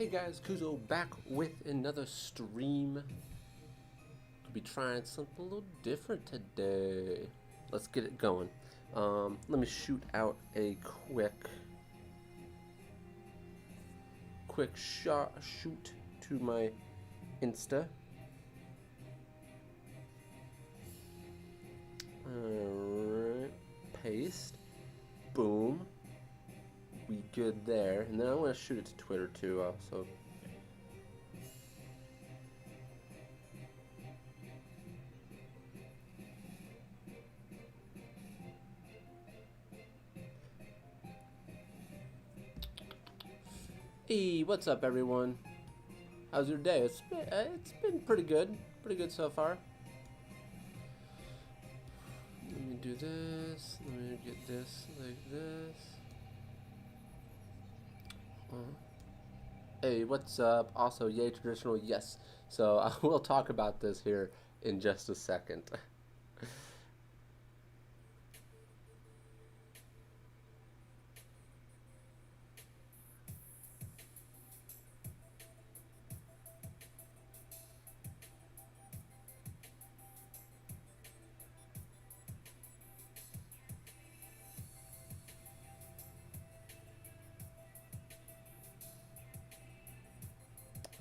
Hey guys, Kuzo back with another stream. Could be trying something a little different today. Let's get it going. Let me shoot out a quick shoot to my Insta. Alright, paste. Boom. We good there. And then I want to shoot it to Twitter too also. Hey, what's up everyone? How's your day? It's been pretty good so far. Let me do this. Let me get this like this. Hey, what's up? Also, yay traditional, yes. So we'll talk about this here in just a second.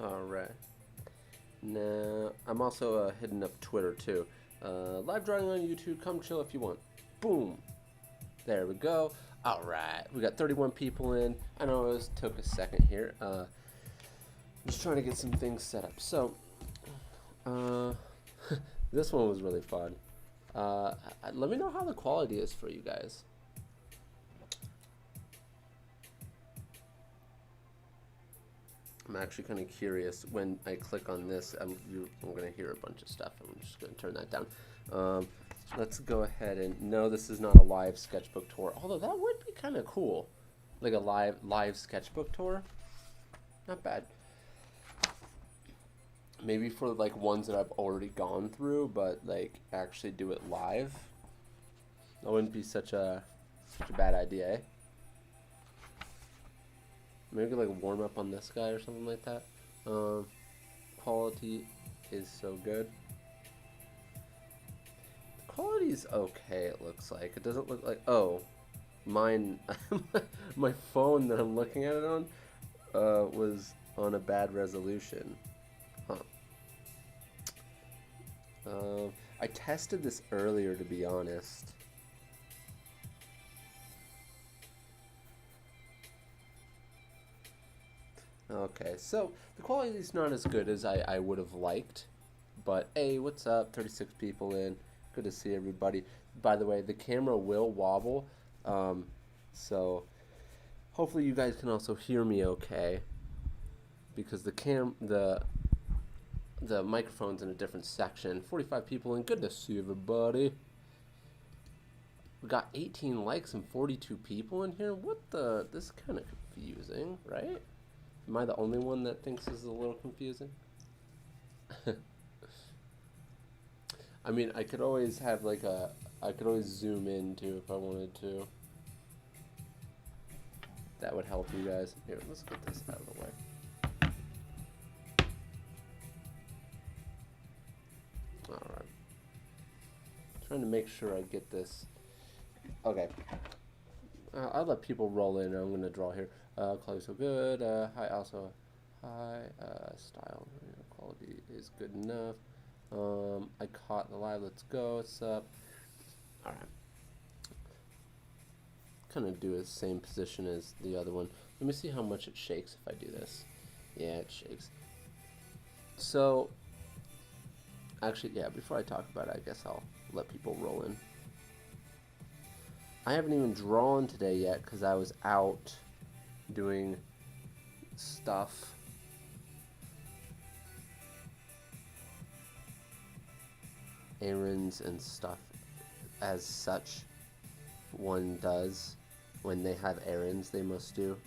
Alright. Now, I'm also hitting up Twitter too. Live drawing on YouTube, come chill if you want. Boom! There we go. Alright, we got 31 people in. I know it took a second here. Just trying to get some things set up. So, this one was really fun. Let me know how the quality is for you guys. I'm actually kind of curious. When I click on this, I'm going to hear a bunch of stuff. I'm just going to turn that down. Let's go ahead and... No, this is not a live sketchbook tour. Although that would be kind of cool. Like a live sketchbook tour. Not bad. Maybe for like ones that I've already gone through, but like actually do it live. That wouldn't be such a bad idea, eh? Maybe like warm up on this guy or something like that. Quality is so good. The quality is okay, it looks like. It doesn't look like... Oh, mine... my phone that I'm looking at it on was on a bad resolution. Huh. I tested this earlier, to be honest. Okay, so the quality is not as good as I would have liked, but hey, what's up? 36 people in. Good to see everybody. By the way, the camera will wobble, so hopefully you guys can also hear me okay, because the microphone's in a different section. 45 people in. Good to see everybody. We got 18 likes and 42 people in here. What the? This is kind of confusing, right? Am I the only one that thinks this is a little confusing? I mean, I could always have like I could always zoom in too if I wanted to. That would help you guys. Here, let's get this out of the way. Alright. Trying to make sure I get this. Okay. I'll let people roll in. I'm going to draw here. Quality so good. Hi, also. Hi, style. Quality is good enough. I caught the live. Let's go. What's up? Alright. Kind of do the same position as the other one. Let me see how much it shakes if I do this. Yeah, it shakes. So, actually, yeah, before I talk about it, I guess I'll let people roll in. I haven't even drawn today yet because I was out doing stuff. Errands and stuff as such one does when they have errands they must do.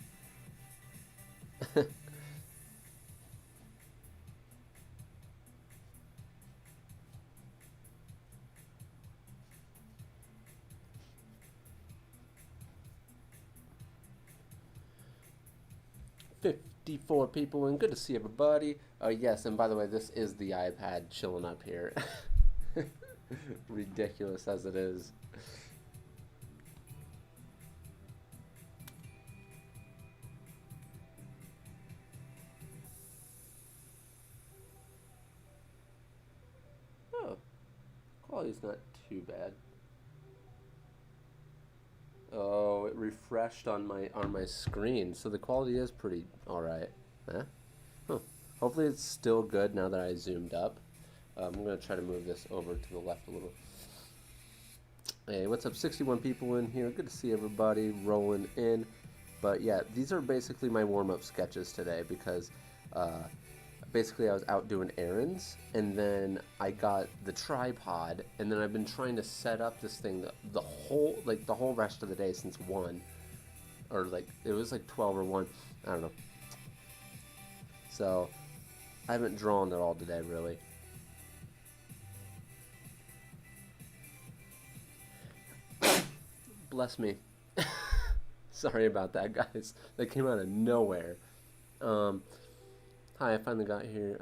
54 people in. Good to see everybody. Yes, and by the way, this is the iPad chilling up here. Ridiculous as it is. Oh, quality's not too bad. Oh, it refreshed on my screen, so the quality is pretty alright. Huh? Huh. Hopefully it's still good now that I zoomed up. I'm gonna try to move this over to the left a little. Hey, what's up? 61 people in here. Good to see everybody rolling in. But yeah, these are basically my warm-up sketches today because basically I was out doing errands and then I got the tripod and then I've been trying to set up this thing the whole rest of the day since 1 or like it was like 12 or 1, I don't know. So I haven't drawn at all today really. Bless me. Sorry about that, guys. That came out of nowhere. Hi, I finally got here.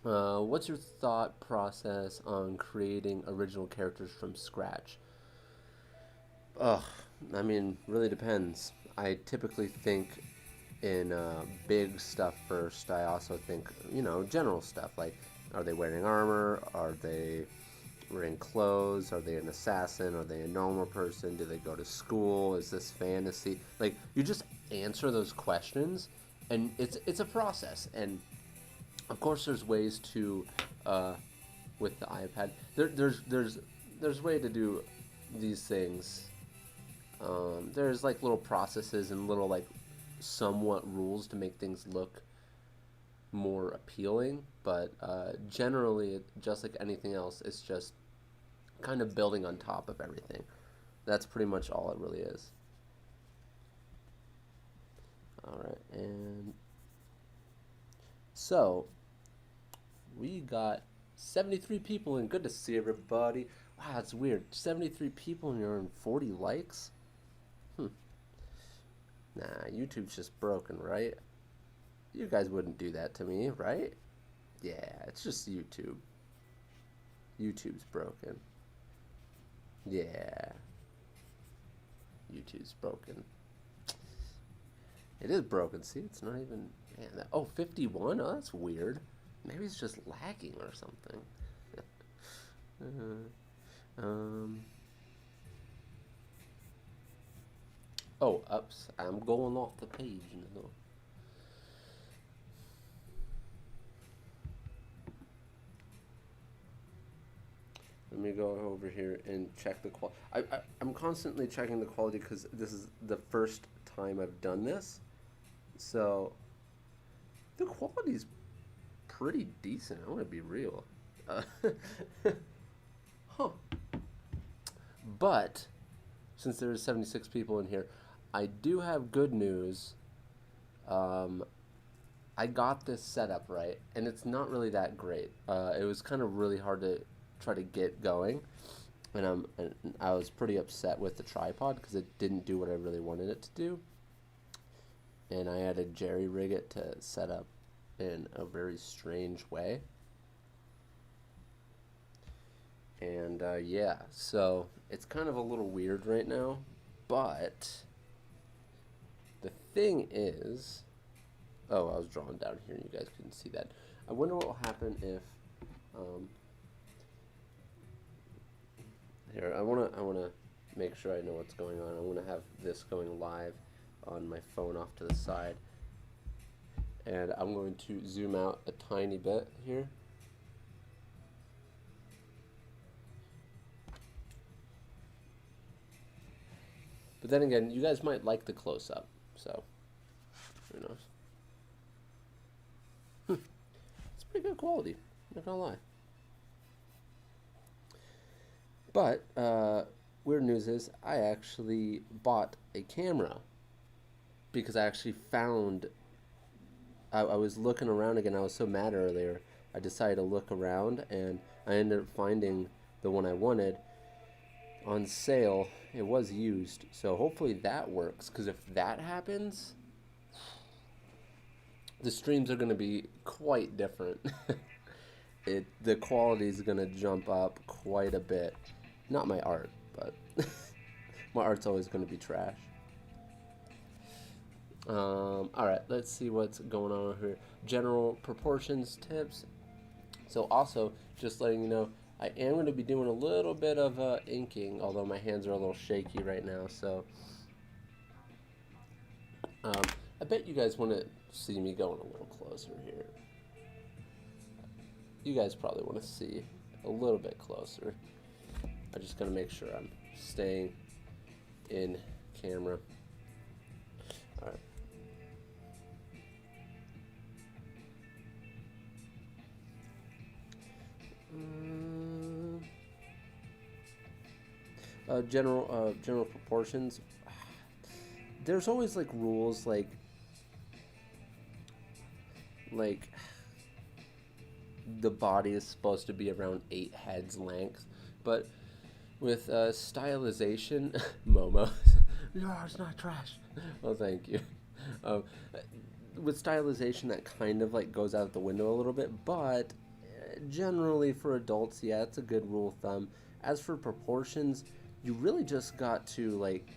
What's your thought process on creating original characters from scratch? Ugh, I mean, really depends. I typically think in big stuff first. I also think, general stuff like, are they wearing armor? Are they wearing clothes? Are they an assassin? Are they a normal person? Do they go to school? Is this fantasy? Like, you just answer those questions, and it's a process. And of course, there's ways to with the iPad. There's way to do these things. There's like little processes and little like somewhat rules to make things look more appealing, but generally, just like anything else, it's just kind of building on top of everything. That's pretty much all it really is. Alright, and so we got 73 people in. Good to see everybody. Wow, that's weird. 73 people and you're in 40 likes? Nah, YouTube's just broken, right? You guys wouldn't do that to me, right? Yeah, it's just YouTube. YouTube's broken. Yeah. YouTube's broken. It is broken. See, it's not even... Man, 51? Oh, that's weird. Maybe it's just lagging or something. Oh, ups. I'm going off the page. Let me go over here and check the quality. I'm constantly checking the quality because this is the first time I've done this. So, the quality's pretty decent. I want to be real. Huh. But, since there's 76 people in here, I do have good news. I got this set up right, and it's not really that great. It was kind of really hard to try to get going, and I was pretty upset with the tripod because it didn't do what I really wanted it to do, and I had to jerry rig it to set up in a very strange way. And yeah, so it's kind of a little weird right now, but the thing is, oh, I was drawing down here and you guys couldn't see that. I wonder what will happen if here, I wanna make sure I know what's going on. I wanna have this going live on my phone off to the side, and I'm going to zoom out a tiny bit here. But then again, you guys might like the close-up, so who knows? It's pretty good quality, not gonna lie. But weird news is I actually bought a camera because I actually found, I was looking around again. I was so mad earlier. I decided to look around and I ended up finding the one I wanted on sale. It was used, so hopefully that works, because if that happens, the streams are going to be quite different. The quality is going to jump up quite a bit. Not my art, but my art's always going to be trash. Alright, let's see what's going on over here. General proportions tips. So also, just letting you know, I am going to be doing a little bit of inking, although my hands are a little shaky right now. So I bet you guys want to see me going a little closer here. You guys probably want to see a little bit closer. I just got to make sure I'm staying in camera. All right. General proportions. There's always like rules like the body is supposed to be around 8 heads length, but with stylization, Momo, no, it's not trash. Well, thank you. With stylization, that kind of like goes out the window a little bit, but generally for adults, yeah, it's a good rule of thumb. As for proportions, you really just got to like,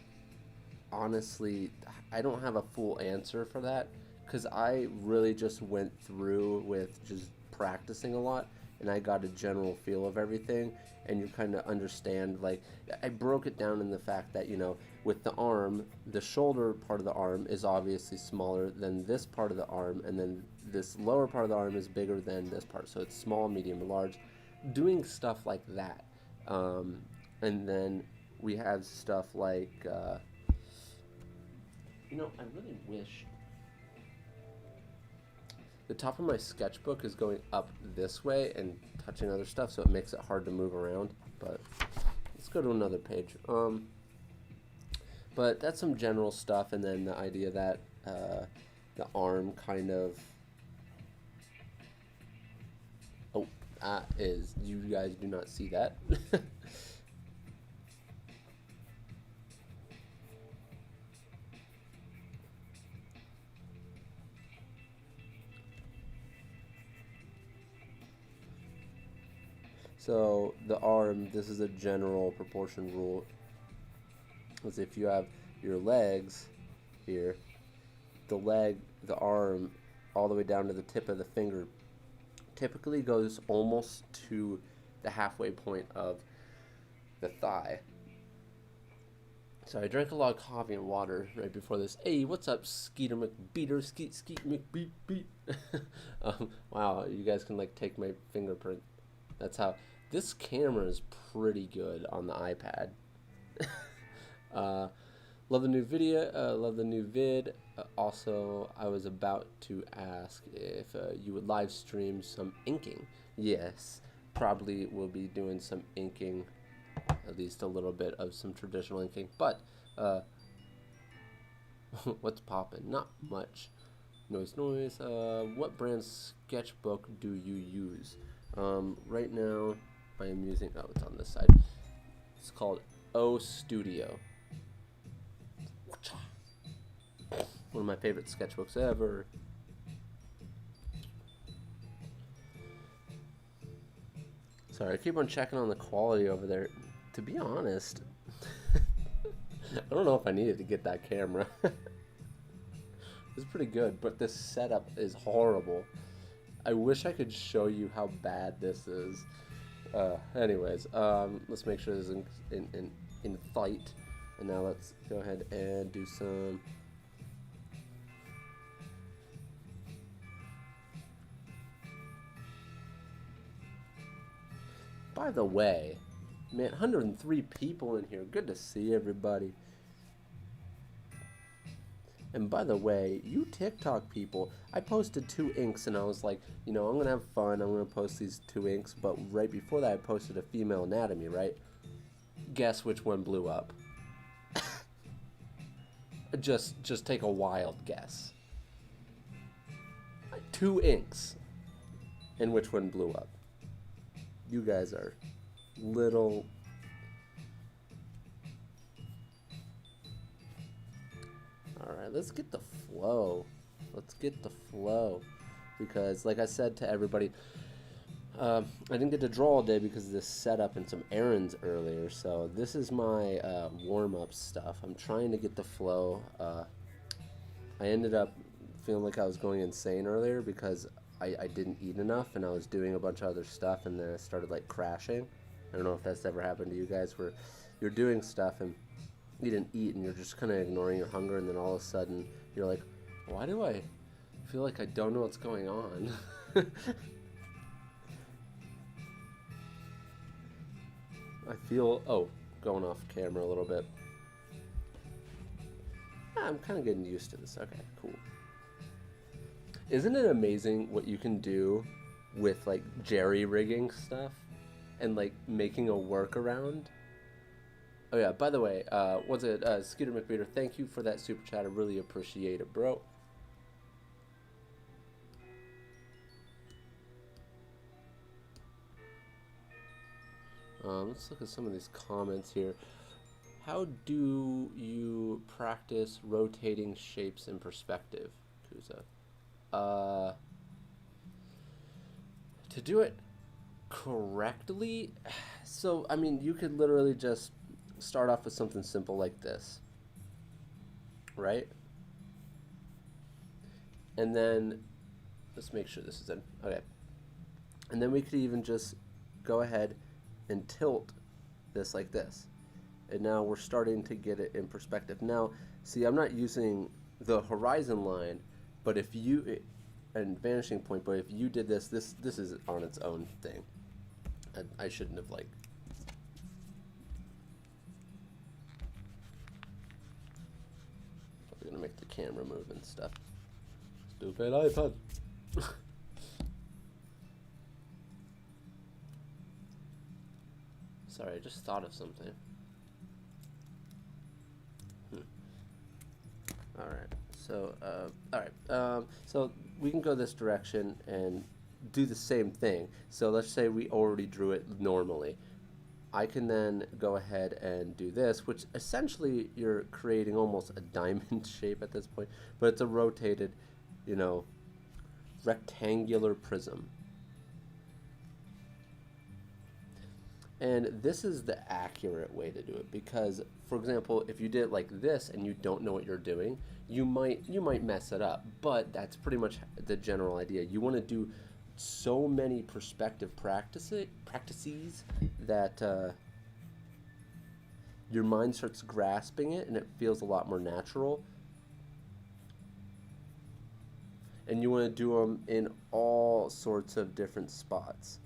honestly, I don't have a full answer for that because I really just went through with just practicing a lot and I got a general feel of everything, and you kind of understand, like, I broke it down in the fact that, you know, with the arm, the shoulder part of the arm is obviously smaller than this part of the arm, and then this lower part of the arm is bigger than this part, so it's small, medium, and large. Doing stuff like that. And then we have stuff like, you know, I really wish the top of my sketchbook is going up this way and touching other stuff, so it makes it hard to move around. But let's go to another page. But that's some general stuff, and then the idea that the arm kind of is, you guys do not see that. So the arm, this is a general proportion rule. As if you have your legs here, the arm, all the way down to the tip of the finger, typically goes almost to the halfway point of the thigh. So I drank a lot of coffee and water right before this. Hey, what's up, Skeeter McBeater? Skeet McBeat beat. Wow, you guys can like take my fingerprint. That's how. This camera is pretty good on the iPad. Love the new video. Love the new vid. Also, I was about to ask if you would live stream some inking. Yes, probably will be doing some inking, at least a little bit of some traditional inking. But what's poppin'? Not much. Noise. What brand sketchbook do you use? Right now, I am using, oh, it's on this side. It's called O Studio. One of my favorite sketchbooks ever. Sorry, I keep on checking on the quality over there. To be honest, I don't know if I needed to get that camera. It's pretty good, but this setup is horrible. I wish I could show you how bad this is. Anyways, let's make sure this is in fight. And now let's go ahead and do some. By the way, man, 103 people in here. Good to see everybody. And by the way, you TikTok people, I posted 2 inks and I was like, you know, I'm going to have fun. I'm going to post these 2 inks. But right before that, I posted a female anatomy, right? Guess which one blew up? Just take a wild guess. 2 inks. And which one blew up? You guys are little... Alright, let's get the flow. Let's get the flow. Because, like I said to everybody, I didn't get to draw all day because of this setup and some errands earlier. So this is my warm-up stuff. I'm trying to get the flow. I ended up feeling like I was going insane earlier because I didn't eat enough and I was doing a bunch of other stuff, and then I started like crashing. I don't know if that's ever happened to you guys, where you're doing stuff and you didn't eat and you're just kind of ignoring your hunger, and then all of a sudden you're like, why do I feel like I don't know what's going on? I feel, going off camera a little bit. I'm kind of getting used to this. Okay, cool. Isn't it amazing what you can do with like jerry-rigging stuff and like making a workaround? Oh yeah, by the way, what's it, Scooter McBeater, thank you for that super chat. I really appreciate it, bro. Let's look at some of these comments here. How do you practice rotating shapes in perspective, Kuza? To do it correctly, so I mean, you could literally just start off with something simple like this, right? And then let's make sure this is in. Okay. And then we could even just go ahead and tilt this like this. And now we're starting to get it in perspective. Now, see, I'm not using the horizon line, but if you, and vanishing point, but if you did this is on its own thing. I shouldn't have, like, probably gonna make the camera move and stuff. Stupid iPad. Sorry, I just thought of something. So we can go this direction and do the same thing. So let's say we already drew it normally. I can then go ahead and do this, which essentially you're creating almost a diamond shape at this point, but it's a rotated, you know, rectangular prism. And this is the accurate way to do it, because, for example, if you did it like this and you don't know what you're doing, you might mess it up. But that's pretty much the general idea. You want to do so many perspective practices that your mind starts grasping it and it feels a lot more natural. And you want to do them in all sorts of different spots.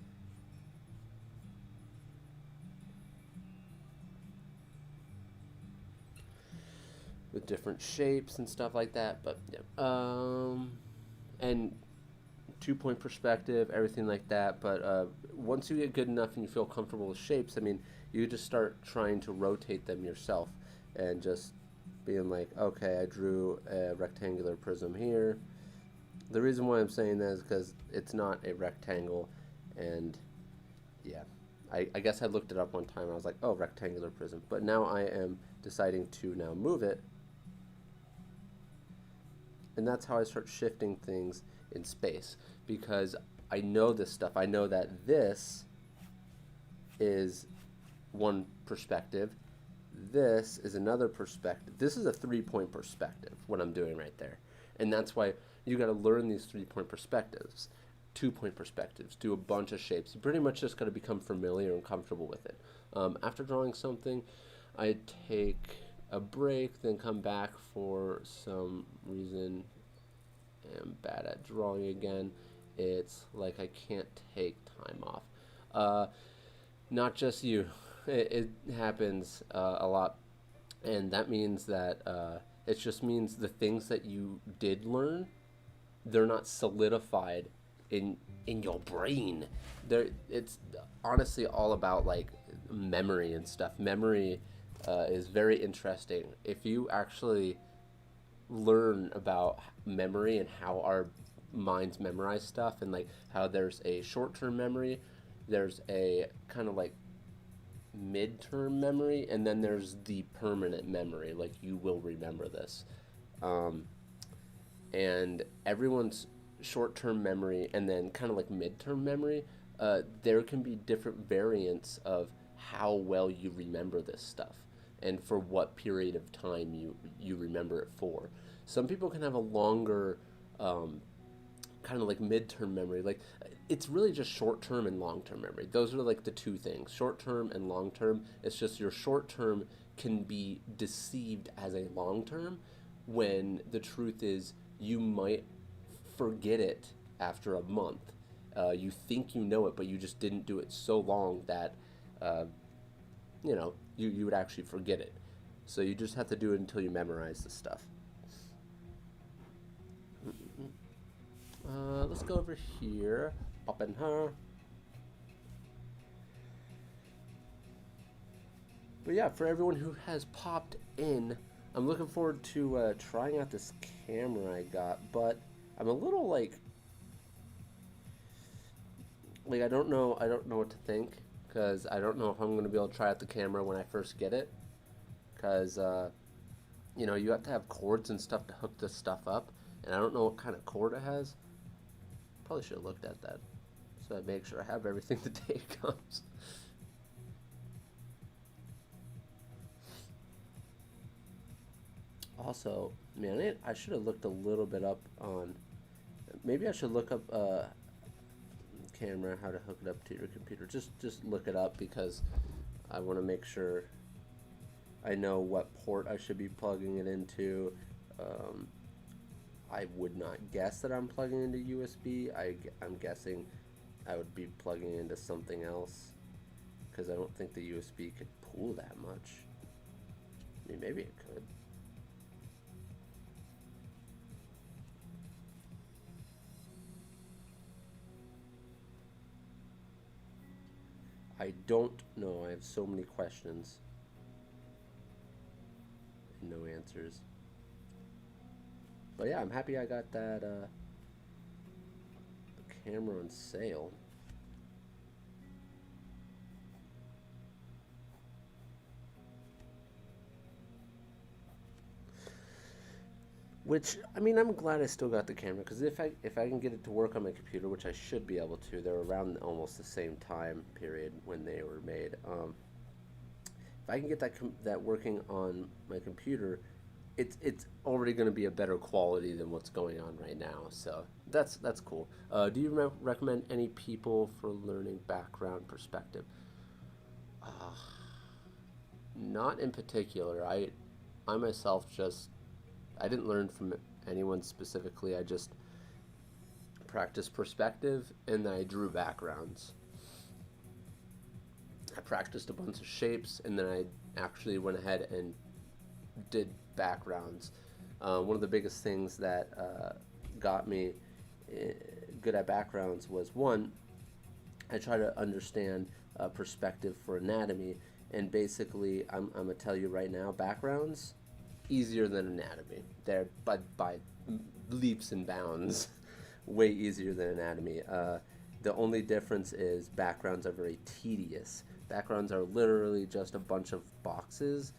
With different shapes and stuff like that, but yeah. And 2-point perspective, everything like that. But once you get good enough and you feel comfortable with shapes, I mean, you just start trying to rotate them yourself and just being like, okay, I drew a rectangular prism here. The reason why I'm saying that is because it's not a rectangle, and yeah, I guess I looked it up one time. I was like, oh, rectangular prism. But now I am deciding to now move it. And that's how I start shifting things in space, because I know this stuff. I know that this is one perspective. This is another perspective. This is a 3-point perspective, what I'm doing right there. And that's why you got to learn these 3-point perspectives, 2-point perspectives, do a bunch of shapes. You pretty much just got to become familiar and comfortable with it. After drawing something, I take a break, then come back for some reason. I'm bad at drawing again. It's like I can't take time off. Not just you. It happens a lot, and that means that it just means the things that you did learn, they're not solidified in your brain. It's honestly all about like memory and stuff. Memory is very interesting. If you actually learn about memory and how our minds memorize stuff, and like how there's a short-term memory, there's a kind of like mid-term memory, and then there's the permanent memory, like you will remember this. and everyone's short-term memory and then kind of like mid-term memory, there can be different variants of how well you remember this stuff and for what period of time you remember it for. Some people can have a longer kind of like mid-term memory. Like it's really just short-term and long-term memory. Those are like the two things. Short-term and long-term. It's just your short-term can be deceived as a long-term when the truth is you might forget it after a month. You think you know it, but you just didn't do it so long that uh, you would actually forget it. So you just have to do it until you memorize the stuff. Let's go over here. Up in her. But yeah, for everyone who has popped in, I'm looking forward to trying out this camera I got. But I'm a little like I don't know what to think because I don't know if I'm gonna be able to try out the camera when I first get it because you have to have cords and stuff to hook this stuff up, and I don't know what kind of cord it has. Probably should have looked at that so I make sure I have everything the day it comes. Also, man, I should have looked a little bit up on. Maybe I should look up camera, how to hook it up to your computer. Just look it up because I want to make sure I know what port I should be plugging it into. I would not guess that I'm plugging into USB. I'm guessing I would be plugging into something else because I don't think the USB could pull that much. I mean, maybe it could. I don't know. I have so many questions and no answers. But yeah, I'm happy I got that camera on sale. Which, I mean, I'm glad I still got the camera because if I can get it to work on my computer, which I should be able to, they're around almost the same time period when they were made. If I can get that working on my computer, it's already going to be a better quality than what's going on right now. So that's cool. Do you recommend any people for learning background perspective? Uh, Not in particular. I myself just I didn't learn from anyone specifically. I just practiced perspective and then I drew backgrounds. I practiced a bunch of shapes and then I actually went ahead and did backgrounds. One of the biggest things that got me good at backgrounds was one, I try to understand perspective for anatomy, and basically, I'm gonna tell you right now, backgrounds easier than anatomy. They're by leaps and bounds way easier than anatomy. The only difference is backgrounds are very tedious. Backgrounds are literally just a bunch of boxes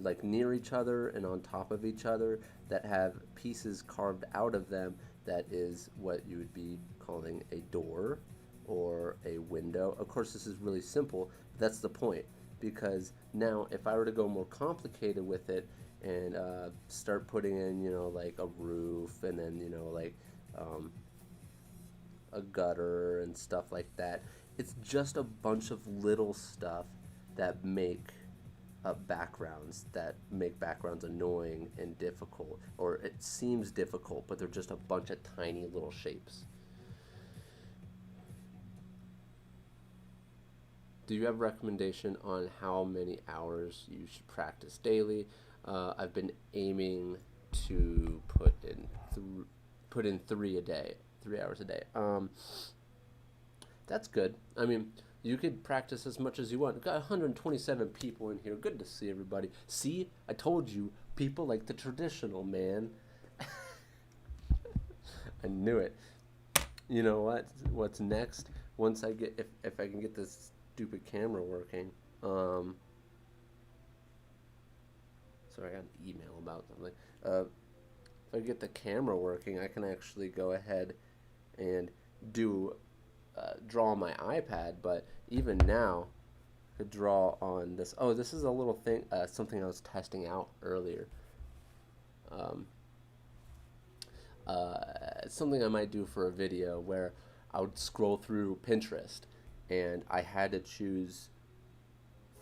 like near each other and on top of each other that have pieces carved out of them. That is what you would be calling a door or a window. Of course, this is really simple. But that's the point, because now if I were to go more complicated with it and start putting in, like a roof and then, um, a gutter and stuff like that, it's just a bunch of little stuff that make backgrounds annoying and difficult, or it seems difficult, but they're just a bunch of tiny little shapes. Do you have a recommendation on how many hours you should practice daily? I've been aiming to put in 3 hours a day. That's good. I mean, you could practice as much as you want. We've got 127 people in here. Good to see everybody. See, I told you, people like the traditional, man. I knew it. You know what? What's next? Once I get, if I can get this stupid camera working. Sorry, I got an email about something. if I get the camera working, I can actually go ahead and do draw on my iPad. But even now, I could draw on this. Oh, this is a little thing, something I was testing out earlier. Um, Something I might do for a video where I would scroll through Pinterest and I had to choose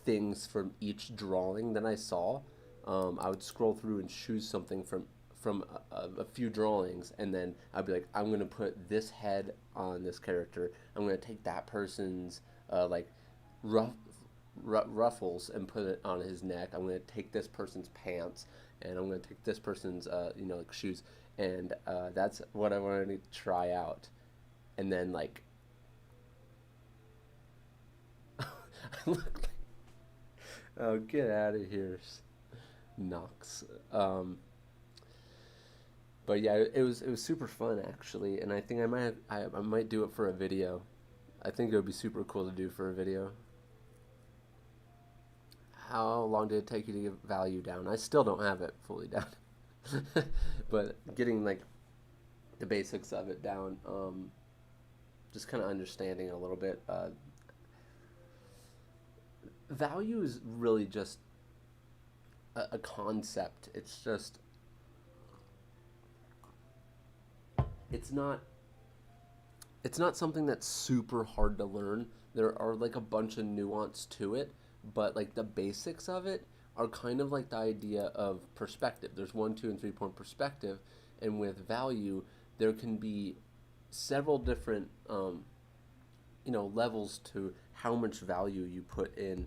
things from each drawing that I saw. I would scroll through and choose something from a few drawings, and then I'd be like, I'm gonna put this head on this character. I'm gonna take that person's like rough, ruffles and put it on his neck. I'm gonna take this person's pants, and I'm gonna take this person's like shoes, and that's what I wanted to try out. And then like, I look like, oh, get out of here, Knox. But yeah, it was super fun actually, and I think I might do it for a video. I think it would be super cool to do for a video. How long did it take you to get value down? I still don't have it fully down, but getting like the basics of it down, just kind of understanding a little bit. Value is really just a concept. It's not it's not something that's super hard to learn. There are like a bunch of nuance to it, but like the basics of it are kind of like the idea of perspective. There's 1, 2, and 3 point perspective, and with value, there can be several different levels to how much value you put in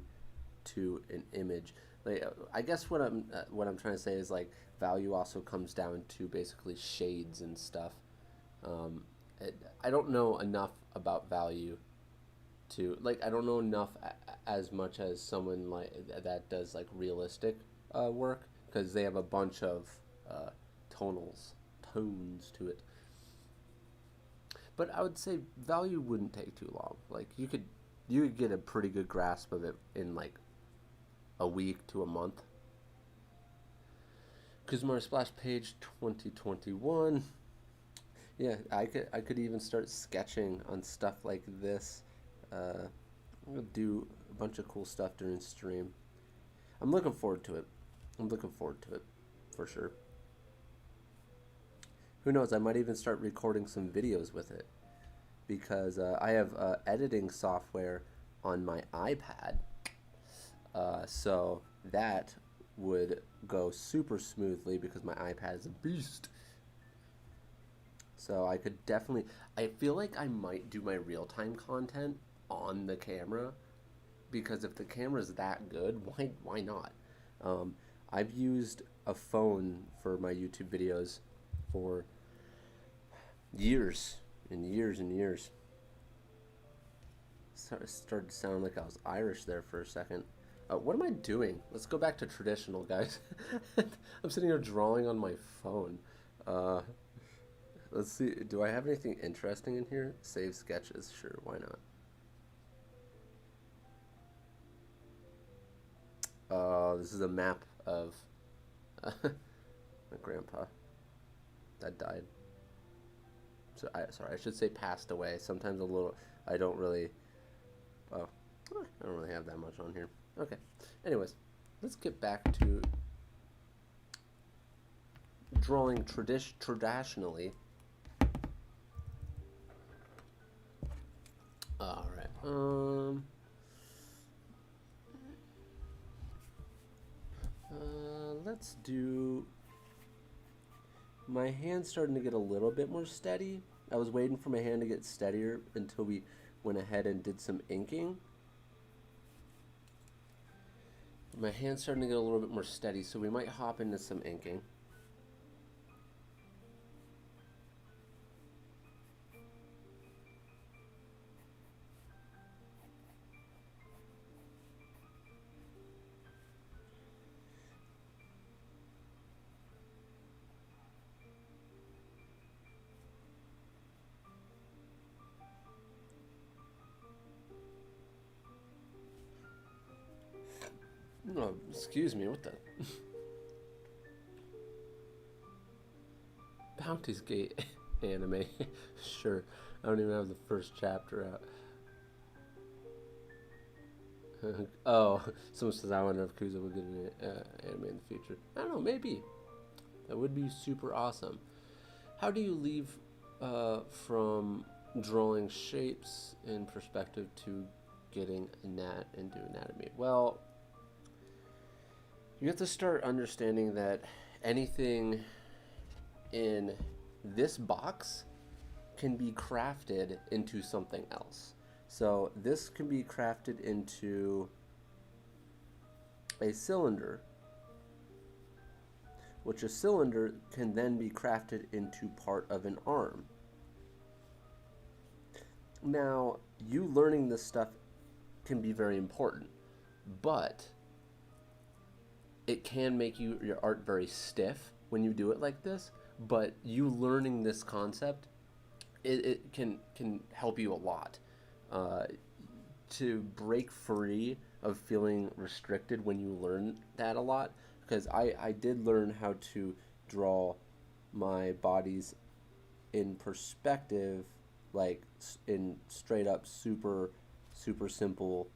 to an image. Like, I guess what I'm trying to say is like value also comes down to basically shades and stuff. Um, I don't know enough about value to like I don't know enough as much as someone like that does like realistic work, because they have a bunch of uh, tonals tones to it. But I would say value wouldn't take too long. Like you could get a pretty good grasp of it in like a week to a month. Kuzomari splash page 2021. Yeah, I could even start sketching on stuff like this. I'm gonna do a bunch of cool stuff during stream. I'm looking forward to it. I'm looking forward to it for sure. Who knows? I might even start recording some videos with it, because I have editing software on my iPad, so that would go super smoothly because my iPad is a beast. So I could definitely. I feel like I might do my real time content on the camera, because if the camera is that good, why not? Um, I've used a phone for my YouTube videos for years and years and years. Started to sound like I was Irish there for a second. What am I doing? Let's go back to traditional, guys. I'm sitting here drawing on my phone. Uh, let's see. Do I have anything interesting in here? Save sketches. Sure, why not? This is a map of my grandpa that died. Sorry, I should say passed away. Sometimes a little. I don't really. Well, I don't really have that much on here. Okay. Anyways, let's get back to drawing traditionally. All right. Let's do. My hand's starting to get a little bit more steady. I was waiting for my hand to get steadier until we went ahead and did some inking. My hand's starting to get a little bit more steady, so we might hop into some inking. No, excuse me, what the? Bounty's Gate anime. Sure. I don't even have the first chapter out. Oh, someone says, I wonder if Kuzo would get an anime in the future. I don't know, maybe. That would be super awesome. How do you leave from drawing shapes in perspective to getting into anatomy? Well, you have to start understanding that anything in this box can be crafted into something else. So this can be crafted into a cylinder, which a cylinder can then be crafted into part of an arm. Now, you learning this stuff can be very important, but it can make your art very stiff when you do it like this. But you learning this concept, it can help you a lot. To break free of feeling restricted when you learn that a lot, because I did learn how to draw my bodies in perspective, like in straight up super simple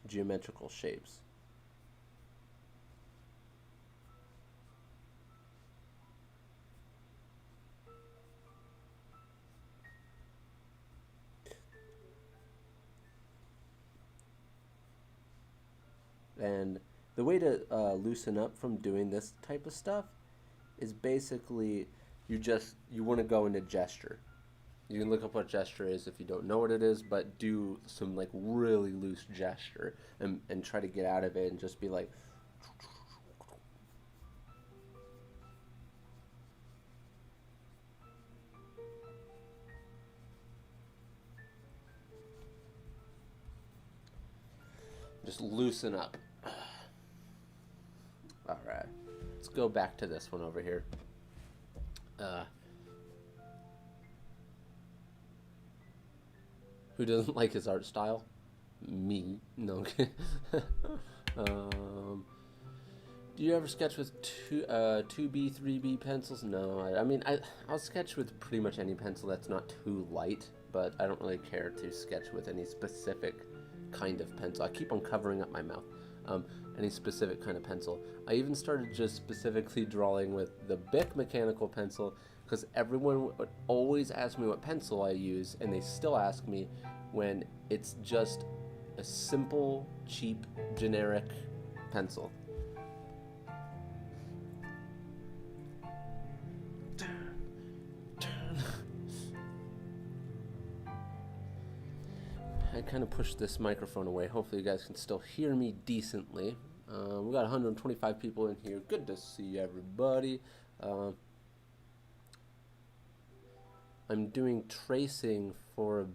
geometrical shapes. And the way to loosen up from doing this type of stuff is basically you want to go into gesture. You can look up what gesture is if you don't know what it is, but do some like really loose gesture and try to get out of it and just be like, just loosen up. All right, let's go back to this one over here. Who doesn't like his art style? Me. No. Do you ever sketch with 2B, 3B pencils? No. I mean, I'll sketch with pretty much any pencil that's not too light, but I don't really care to sketch with any specific kind of pencil. I keep on covering up my mouth. Any specific kind of pencil. I even started just specifically drawing with the Bic mechanical pencil because everyone would always ask me what pencil I use, and they still ask me when it's just a simple, cheap, generic pencil. I kind of pushed this microphone away. Hopefully you guys can still hear me decently. We got 125 people in here. Good to see everybody. I'm doing tracing for a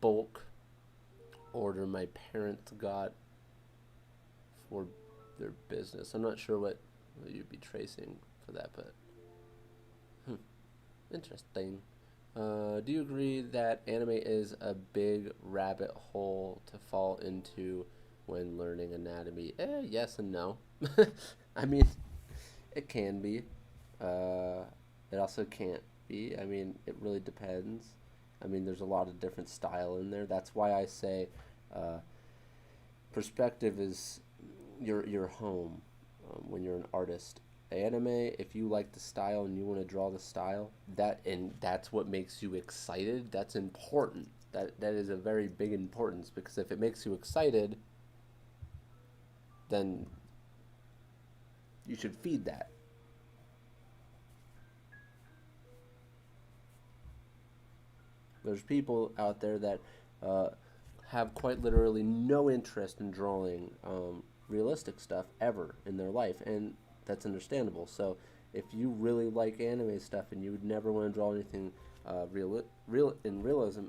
bulk order my parents got for their business. I'm not sure what you'd be tracing for that, but interesting. Do you agree that anime is a big rabbit hole to fall into when learning anatomy? Yes and no. I mean, it can be. It also can't be. I mean, it really depends. I mean, there's a lot of different style in there. That's why I say perspective is your home when you're an artist. Anime, if you like the style and you want to draw the style, that's what makes you excited. That's important. That is a very big importance, because if it makes you excited, then you should feed that. There's people out there that have quite literally no interest in drawing realistic stuff ever in their life, and that's understandable. So if you really like anime stuff and you would never want to draw anything real in realism,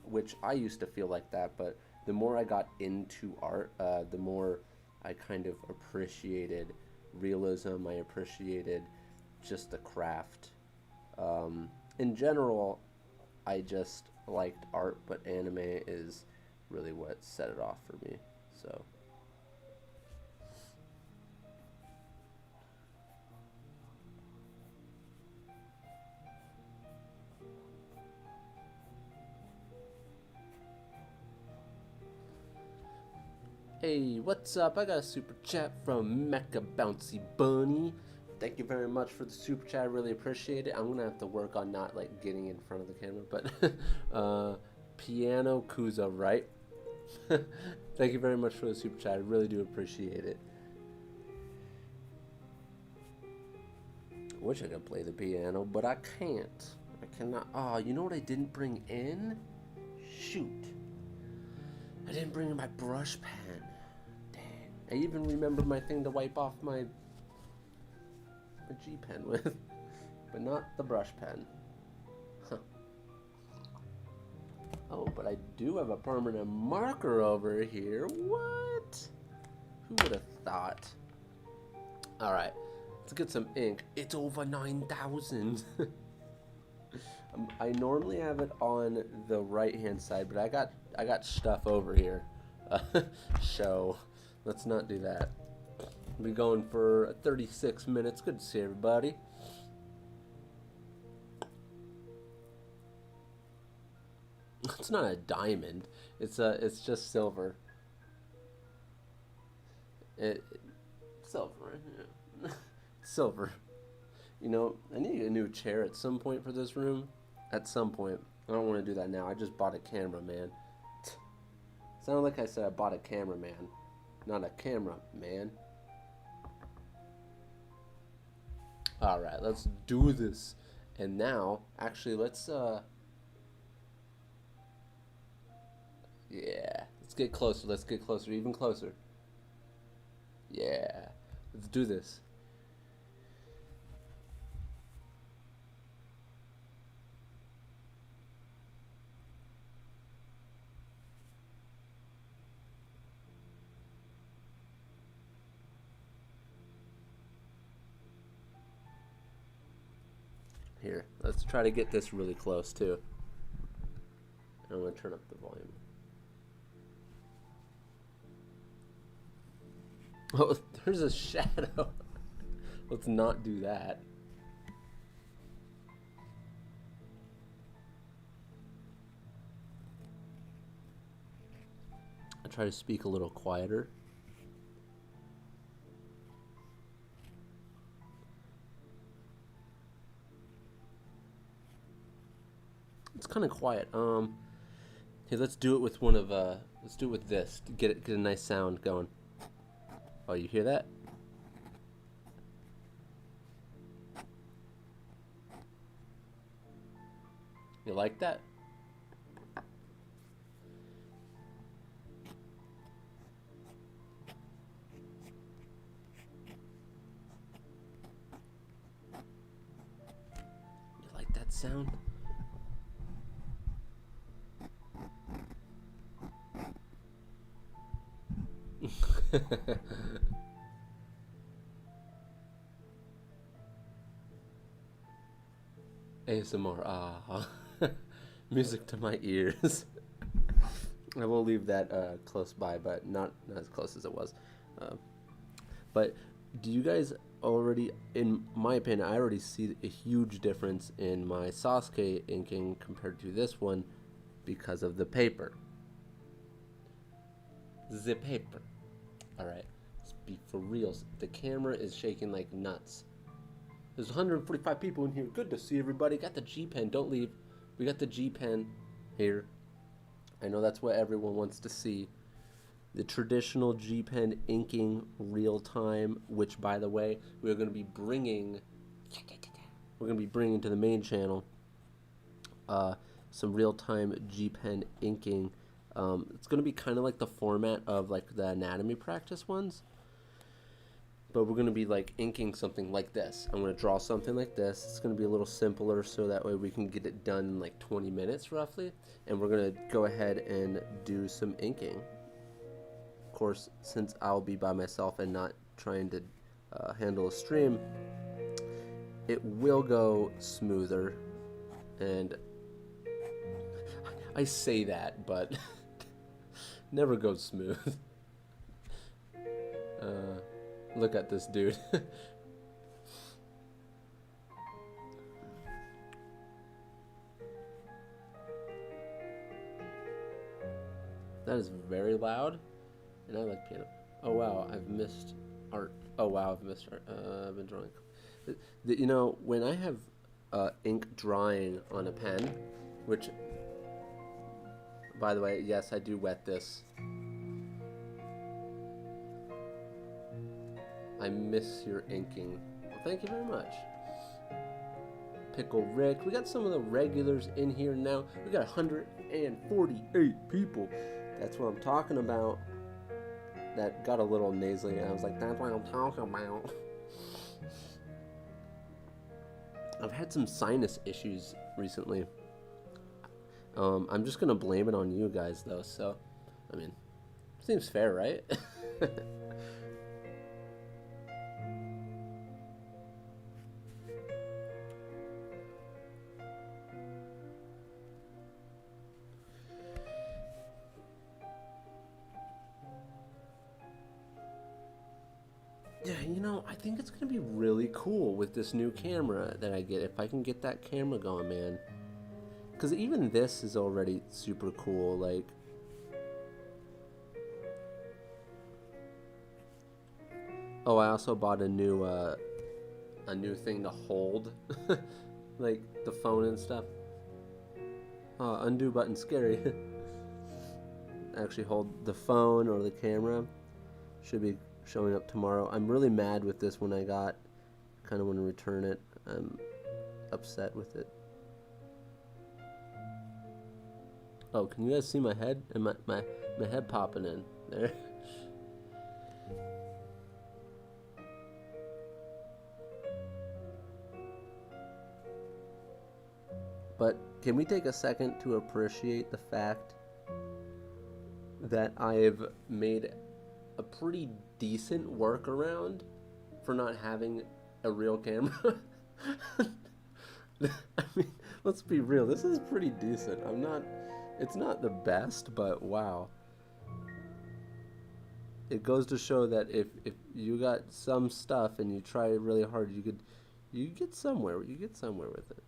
which I used to feel like that, but the more I got into art, the more I kind of appreciated realism. I appreciated just the craft. In general, I just liked art, but anime is really what set it off for me. So Hey, what's up? I got a super chat from Mecha Bouncy Bunny. Thank you very much for the super chat. I really appreciate it. I'm gonna have to work on not like getting in front of the camera, but Piano Kuza, right? Thank you very much for the super chat. I really do appreciate it. I wish I could play the piano, but I can't. I cannot. Oh, you know what I didn't bring in? Shoot. I didn't bring in my brush pen. Dang. I even remember my thing to wipe off my G pen with, but not the brush pen. Huh. Oh, but I do have a permanent marker over here. What? Who would have thought? All right, let's get some ink. It's over 9,000. I normally have it on the right-hand side, but I got stuff over here. So let's not do that. We'll be going for 36 minutes. Good to see everybody. It's not a diamond. It's just silver. Silver. Yeah. Silver. You know, I need a new chair at some point for this room. At some point. I don't want to do that now. I just bought a camera, man. Sounded like I said I bought a cameraman. Not a camera, man. Alright, let's do this. And now, actually, let's, yeah. Let's get closer. Let's get closer. Even closer. Yeah. Let's do this. Here, let's try to get this really close too. I'm going to turn up the volume. Oh, there's a shadow. Let's not do that. I try to speak a little quieter. It's kind of quiet. Hey, let's do it with one of let's do it with this to get a nice sound going. Oh, you hear that? You like that? You like that sound? ASMR, ah. Music to my ears. I will leave that close by, but not as close as it was. But do you guys already, in my opinion, I already see a huge difference in my Sasuke inking compared to this one because of the paper. The paper. Alright, let's be for reals. The camera is shaking like nuts. There's 145 people in here. Good to see everybody. Got the G pen. Don't leave. We got the G pen here. I know that's what everyone wants to see. The traditional G pen inking real time, which by the way, we're going to be bringing to the main channel some real time G pen inking. It's going to be kind of like the format of like the anatomy practice ones. But we're going to be like inking something like this. I'm going to draw something like this. It's going to be a little simpler so that way we can get it done in like 20 minutes roughly. And we're going to go ahead and do some inking. Of course, since I'll be by myself and not trying to handle a stream, it will go smoother. And I say that, but never goes smooth. Look at this dude. That is very loud. and I like piano. Oh wow, I've missed art. Oh wow, I've missed art. I've been drawing. You know, when I have ink drying on a pen, which, by the way, yes, I do wet this. I miss your inking. Well, thank you very much. Pickle Rick. We got some of the regulars in here now. We got 148 people. That's what I'm talking about. That got a little nasally, and I was like, that's what I'm talking about. I've had some sinus issues recently. I'm just gonna blame it on you guys, though. So, I mean, seems fair, right? Yeah, you know, I think it's gonna be really cool with this new camera that I get. If I can get that camera going, man. Because even this is already super cool. Like, oh, I also bought a new thing to hold, like the phone and stuff. Undo button, scary. Actually, hold the phone or the camera. Should be showing up tomorrow. I'm really mad with this one I got. Kind of want to return it. I'm upset with it. Oh, can you guys see my head? And my head popping in there. But can we take a second to appreciate the fact that I've made a pretty decent workaround for not having a real camera? I mean, let's be real. This is pretty decent. It's not the best, but wow. It goes to show that if you got some stuff and you try really hard, you get somewhere. You get somewhere with it.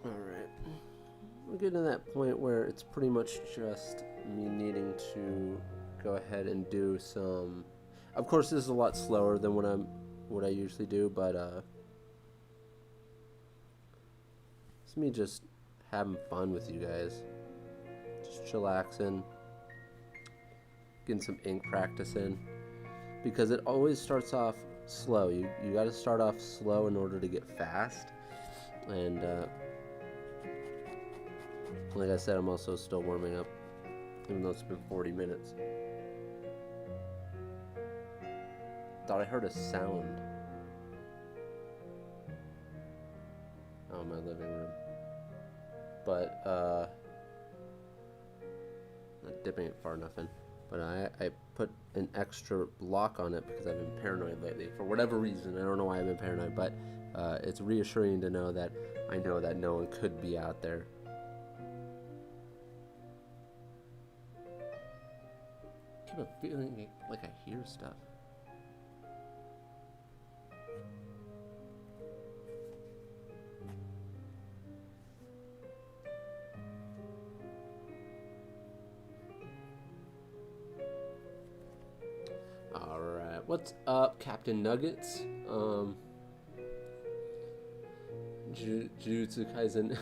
Alright. We're getting to that point where it's pretty much just me needing to go ahead and do some... Of course, this is a lot slower than what I usually do, but it's me just having fun with you guys. Just chillaxing. Getting some ink practice in. Because it always starts off slow. You got to start off slow in order to get fast. And like I said, I'm also still warming up, even though it's been 40 minutes. Thought I heard a sound. Oh, my living room. But, not dipping it far enough in. But I put an extra lock on it because I've been paranoid lately. For whatever reason, I don't know why I've been paranoid, but it's reassuring to know that I know that no one could be out there. I keep a feeling like I hear stuff. Alright, what's up, Captain Nuggets? Jujutsu Kaisen.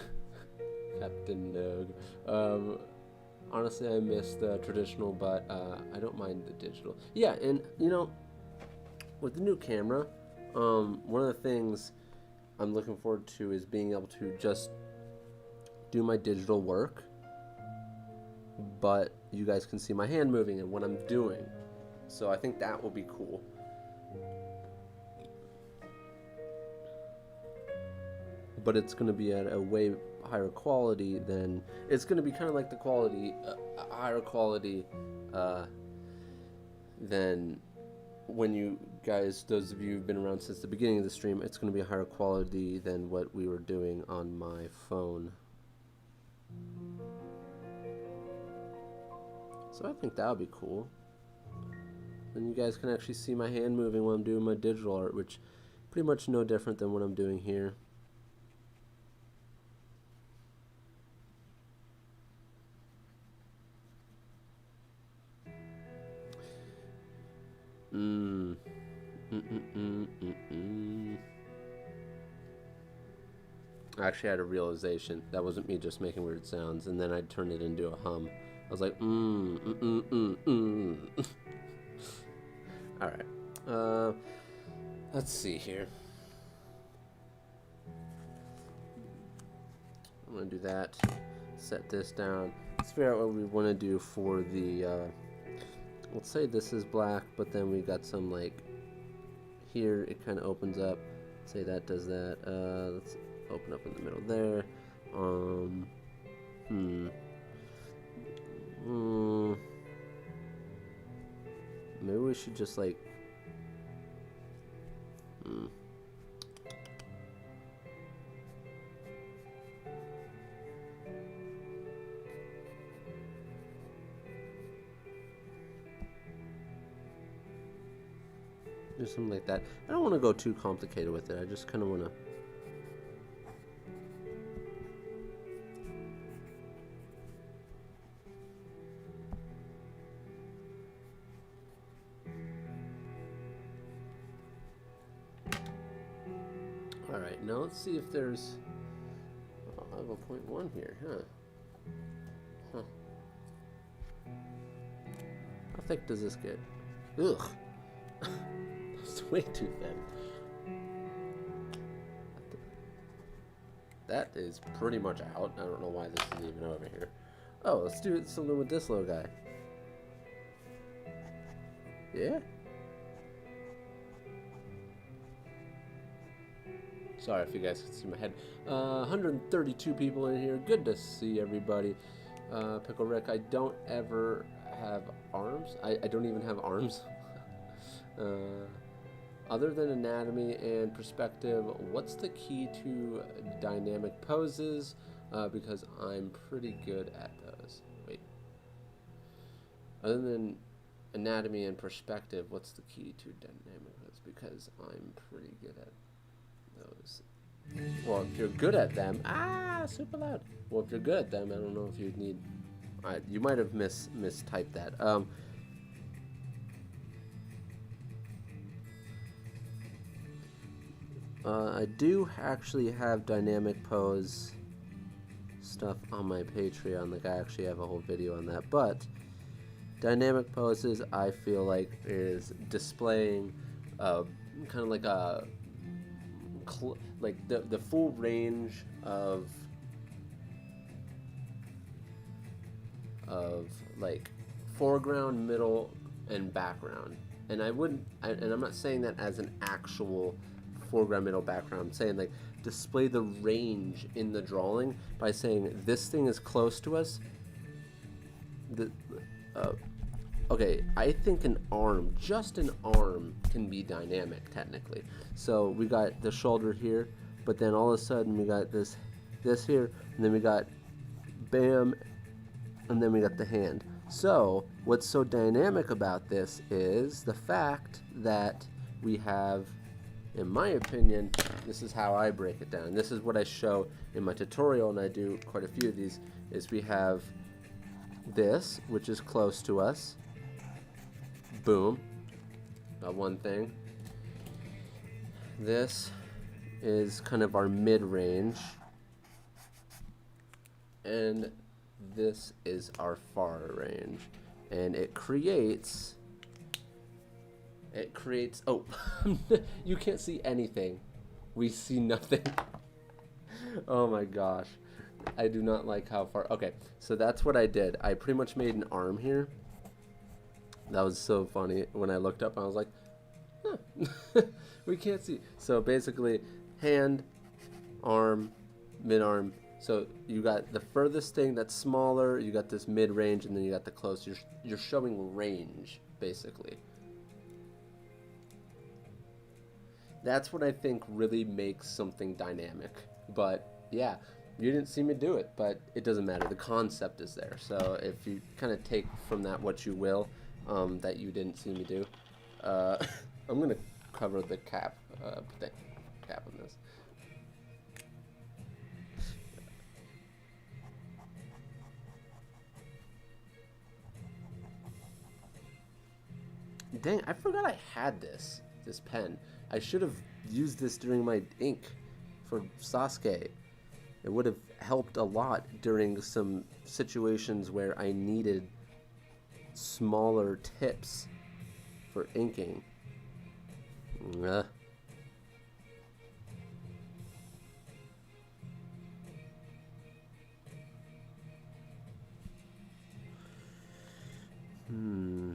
Captain Nug. Honestly, I miss the traditional, but I don't mind the digital. Yeah, and you know, with the new camera, one of the things I'm looking forward to is being able to just do my digital work, but you guys can see my hand moving and what I'm doing. So I think that will be cool. but it's going to be at a way higher quality than, it's going to be kind of like the quality, higher quality than when you guys, those of you who've been around since the beginning of the stream, it's going to be a higher quality than what we were doing on my phone. So I think that would be cool. Then you guys can actually see my hand moving while I'm doing my digital art, which pretty much no different than what I'm doing here. I actually had a realization. That wasn't me just making weird sounds, and then I turned it into a hum. I was like, Alright. Let's see here. I'm going to do that. Set this down. Let's figure out what we want to do for the... let's say this is black, but then we got some, like... Here, it kind of opens up. Say that does that. Let's open up in the middle there. Maybe we should just like do something like that. I don't want to go too complicated with it. I just kind of want to. Alright, now let's see if there's... Oh, I have a 0.1 here, huh? How thick does this get? Ugh! It's way too thin. That is pretty much out. I don't know why this is even over here. Oh, let's do something with this little guy. Yeah? Sorry if you guys can see my head. 132 people in here. Good to see everybody. Pickle Rick, I don't ever have arms. I don't even have arms. Other than anatomy and perspective, what's the key to dynamic poses? Because I'm pretty good at those. Wait. Other than anatomy and perspective, what's the key to dynamic poses? Because I'm pretty good at those. Well, if you're good at them, super loud. Well, if you're good at them, I don't know if you'd need. You might have mistyped that. I do actually have dynamic pose stuff on my Patreon. Like I actually have a whole video on that. But dynamic poses, I feel like, is displaying kind of like a the full range of like foreground, middle, and background. And and I'm not saying that as an actual foreground, middle, background. I'm saying like display the range in the drawing by saying this thing is close to us. Okay, I think an arm, just an arm, can be dynamic technically. So we got the shoulder here, but then all of a sudden we got this here, and then we got bam, and then we got the hand. So what's so dynamic about this is the fact that we have, in my opinion, this is how I break it down. This is what I show in my tutorial, and I do quite a few of these, is we have this, which is close to us. Boom. Got one thing. This is kind of our mid-range. And this is our far range. And it creates, oh, you can't see anything. We see nothing. Oh my gosh. I do not like how far, okay, so that's what I did. I pretty much made an arm here. That was so funny. When I looked up, I was like, huh, we can't see. So basically, hand, arm, mid arm. So you got the furthest thing that's smaller, you got this mid range, and then you got the close. You're showing range basically. That's what I think really makes something dynamic. But yeah, you didn't see me do it, but it doesn't matter. The concept is there. So if you kind of take from that what you will, that you didn't see me do, I'm gonna cover the cap cap on this. Dang, I forgot I had this pen. I should have used this during my ink for Sasuke. It would have helped a lot during some situations where I needed smaller tips for inking. Uh. Hmm.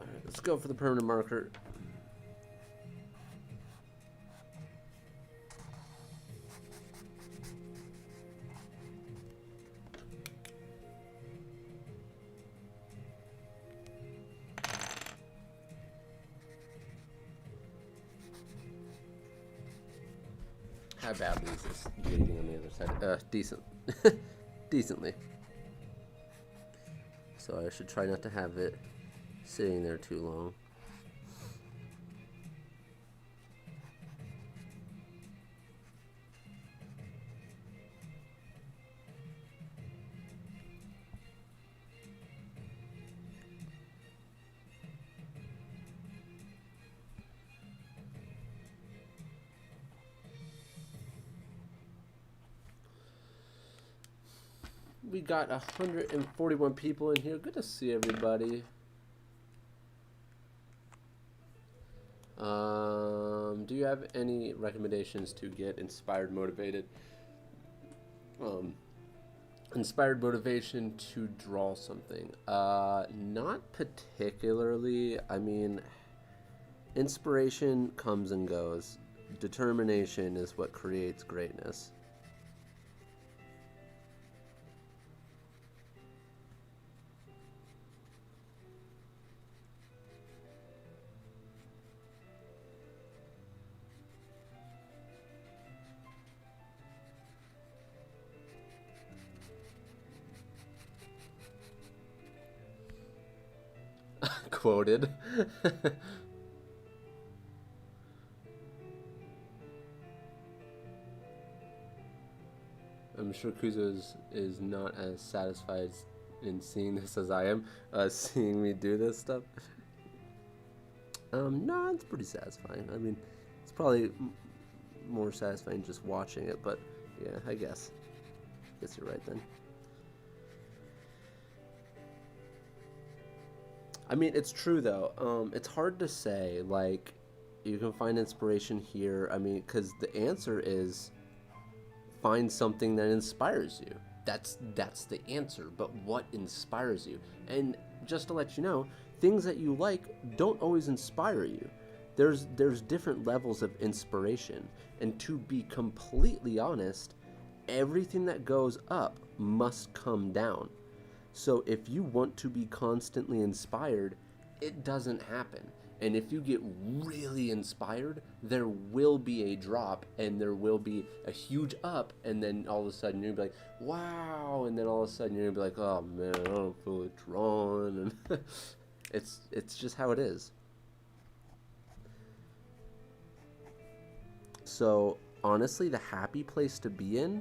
Alright, let's go for the permanent marker. How badly is this bleeding on the other side? Decent. Decently. So I should try not to have it sitting there too long. We got 141 people in here. Good to see everybody. Do you have any recommendations to get inspired, motivated? Inspired motivation to draw something? Not particularly. I mean, inspiration comes and goes. Determination is what creates greatness. Quoted. I'm sure Kuzo is not as satisfied in seeing this as I am, seeing me do this stuff. No, it's pretty satisfying. I mean, it's probably more satisfying just watching it, but yeah, I guess you're right then. I mean, it's true though. It's hard to say. Like, you can find inspiration here. I mean, because the answer is find something that inspires you. That's the answer. But what inspires you? And just to let you know, things that you like don't always inspire you. There's different levels of inspiration. And to be completely honest, everything that goes up must come down. So if you want to be constantly inspired, it doesn't happen. And if you get really inspired, there will be a drop and there will be a huge up, and then all of a sudden you're gonna be like, wow, and then all of a sudden you're gonna be like, oh man, I don't feel like drawing, and it's just how it is. So honestly, the happy place to be in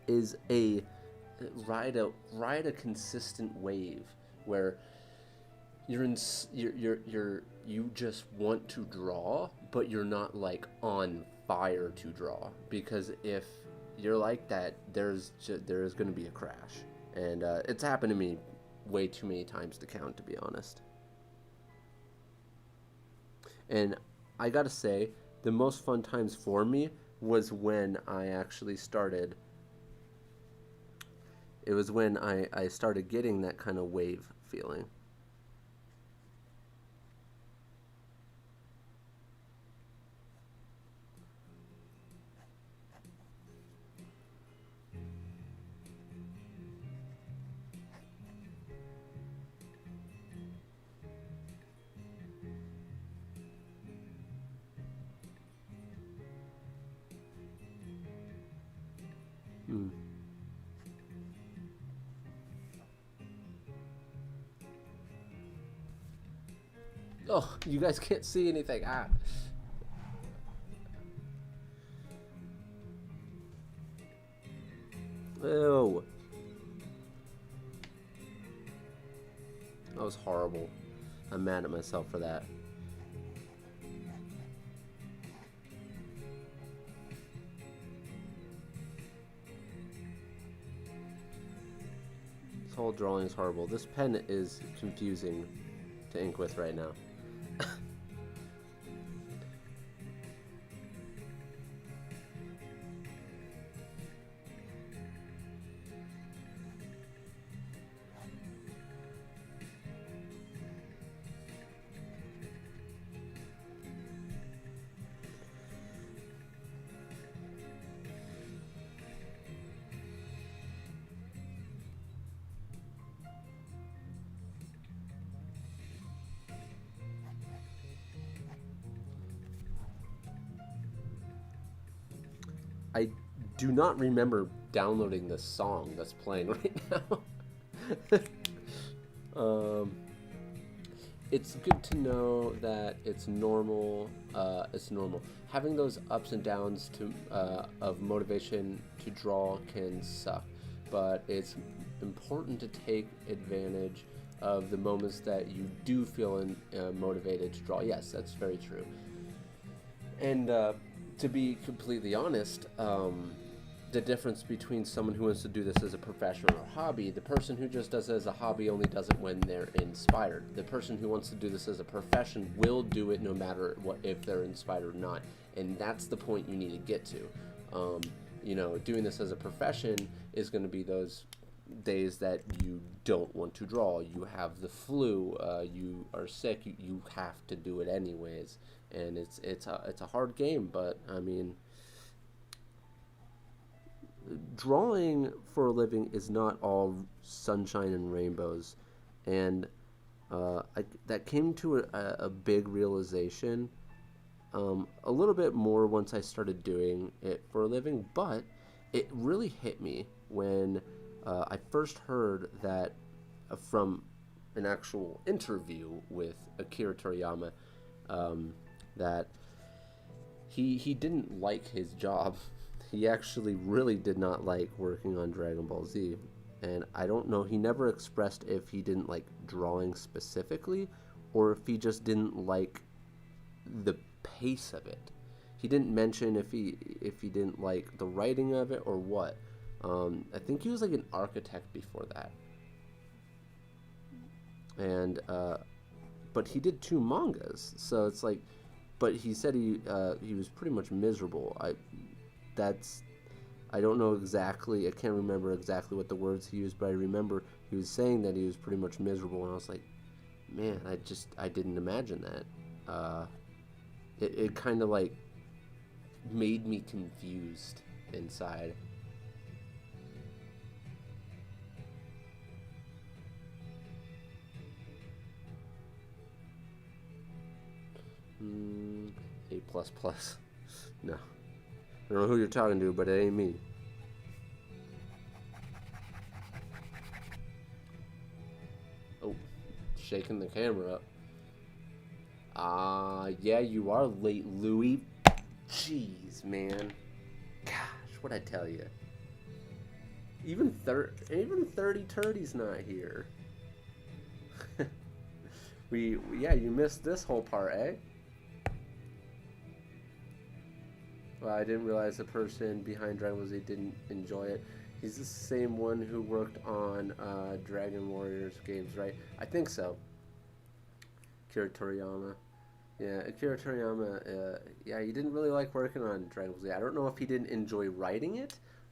is a ride a consistent wave where you just want to draw, but you're not like on fire to draw, because if you're like that, there's going to be a crash, and it's happened to me way too many times to count, to be honest. And I gotta say, the most fun times for me was when I actually started It was when I started getting that kind of wave feeling. Mm. Oh, you guys can't see anything. Ah. Ew. That was horrible. I'm mad at myself for that. This whole drawing is horrible. This pen is confusing to ink with right now. I do not remember downloading this song that's playing right now. um, it's good to know that it's normal. It's normal. Having those ups and downs of motivation to draw can suck, but it's important to take advantage of the moments that you do feel motivated to draw. Yes, that's very true. And to be completely honest, the difference between someone who wants to do this as a profession or a hobby, the person who just does it as a hobby only does it when they're inspired. The person who wants to do this as a profession will do it no matter what, if they're inspired or not. And that's the point you need to get to. Doing this as a profession is going to be those days that you don't want to draw. You have the flu, you are sick, you have to do it anyways. And it's a hard game, but I mean, drawing for a living is not all sunshine and rainbows, and that came to a big realization a little bit more once I started doing it for a living, but it really hit me when I first heard that from an actual interview with Akira Toriyama, that he didn't like his job. He actually really did not like working on Dragon Ball Z. And I don't know, he never expressed if he didn't like drawing specifically or if he just didn't like the pace of it. He didn't mention if he didn't like the writing of it or what. I think he was like an architect before that. And but he did 2 mangas, so it's like, but he said he was pretty much miserable. I don't know exactly. I can't remember exactly what the words he used, but I remember he was saying that he was pretty much miserable, and I was like, man, I didn't imagine that. It kind of like made me confused inside. A plus plus. No. I don't know who you're talking to, but it ain't me. Oh, shaking the camera up. Yeah, you are late, Louie. Jeez, man. Gosh, what'd I tell you? Even 30 Turdy's not here. Yeah, you missed this whole part, eh? Well, I didn't realize the person behind Dragon Ball Z didn't enjoy it. He's the same one who worked on Dragon Warriors games, right? I think so. Akira Toriyama. Yeah, Akira Toriyama, yeah, he didn't really like working on Dragon Ball Z. I don't know if he didn't enjoy writing it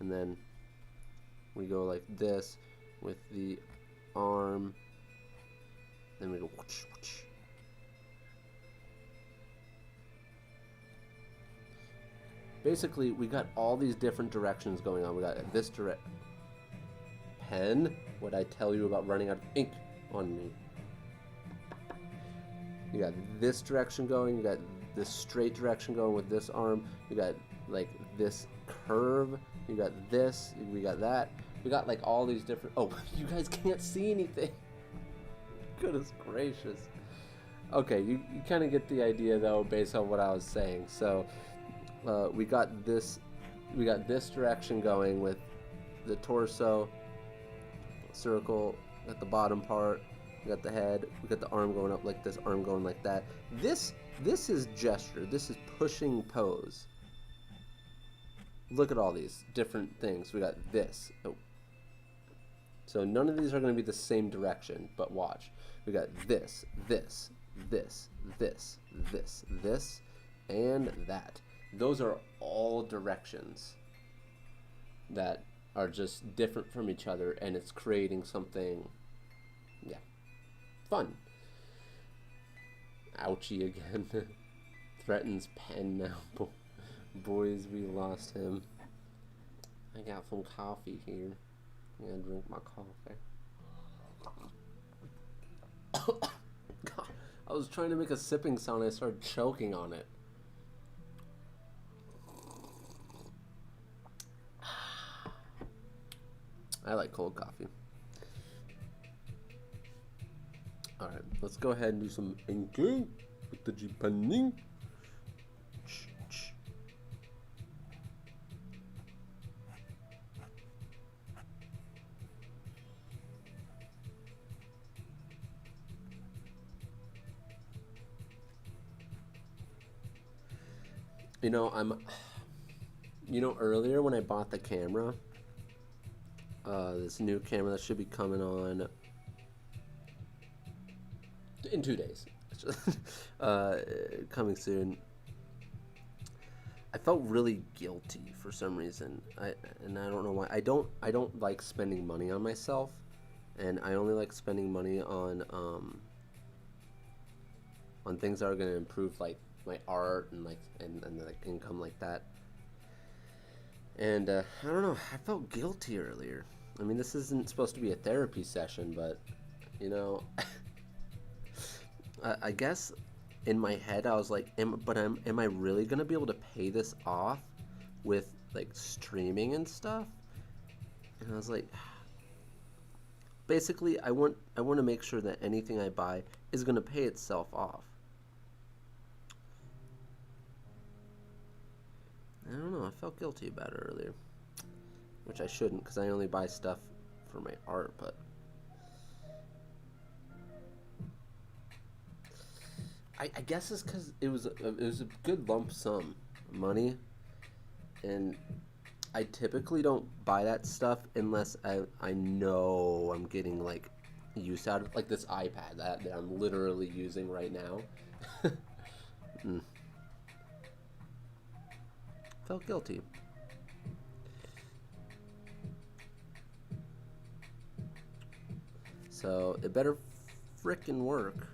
and then we go like this with the arm, then we go whoosh, whoosh. Basically, we got all these different directions going on. We got this direct pen. What I tell you about running out of ink on me? You got this direction going. You got this straight direction going with this arm. You got like this curve. You got this. We got that. We got like all these different. Oh, you guys can't see anything. Goodness gracious. Okay, you kind of get the idea though, based on what I was saying. So. We got this direction going with the torso, circle at the bottom part. We got the head. We got the arm going up like this, arm going like that. This is gesture. This is pushing pose. Look at all these different things. We got this. Oh. So none of these are going to be the same direction, but watch. We got this, this, this, this, this, this, and that. Those are all directions that are just different from each other, and it's creating something, yeah, fun. Ouchie again. Threatens pen now. Boys, we lost him. I got some coffee here. I'm gonna drink my coffee. God, I was trying to make a sipping sound, I started choking on it. I like cold coffee. Alright, let's go ahead and do some inking with the Japaning. You know, earlier when I bought the camera, this new camera that should be coming on in 2 days, coming soon. I felt really guilty for some reason. I don't know why. I don't like spending money on myself, and I only like spending money on things that are going to improve like my art and like income like that. And I don't know, I felt guilty earlier. I mean, this isn't supposed to be a therapy session, but you know, I guess in my head I was like, am I really gonna be able to pay this off with like streaming and stuff? And I was like, basically, I want to make sure that anything I buy is gonna pay itself off. I don't know, I felt guilty about it earlier, which I shouldn't, because I only buy stuff for my art, but I guess it's because it was a good lump sum of money, and I typically don't buy that stuff unless I know I'm getting like use out of, like this iPad that I'm literally using right now. Felt guilty. So it better frickin' work.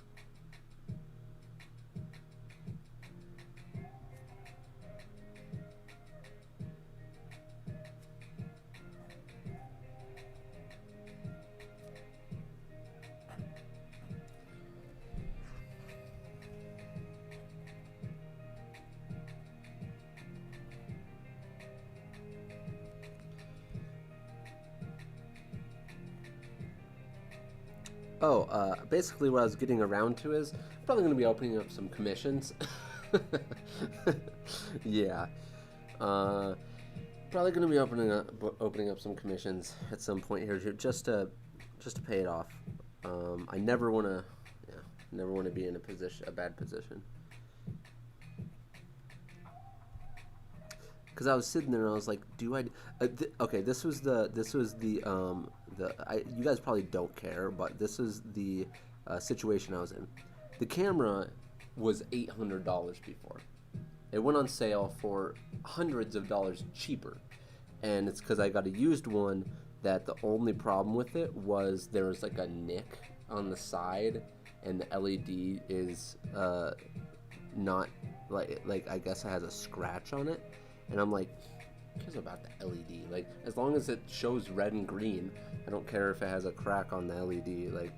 Basically what I was getting around to is probably going to be opening up some commissions. Yeah. Probably going to be opening up some commissions at some point here, just to pay it off. I never want to be in a bad position. Because I was sitting there and I was like, okay, this was the you guys probably don't care, but this is the situation I was in. The camera was $800 before. It went on sale for hundreds of dollars cheaper, and it's because I got a used one that the only problem with it was there was like a nick on the side, and the LED is not like I guess it has a scratch on it, and I'm like, who cares about the LED? Like, as long as it shows red and green, I don't care if it has a crack on the LED. Like,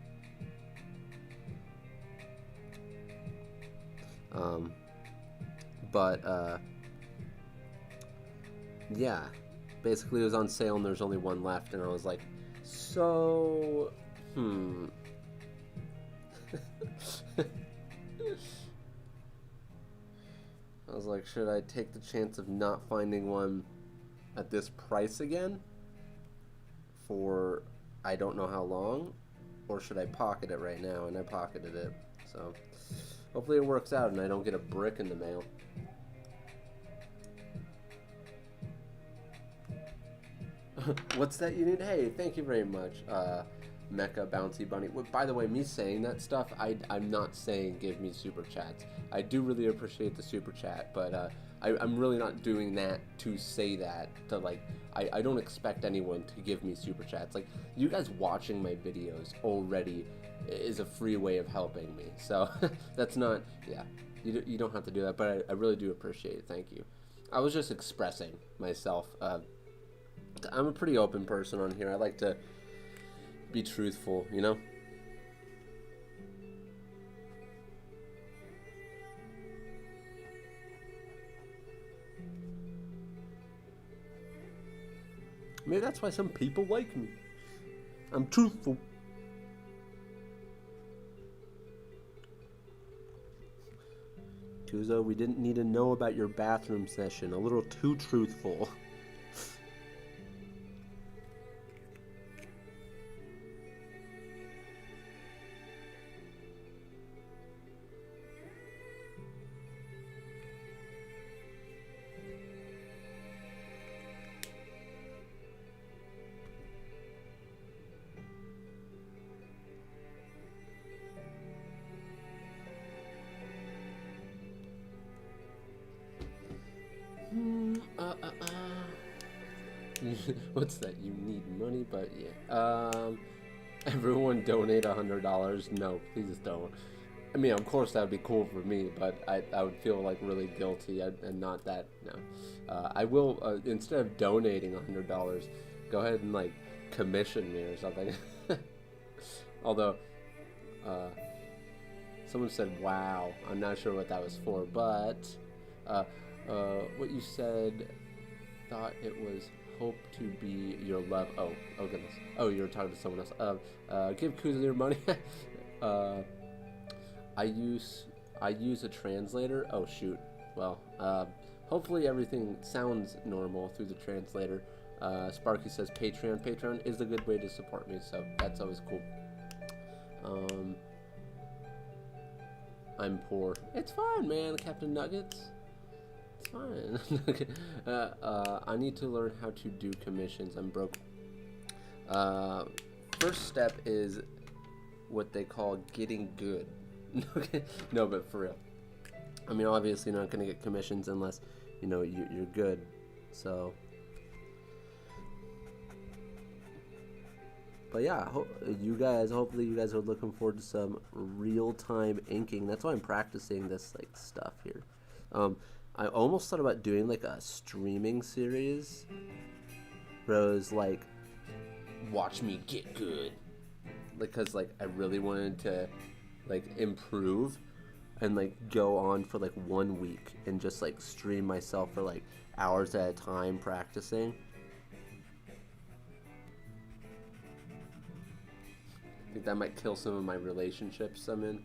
yeah, basically it was on sale and there's only one left, and I was like, so I was like, should I take the chance of not finding one at this price again for I don't know how long, or should I pocket it right now? And I pocketed it, so hopefully it works out and I don't get a brick in the mail. What's that you need? Hey, thank you very much, Mecha Bouncy Bunny. By the way, me saying that stuff, I'm not saying give me super chats. I do really appreciate the super chat, but I'm really not doing that to say that, to like, I don't expect anyone to give me super chats. Like, you guys watching my videos already is a free way of helping me, so that's not, yeah, you don't have to do that, but I really do appreciate it. Thank you. I was just expressing myself. I'm a pretty open person on here. I like to be truthful, you know? Maybe that's why some people like me. I'm truthful. Kuzo, we didn't need to know about your bathroom session. A little too truthful. What's that? You need money, but yeah. Everyone donate $100. No, please don't. I mean, of course that would be cool for me, but I would feel like really guilty and not that. No, I will instead of donating $100, go ahead and like commission me or something. Although, someone said, "Wow," I'm not sure what that was for, but what you said, thought it was hope to be your love. Oh goodness. Oh, you were talking to someone else. Give Kuzo your money. I use a translator. Oh shoot. Well, hopefully everything sounds normal through the translator. Sparky says Patreon. Patreon is a good way to support me, so that's always cool. I'm poor. It's fine, man. Captain Nuggets. It's fine. I need to learn how to do commissions. I'm broke. First step is what they call getting good. No, but for real. I mean, obviously you're not going to get commissions unless, you know, you're good. So, but yeah, hopefully you guys are looking forward to some real-time inking. That's why I'm practicing this like stuff here. I almost thought about doing like a streaming series where it was like, watch me get good, because like I really wanted to like improve and like go on for like 1 week and just like stream myself for like hours at a time practicing. I think that might kill some of my relationships I'm in.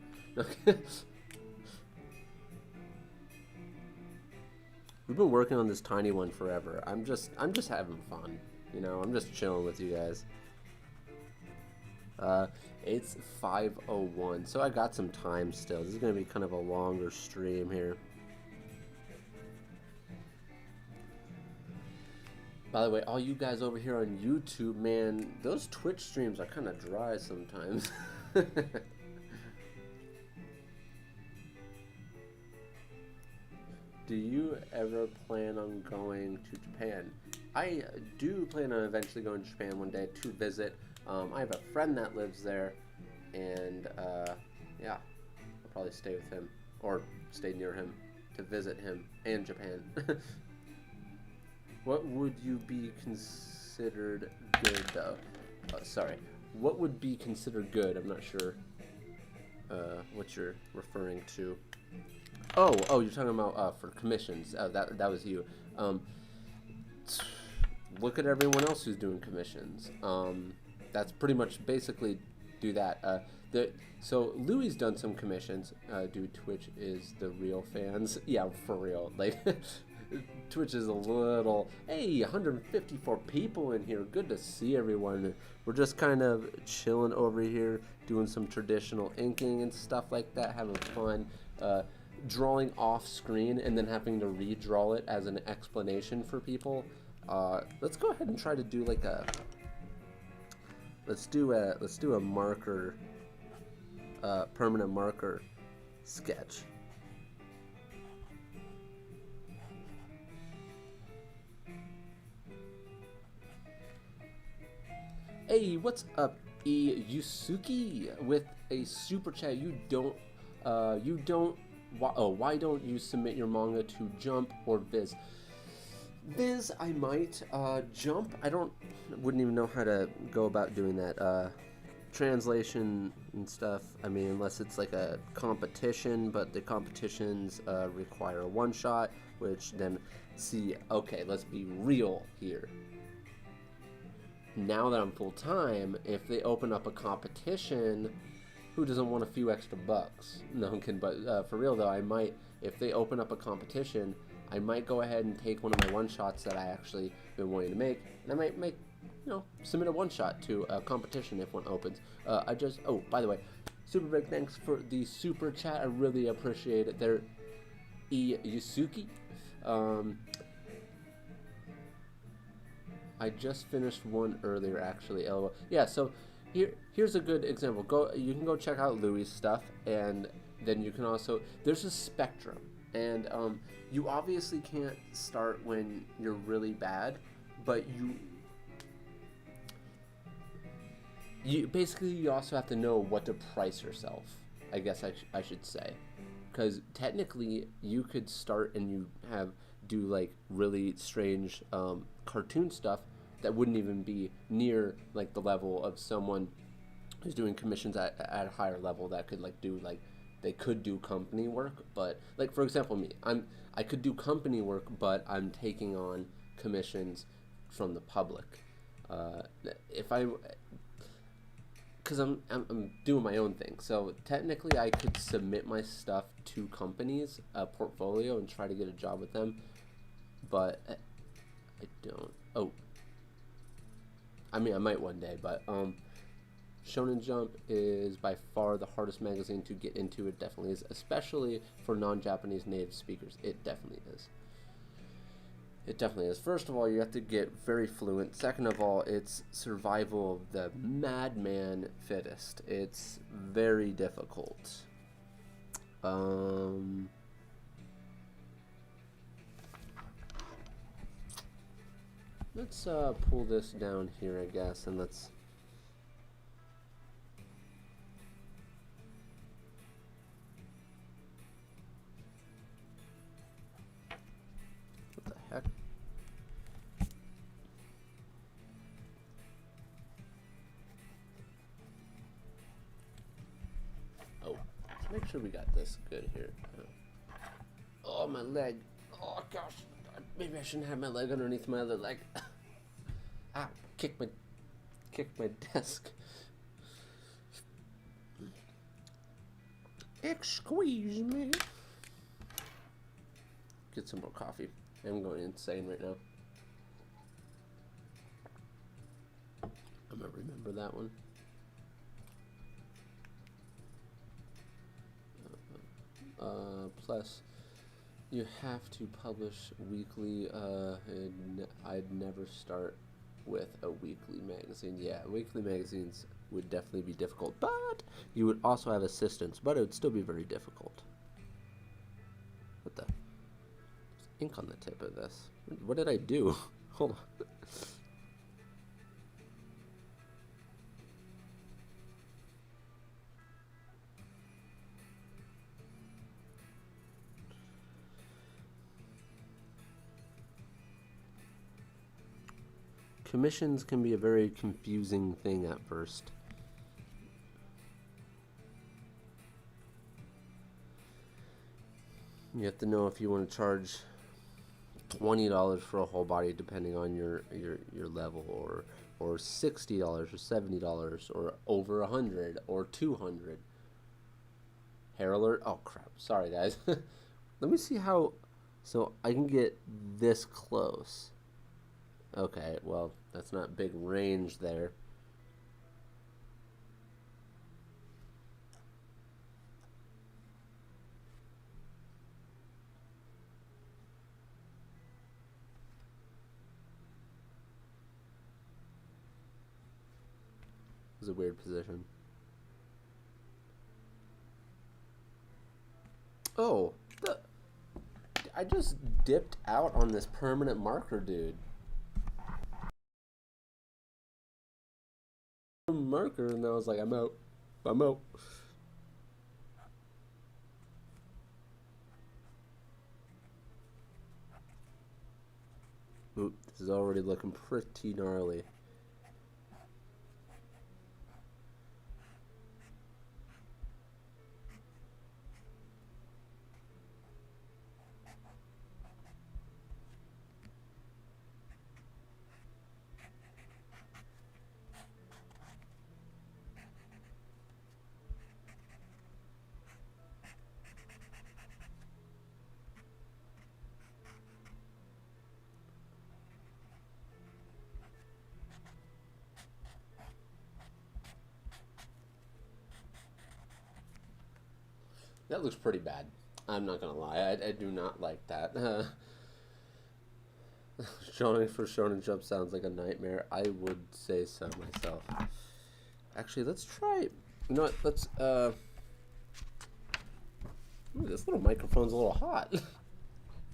We've been working on this tiny one forever. I'm just having fun, you know. I'm just chilling with you guys. It's 5:01, so I got some time still. This is gonna be kind of a longer stream here. By the way, all you guys over here on YouTube, man, those Twitch streams are kind of dry sometimes. Do you ever plan on going to Japan? I do plan on eventually going to Japan one day to visit. I have a friend that lives there, and yeah, I'll probably stay with him or stay near him to visit him and Japan. What would you be considered good, though? Sorry. What would be considered good? I'm not sure what you're referring to. Oh, you're talking about for commissions. That was you. Look at everyone else who's doing commissions. That's pretty much basically do that. So Louis done some commissions. Dude, Twitch is the real fans. Yeah, for real. Like, Twitch is a little. Hey, 154 people in here. Good to see everyone. We're just kind of chilling over here, doing some traditional inking and stuff like that, having fun. Drawing off screen and then having to redraw it as an explanation for people. Let's go ahead and try to do like a. Let's do a marker, permanent marker sketch. Hey, what's up, Yusuki, with a super chat? Why don't you submit your manga to Jump or Viz? Viz, I might. Jump, wouldn't even know how to go about doing that. Translation and stuff, I mean, unless it's like a competition, but the competitions require a one-shot, which then, okay, let's be real here. Now that I'm full-time, if they open up a competition, who doesn't want a few extra bucks? No, I'm kidding, but for real though, I might, if they open up a competition, I might go ahead and take one of my one-shots that I actually been wanting to make, and I might submit a one-shot to a competition if one opens. By the way, super big thanks for the super chat. I really appreciate it there, Yusuki. I just finished one earlier, actually. LOL. Yeah, so here's a good example. You can go check out Louis' stuff, and then you can also, there's a spectrum, and you obviously can't start when you're really bad, but you basically, you also have to know what to price yourself, I guess I should say, because technically you could start and you do like really strange cartoon stuff that wouldn't even be near like the level of someone who's doing commissions at a higher level that could they could do company work. But like, for example, me, I could do company work, but I'm taking on commissions from the public. Because I'm doing my own thing, so technically I could submit my stuff to companies, a portfolio, and try to get a job with them, but I don't. I mean, I might one day, but Shonen Jump is by far the hardest magazine to get into. It definitely is, especially for non-Japanese native speakers. It definitely is. It definitely is. First of all, you have to get very fluent. Second of all, it's survival of the madman fittest. It's very difficult. Let's pull this down here, I guess, and let's... What the heck? Oh, let's make sure we got this good here. Oh, my leg. Oh, gosh. Maybe I shouldn't have my leg underneath my other leg. Ah, kick my desk. Excuse me. Get some more coffee. I'm going insane right now. I'm gonna remember that one. Plus, you have to publish weekly. I'd never start with a weekly magazine. Yeah, weekly magazines would definitely be difficult, but you would also have assistance, but it would still be very difficult. What the? There's ink on the tip of this. What did I do? Hold on. Commissions can be a very confusing thing at first. You have to know if you want to charge $20 for a whole body, depending on your level, or $60 or $70 or over 100 or 200. Hair alert! Oh crap! Sorry guys. Let me see how. So I can get this close. Okay, well, that's not big range there. It was a weird position. Oh, I just dipped out on this permanent marker, dude. Marker, and I was like, I'm out. I'm out. Oop, this is already looking pretty gnarly. That looks pretty bad. I'm not gonna lie. I do not like that. Shonen Jump sounds like a nightmare. I would say so myself. Actually, let's try. You know what? Let's. Ooh, this little microphone's a little hot.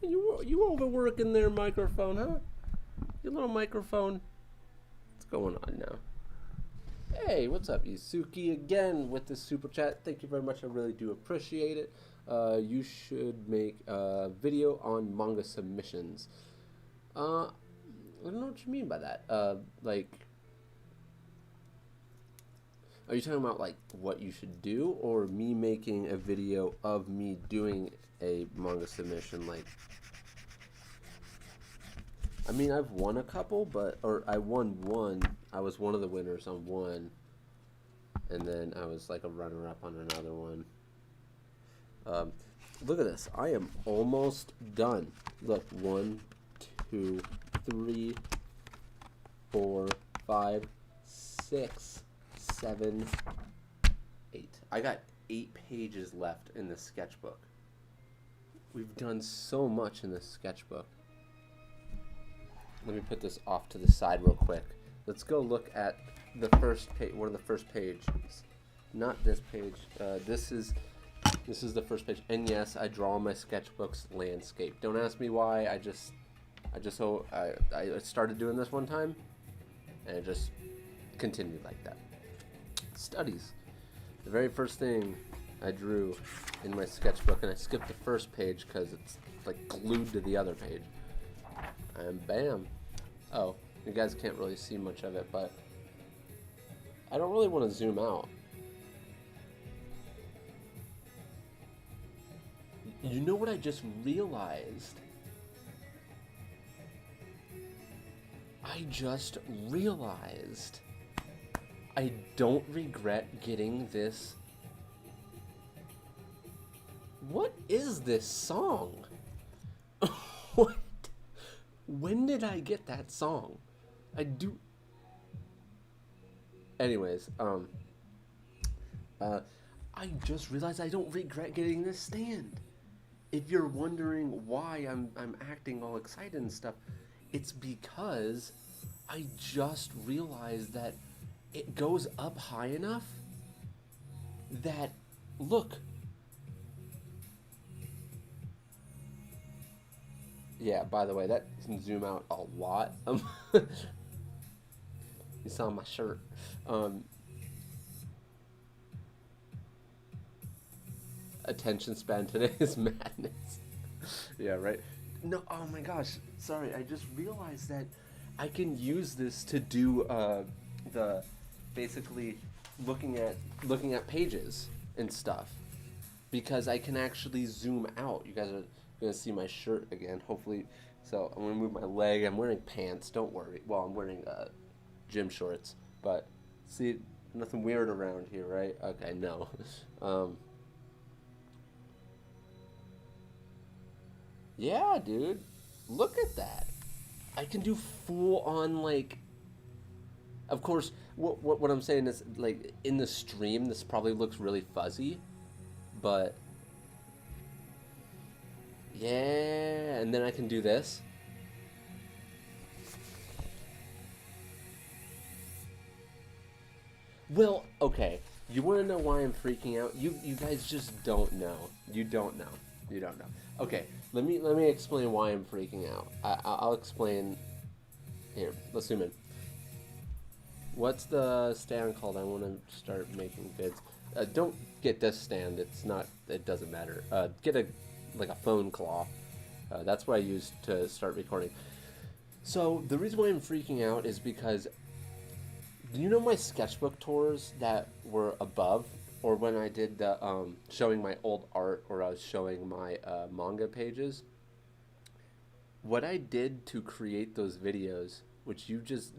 You overworking there, microphone, huh? Your little microphone. What's going on now? Hey, what's up, Yusuki? Again with the super chat. Thank you very much. I really do appreciate it. You should make a video on manga submissions. I don't know what you mean by that. Like, are you talking about like what you should do, or me making a video of me doing a manga submission? Like, I mean, I've won a couple, or I won one. I was one of the winners on one, and then I was like a runner-up on another one. Look at this. I am almost done. Look, 1, 2, 3, 4, 5, 6, 7, 8. I got 8 pages left in the sketchbook. We've done so much in this sketchbook. Let me put this off to the side real quick. Let's go look at the first page, one of the first pages. Not this page. This is the first page. And yes, I draw my sketchbooks landscape. Don't ask me why. I started doing this one time, and it just continued like that. Studies. The very first thing I drew in my sketchbook, and I skipped the first page because it's like glued to the other page. And bam. Oh, you guys can't really see much of it, but I don't really want to zoom out. You know what I just realized? I just realized I don't regret getting this. What is this song? What? When did I get that song? I do. Anyways, I just realized I don't regret getting this stand. If you're wondering why I'm acting all excited and stuff, it's because I just realized that it goes up high enough that, look. Yeah, by the way, that can zoom out a lot. You saw my shirt. Um, Attention span today is madness. Yeah, right. No, oh my gosh. Sorry, I just realized that I can use this to do the basically looking at pages and stuff because I can actually zoom out. You guys are gonna see my shirt again, hopefully. So I'm gonna move my leg. I'm wearing pants. Don't worry. Well, I'm wearing gym shorts, but see, nothing weird around here, right? Okay, no. Um, yeah, dude. Look at that. I can do full on like. Of course, what I'm saying is like in the stream, this probably looks really fuzzy, but yeah, and then I can do this. Well, okay. You want to know why I'm freaking out? You guys just don't know. You don't know. You don't know. Okay, let me explain why I'm freaking out. I'll explain here. Let's zoom in. What's the stand called? I want to start making vids. Don't get this stand. It's not. It doesn't matter. Get a like a phone claw. That's what I use to start recording. So the reason why I'm freaking out is because do you know my sketchbook tours that were above, or when I did the showing my old art, or I was showing my manga pages? What I did to create those videos, which you just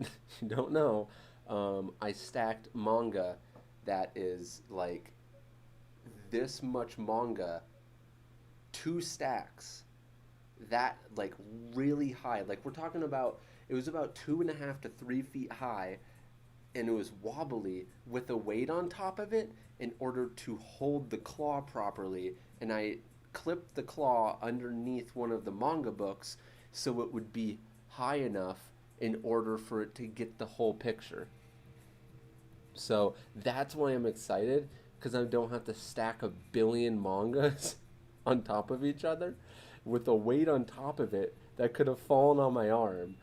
don't know, I stacked manga that is like this much manga, two stacks, that like really high. Like we're talking about, it was about 2.5 to 3 feet high, and it was wobbly with a weight on top of it in order to hold the claw properly. And I clipped the claw underneath one of the manga books so it would be high enough in order for it to get the whole picture. So that's why I'm excited, because I don't have to stack a billion mangas on top of each other with a weight on top of it that could have fallen on my arm.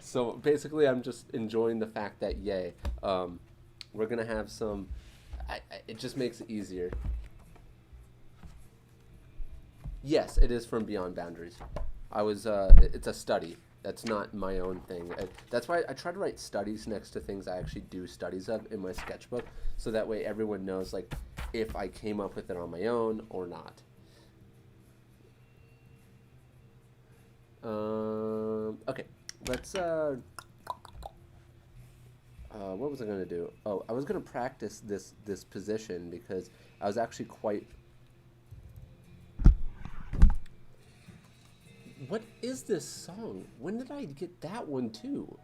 So basically, I'm just enjoying the fact that, yay, we're gonna have some. It just makes it easier. Yes, it is from Beyond Boundaries. I was. It's a study. That's not my own thing. That's why I try to write studies next to things I actually do studies of in my sketchbook, so that way everyone knows like if I came up with it on my own or not. Okay, let's. What was I gonna do? Oh, I was gonna practice this position because I was actually quite. What is this song? When did I get that one too?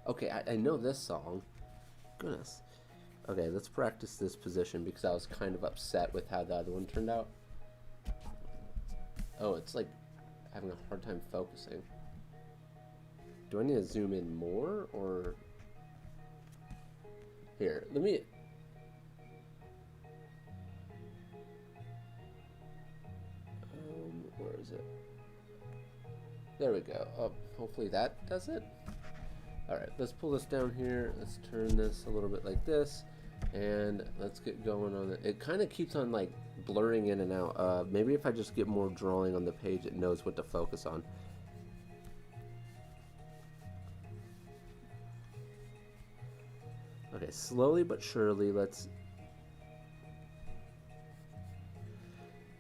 Okay, I know this song. Goodness. Okay, let's practice this position because I was kind of upset with how the other one turned out. Oh, it's like having a hard time focusing. Do I need to zoom in more, or here? Let me. Where is it? There we go. Oh, hopefully that does it. All right, let's pull this down here. Let's turn this a little bit like this, and let's get going on it. It kind of keeps on like blurring in and out. Maybe if I just get more drawing on the page, it knows what to focus on. Okay, slowly but surely, let's.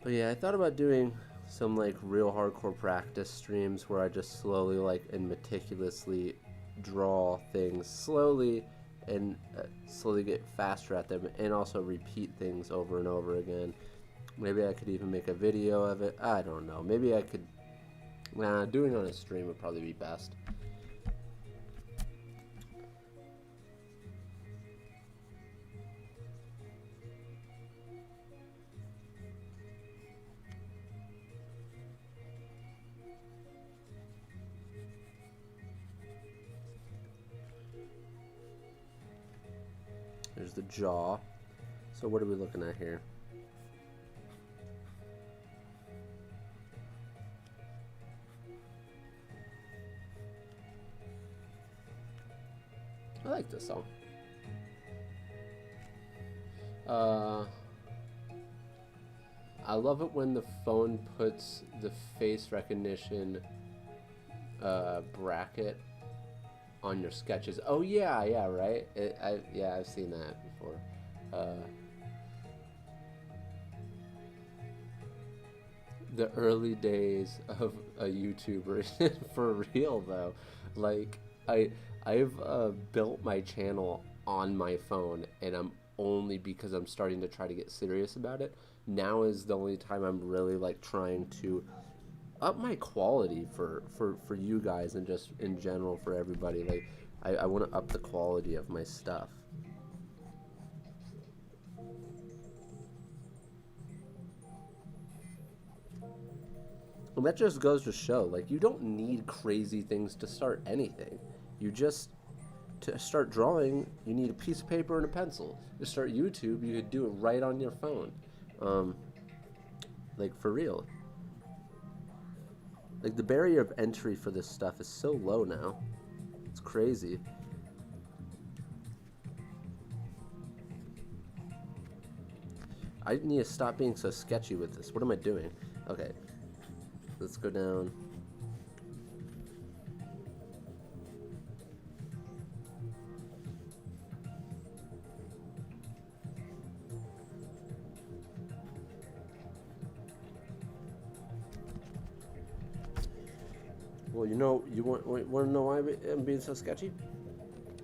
But yeah, I thought about doing some like real hardcore practice streams where I just slowly like and meticulously draw things slowly and slowly get faster at them, and also repeat things over and over again. Maybe I could even make a video of it. I don't know. Maybe I could. Nah, doing it on a stream would probably be best. There's the jaw. So what are we looking at here? I like this song. I love it when the phone puts the face recognition bracket on your sketches. Oh yeah, yeah, right. Yeah, I've seen that before. The early days of a YouTuber, for real though. Like I've built my channel on my phone, and I'm only because I'm starting to try to get serious about it. Now is the only time I'm really like trying to up my quality for you guys and just in general for everybody. Like I want to up the quality of my stuff. And that just goes to show, like, you don't need crazy things to start anything. You just, to start drawing, you need a piece of paper and a pencil. To start YouTube, you could do it right on your phone. Like, for real. Like, the barrier of entry for this stuff is so low now. It's crazy. I need to stop being so sketchy with this. What am I doing? Okay. Let's go down. Well, you want to know why I'm being so sketchy?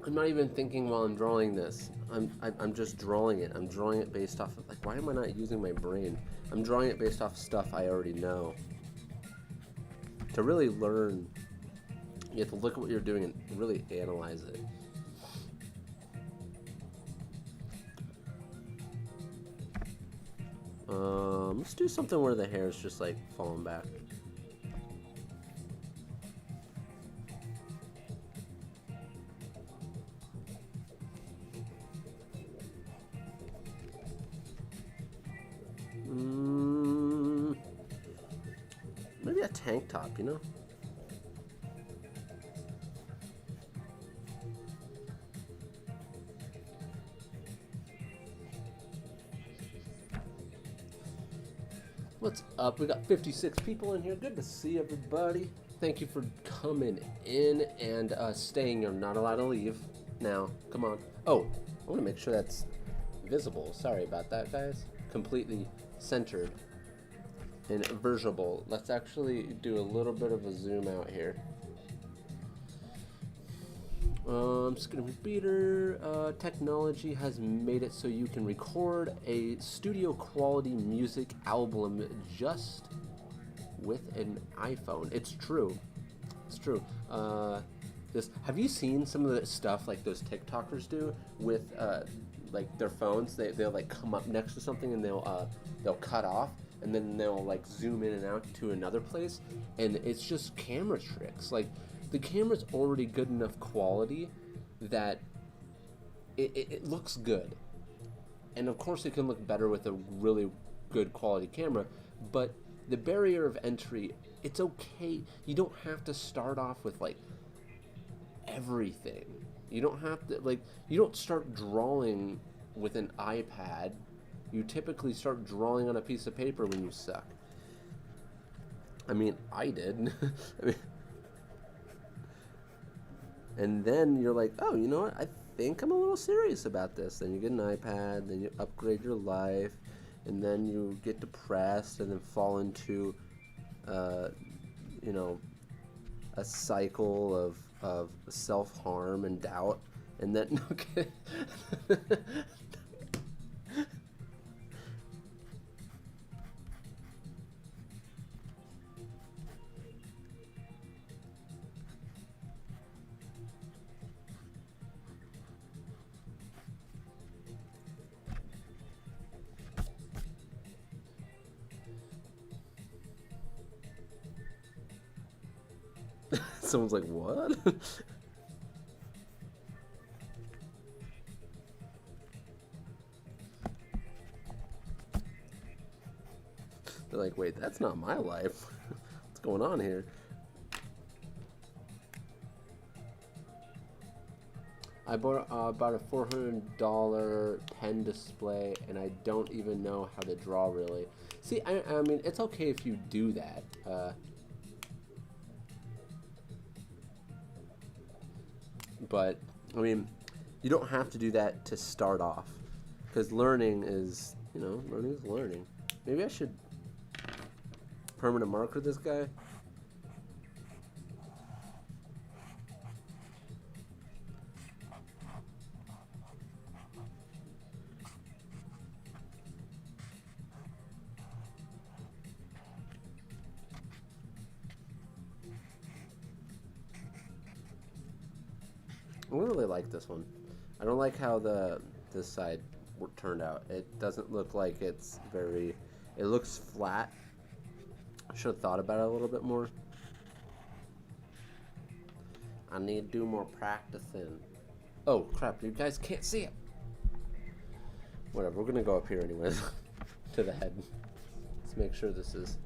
I'm not even thinking while I'm drawing this. I'm just drawing it. I'm drawing it based off of, like, why am I not using my brain? I'm drawing it based off stuff I already know. To really learn, you have to look at what you're doing and really analyze it. Let's do something where the hair is just like falling back. Maybe a tank top, you know? What's up? We got 56 people in here. Good to see everybody. Thank you for coming in and staying. You're not allowed to leave now. Come on. Oh, I want to make sure that's visible. Sorry about that, guys. Completely centered and visible. Let's actually do a little bit of a zoom out here. Skittle Beater, technology has made it so you can record a studio quality music album just with an iPhone. It's true. It's true. Have you seen some of the stuff like those TikTokers do with like their phones? They'll like come up next to something and they'll cut off, and then they'll like zoom in and out to another place, and it's just camera tricks. Like, the camera's already good enough quality that it looks good. And of course it can look better with a really good quality camera, but the barrier of entry, it's okay. You don't have to start off with like everything. You don't have to, like, you don't start drawing with an iPad. You typically start drawing on a piece of paper when you suck. I mean, I did. I mean, and then you're like, oh, you know what? I think I'm a little serious about this. Then you get an iPad, then you upgrade your life, and then you get depressed and then fall into, you know, a cycle of self-harm and doubt. And then, okay. Someone's like, what? They're like, wait, that's not my life. What's going on here? I bought about a $400 pen display, and I don't even know how to draw really. See, I mean, it's okay if you do that. But I mean, you don't have to do that to start off, because learning is, you know, learning is learning. Maybe I should permanent marker this guy. I really like this one. I don't like how this side turned out. It doesn't look like it's very. It looks flat. I should have thought about it a little bit more. I need to do more practicing. Oh crap! You guys can't see it. Whatever. We're gonna go up here anyways. To the head. Let's make sure this is.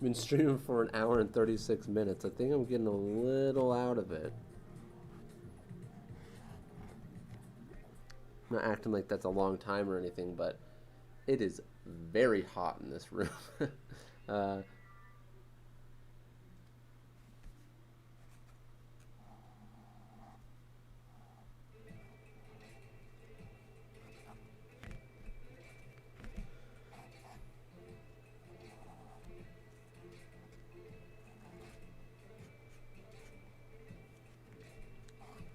Been streaming for an hour and 36 minutes. I think I'm getting a little out of it. I'm not acting like that's a long time or anything, but it is very hot in this room.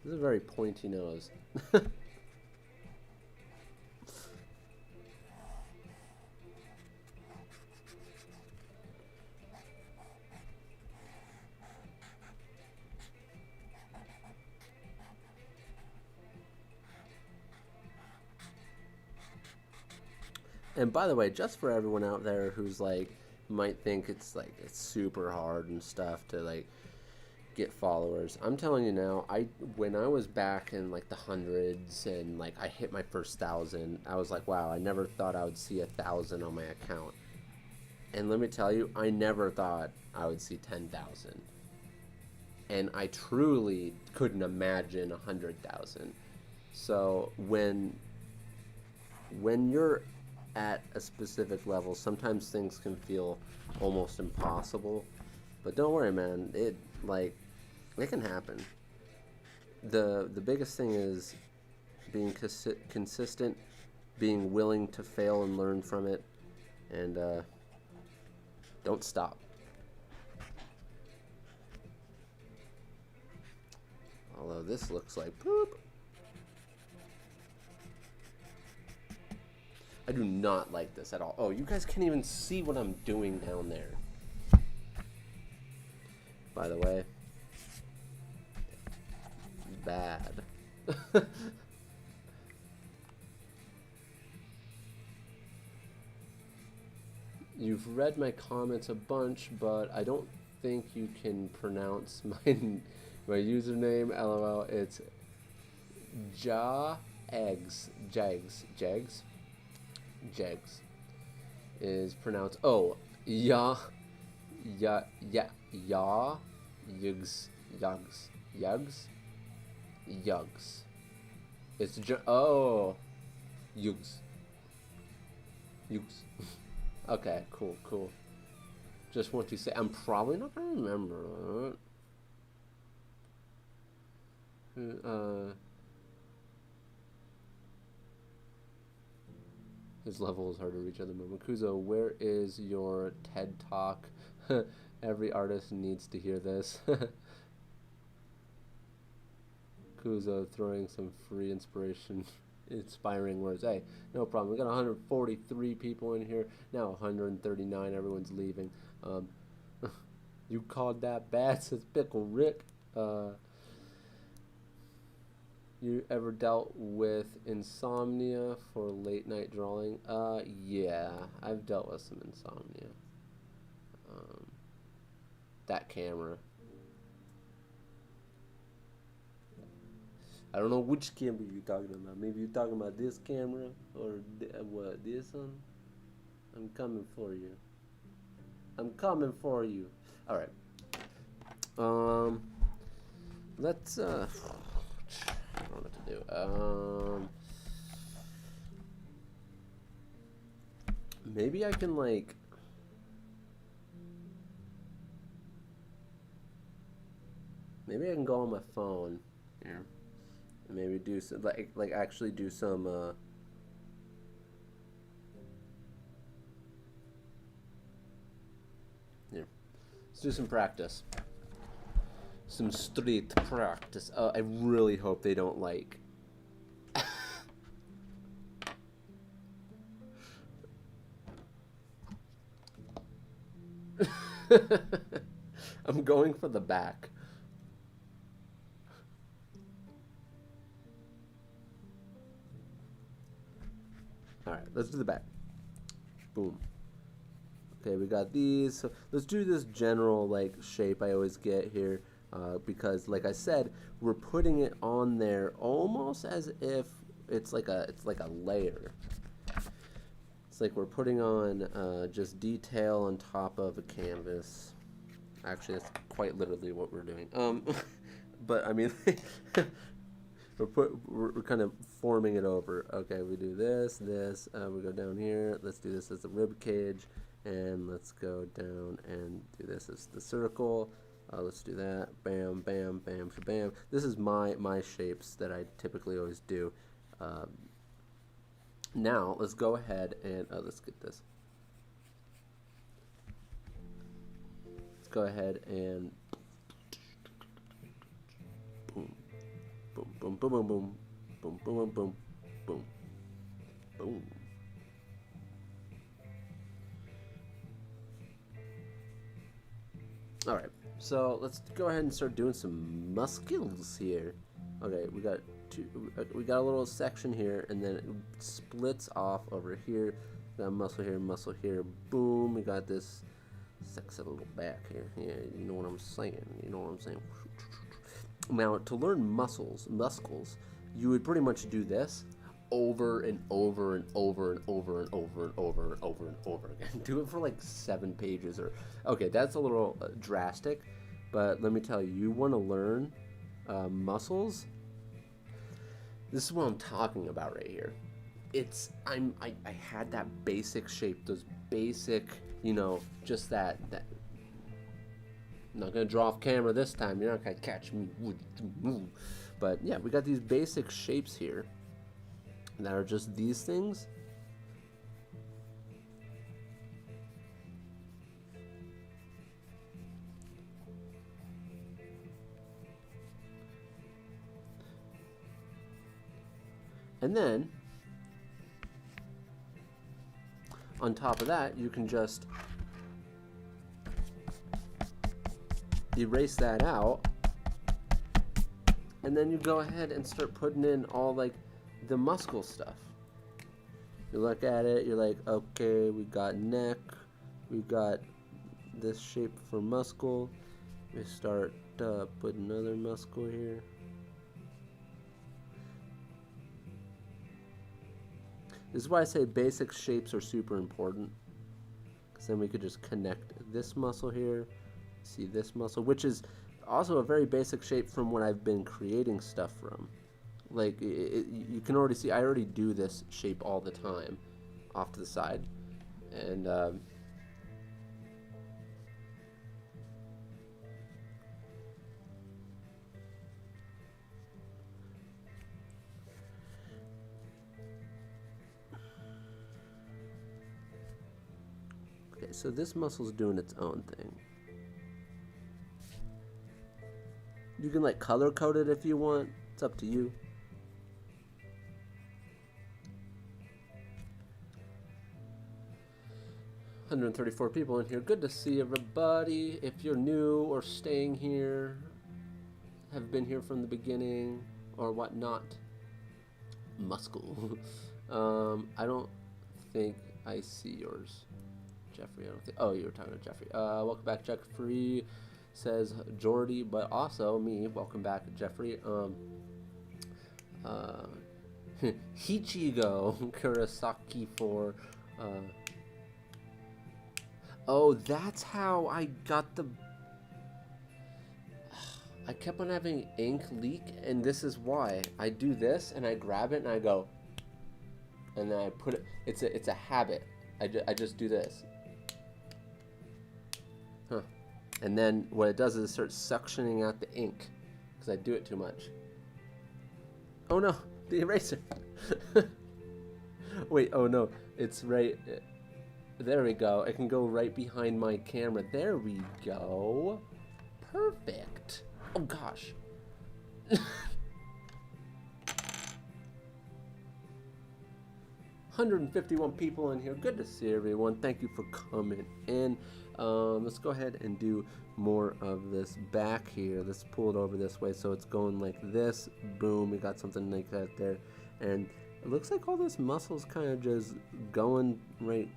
This is a very pointy nose. And by the way, just for everyone out there who's like, might think it's like it's super hard and stuff to like get followers, I'm telling you now, when I was back in like the hundreds and like I hit my first 1,000, I was like, wow, I never thought I would see 1,000 on my account. And let me tell you, I never thought I would see 10,000. And I truly couldn't imagine 100,000. So when you're at a specific level, sometimes things can feel almost impossible. But don't worry, man. It can happen. The biggest thing is being consistent, being willing to fail and learn from it, and don't stop. Although this looks like poop. I do not like this at all. Oh, you guys can't even see what I'm doing down there. By the way. Bad. You've read my comments a bunch, but I don't think you can pronounce my username. LOL. It's Jags is pronounced yugs. It's yugs. Okay, cool. Just want to say, I'm probably not gonna remember it. His level is hard to reach at the moment. Kuzo, where is your TED Talk? Every artist needs to hear this. Kuzo throwing some free inspiring words. Hey, no problem. We got 143 people in here. Now 139. Everyone's leaving. You called that bad, says Pickle Rick. You ever dealt with insomnia for late night drawing? Yeah, I've dealt with some insomnia. That camera. I don't know which camera you're talking about. Maybe you're talking about this camera or what? This one? I'm coming for you. All right. let's I don't know what to do. Maybe I can like. Maybe I can go on my phone here. And maybe do some like actually do some. Here, let's do some practice. Some street practice. I really hope they don't like. I'm going for the back. Alright, let's do the back. Boom. Okay, we got these. So let's do this general like shape I always get here. Because like I said, we're putting it on there almost as if it's like a layer. It's like we're putting on just detail on top of a canvas. Actually, that's quite literally what we're doing. But I mean, we're kind of forming it over. Okay, we do this. We go down here. Let's do this as the rib cage, and let's go down and do this as the circle. Let's do that. Bam, bam, bam, shabam. This is my shapes that I typically always do. Now, let's go ahead and let's get this. Let's go ahead and boom, boom, boom, boom, boom, boom, boom, boom, boom, boom, boom. All right. So let's go ahead and start doing some muscles here. Okay, we got a little section here, and then it splits off over here. We got muscle here. Boom, we got this sexy little back here. Yeah, you know what I'm saying. Now, to learn muscles, you would pretty much do this over and over and over and over and over and over and over and over again. Do it for like 7 pages or okay, that's a little drastic, but let me tell you, you want to learn muscles. This is what I'm talking about right here. I had that basic shape, those basic, just that. I'm not gonna draw off camera this time. You're not gonna catch me. But yeah, we got these basic shapes here that are just these things. And then on top of that, you can just erase that out, and then you go ahead and start putting in all like the muscle stuff. You look at it, you're like, okay, we got neck, we got this shape for muscle. We start putting another muscle here. This is why I say basic shapes are super important, because then we could just connect this muscle here, see this muscle, which is also a very basic shape from what I've been creating stuff from. Like, you can already see, I already do this shape all the time, off to the side, and okay, so this muscle's doing its own thing. You can like color code it if you want, it's up to you. $134 people in here. Good to see everybody. If you're new or staying here, have been here from the beginning or whatnot, muscle. I don't think I see yours, Jeffrey. I don't think. Oh, you were talking to Jeffrey. Welcome back, Jeffrey. Says Jordy, but also me. Welcome back, Jeffrey. Hichigo Kurosaki for. Oh, that's how I got the. I kept on having ink leak, and this is why. I do this, and I grab it, and I go, and then I put it, it's a habit. I just do this. Huh. And then what it does is it starts suctioning out the ink, because I do it too much. Oh no, the eraser. Wait, oh no, it's right, there we go. It can go right behind my camera. There we go. Perfect. Oh gosh. 151 people in here. Good to see everyone. Thank you for coming in. Let's go ahead and do more of this back here. Let's pull it over this way so it's going like this. Boom, we got something like that there. And it looks like all this muscle's kind of just going right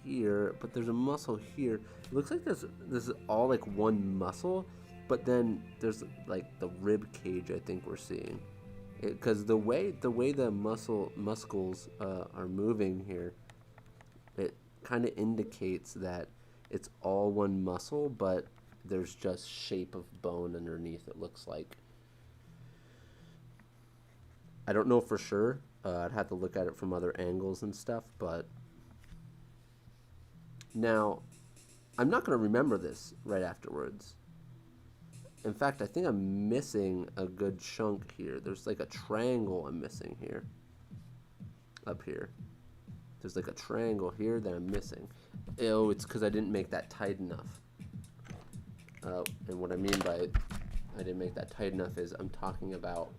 here, but there's a muscle here. It looks like this is all like one muscle, but then there's like the rib cage I think we're seeing. Because the way the muscles are moving here, it kind of indicates that it's all one muscle, but there's just shape of bone underneath, it looks like. I don't know for sure. I'd have to look at it from other angles and stuff, but now I'm not going to remember this right afterwards. In fact, I think I'm missing a good chunk here. There's like a triangle I'm missing here. Up here. There's like a triangle here that I'm missing. Oh, it's because I didn't make that tight enough. And what I mean by I didn't make that tight enough is I'm talking about...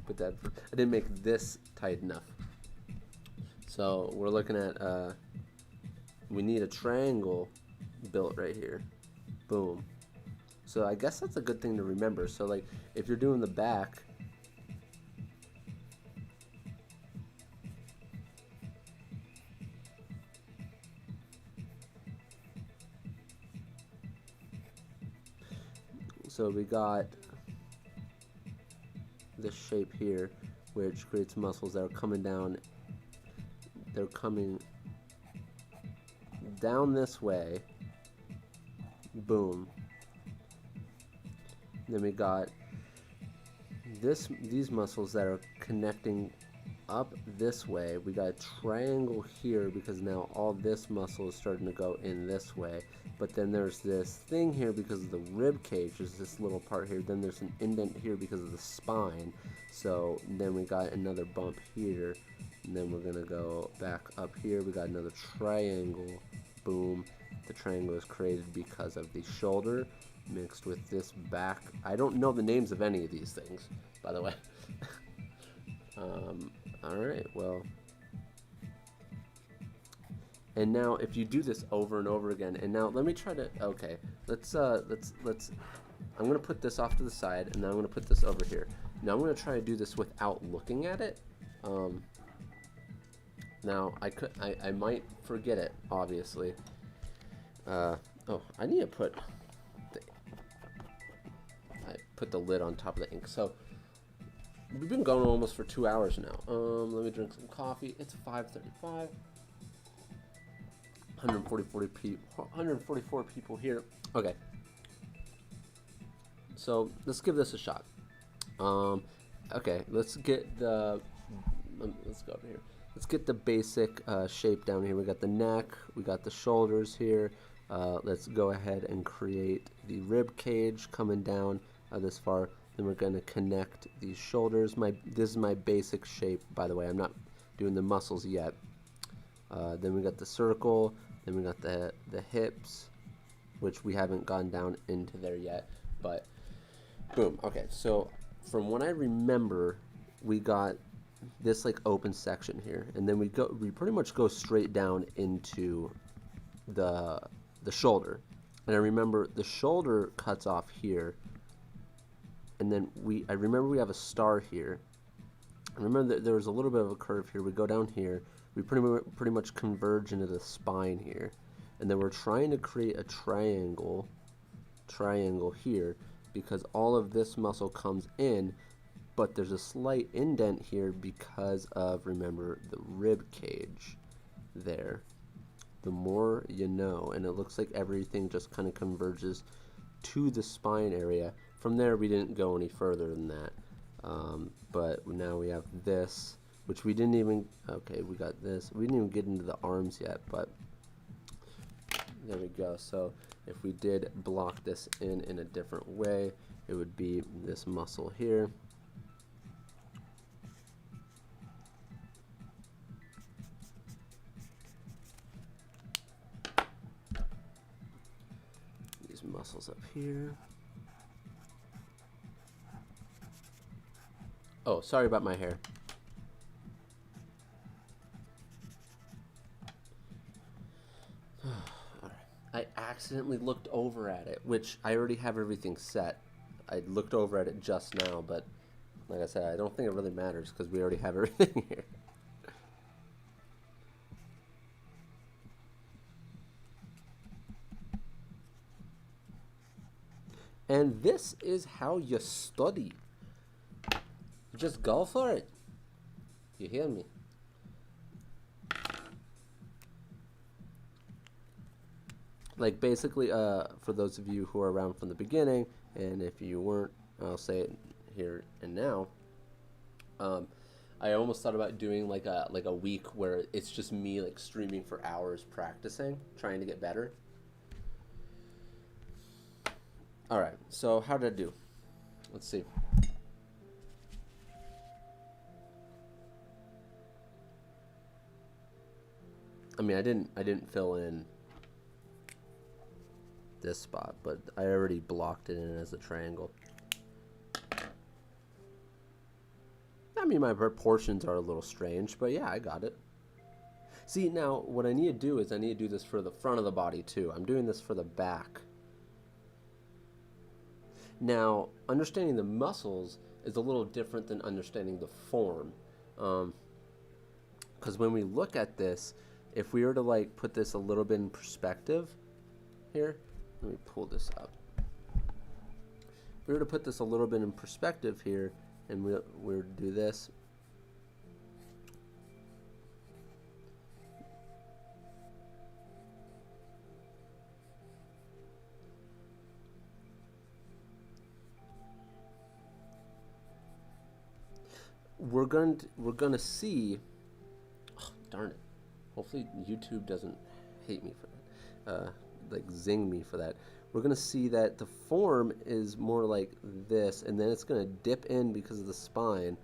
But that I didn't make this tight enough. So we're looking at... we need a triangle built right here. Boom. So I guess that's a good thing to remember. So like if you're doing the back, so we got this shape here, which creates muscles that are coming down. They're coming down this way. Boom. Then we got these muscles that are connecting up this way. We got a triangle here because now all this muscle is starting to go in this way. But then there's this thing here because of the rib cage. There's this little part here. Then there's an indent here because of the spine. So then we got another bump here. And then we're going to go back up here. We got another triangle. Boom. The triangle is created because of the shoulder mixed with this back. I don't know the names of any of these things, by the way. Alright, well. And now if you do this over and over again, and now let me try to, okay, let's I'm going to put this off to the side, and then I'm going to put this over here. Now I'm going to try to do this without looking at it. Now I might forget it, obviously. Oh, I need to put the lid on top of the ink. So we've been going almost for 2 hours now. Let me drink some coffee. It's 5:35. 144 people here. Okay. So let's give this a shot. Okay, let's get the let's go over here. Let's get the basic shape down here. We got the neck, we got the shoulders here. Let's go ahead and create the rib cage coming down this far. Then we're going to connect these shoulders. This is my basic shape, by the way. I'm not doing the muscles yet. Then we got the circle. Then we got the hips, which we haven't gone down into there yet. But boom. Okay, so from what I remember, we got this like open section here, and then we pretty much go straight down into the shoulder. And I remember the shoulder cuts off here, and then I remember we have a star here. I remember that there was a little bit of a curve here. We go down here, we pretty much converge into the spine here, and then we're trying to create a triangle here because all of this muscle comes in, but there's a slight indent here because of, remember, the rib cage there. the more you know. And it looks like everything just kind of converges to the spine area. From there, we didn't go any further than that. But now we have this, which we didn't even, okay, we got this. We didn't even get into the arms yet, but there we go. So if we did block this in a different way, it would be this muscle here. These muscles up here. Oh, sorry about my hair. I accidentally looked over at it, which I already have everything set. I looked over at it just now, but like I said, I don't think it really matters because we already have everything here. And this is how you study. You just go for it. You hear me? Like basically, for those of you who are around from the beginning, and if you weren't, I'll say it here and now. I almost thought about doing like a week where it's just me like streaming for hours practicing, trying to get better. All right, so how did I do? Let's see. I mean, I didn't fill in this spot, but I already blocked it in as a triangle. I mean, my proportions are a little strange, but yeah, I got it. See, now what I need to do is I need to do this for the front of the body too. I'm doing this for the back. Now, understanding the muscles is a little different than understanding the form. Because when we look at this, if we were to like put this a little bit in perspective here, let me pull this up. If we were to put this a little bit in perspective here, and we were to do this, we're gonna see. Oh, darn it! Hopefully YouTube doesn't hate me for that, like zing me for that. We're gonna see that the form is more like this, and then it's gonna dip in because of the spine.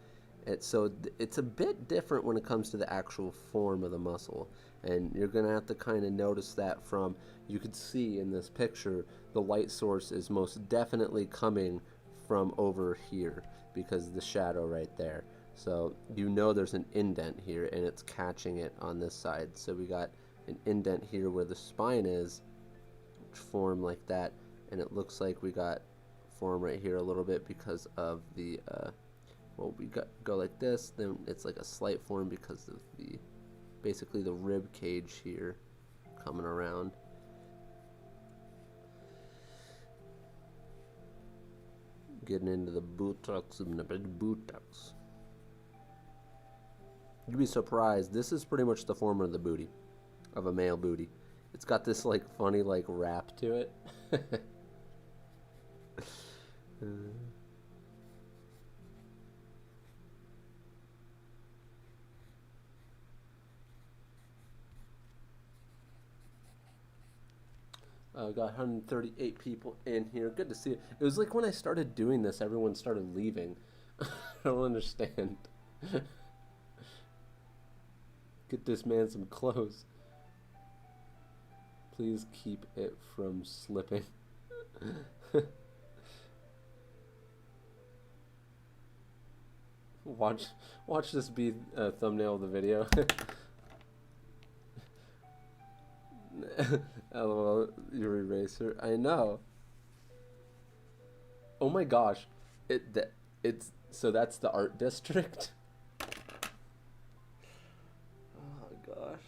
So it's a bit different when it comes to the actual form of the muscle, and you're gonna have to kind of notice that from. You could see in this picture the light source is most definitely coming from over here because of the shadow right there. So you know there's an indent here, and it's catching it on this side. So we got an indent here where the spine is, which form like that, and it looks like we got form right here a little bit because of the well, we go like this, then it's like a slight form because of the basically the rib cage here coming around. Getting into the buttocks and the big buttocks. You'd be surprised. This is pretty much the form of the booty, of a male booty. It's got this like funny like wrap to it. Got 138 people in here. Good to see it. It was like when I started doing this, everyone started leaving. I don't understand. Get this man some clothes. Please keep it from slipping. Watch this be a thumbnail of the video. LOL, your eraser. I know. Oh my gosh, it's so that's the art district. Oh gosh.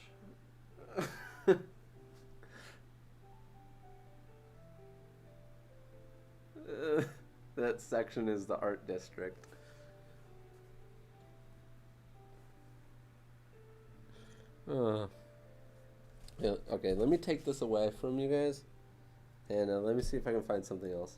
That section is the art district. Yeah, okay, let me take this away from you guys, and let me see if I can find something else.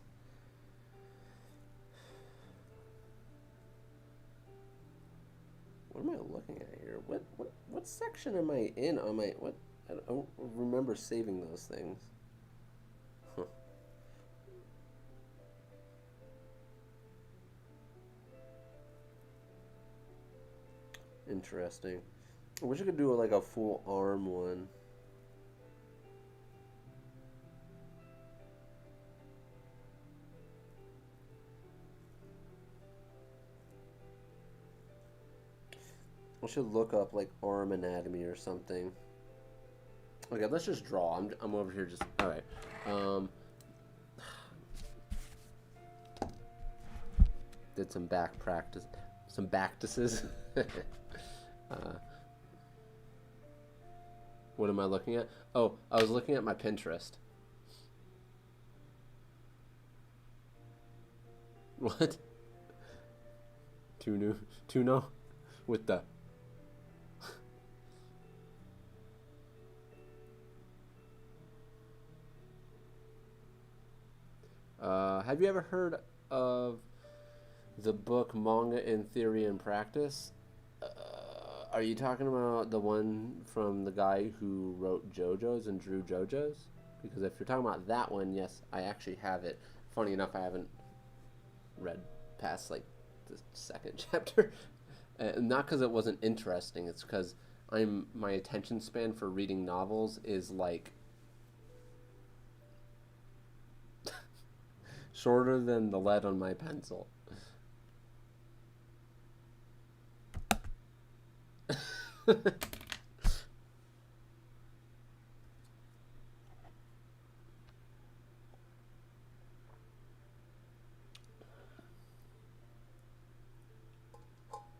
What am I looking at here? What section am I in on my what? I don't remember saving those things. Huh. Interesting. I wish I could do like a full arm one. I should look up like arm anatomy or something. Okay, let's just draw. I'm over here just all right. Did some back practice, some practices. What am I looking at? Oh, I was looking at my Pinterest. What? Tuno, with the. Have you ever heard of the book Manga in Theory and Practice? Are you talking about the one from the guy who wrote JoJo's and drew JoJo's? Because if you're talking about that one, yes, I actually have it. Funny enough, I haven't read past like the second chapter. Not because it wasn't interesting. It's because my attention span for reading novels is like shorter than the lead on my pencil.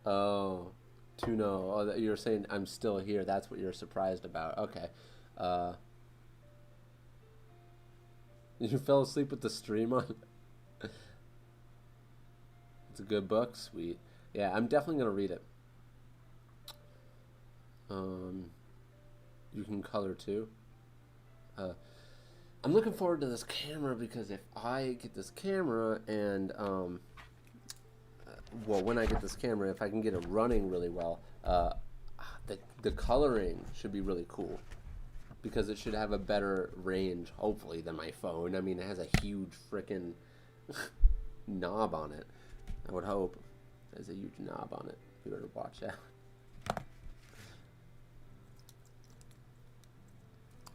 Oh, to know. Oh, you're saying I'm still here. That's what you're surprised about. Okay. Uh, you fell asleep with the stream on. It's a good book. Sweet. Yeah, I'm definitely gonna read it. Um, you can color too. Uh, I'm looking forward to this camera because if I get this camera and well, when I get this camera, if I can get it running really well, the coloring should be really cool because it should have a better range, hopefully, than my phone. I mean, it has a huge freaking knob on it. I would hope there's a huge knob on it. You better watch out.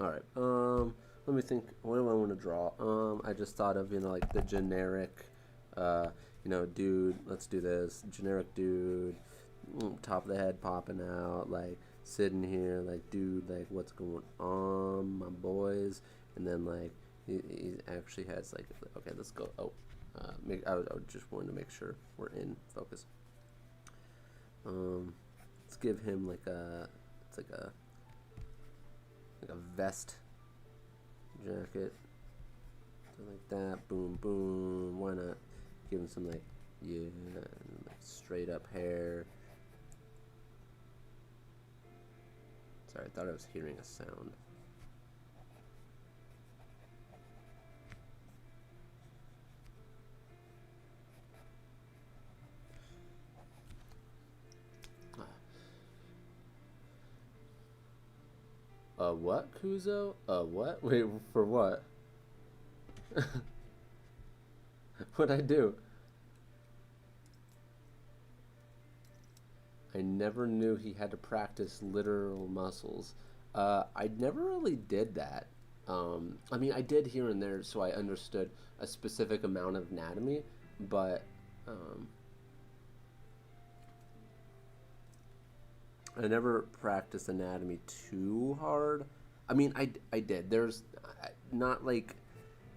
All right. Let me think. What do I want to draw? I just thought of like the generic, dude. Let's do this. Generic dude, top of the head popping out, like sitting here, like dude, like what's going on, my boys, and then like he actually has like okay, let's go. Oh, I just wanted to make sure we're in focus. Let's give him like it's like a vest jacket, something like that. Boom, boom. Why not give him some like like straight up hair? Sorry, I thought I was hearing a sound. What, Kuzo? What? Wait, for what? What'd I do? I never knew he had to practice literal muscles. I never really did that. I mean, I did here and there, so I understood a specific amount of anatomy, but I never practiced anatomy too hard. I mean, I did. There's not like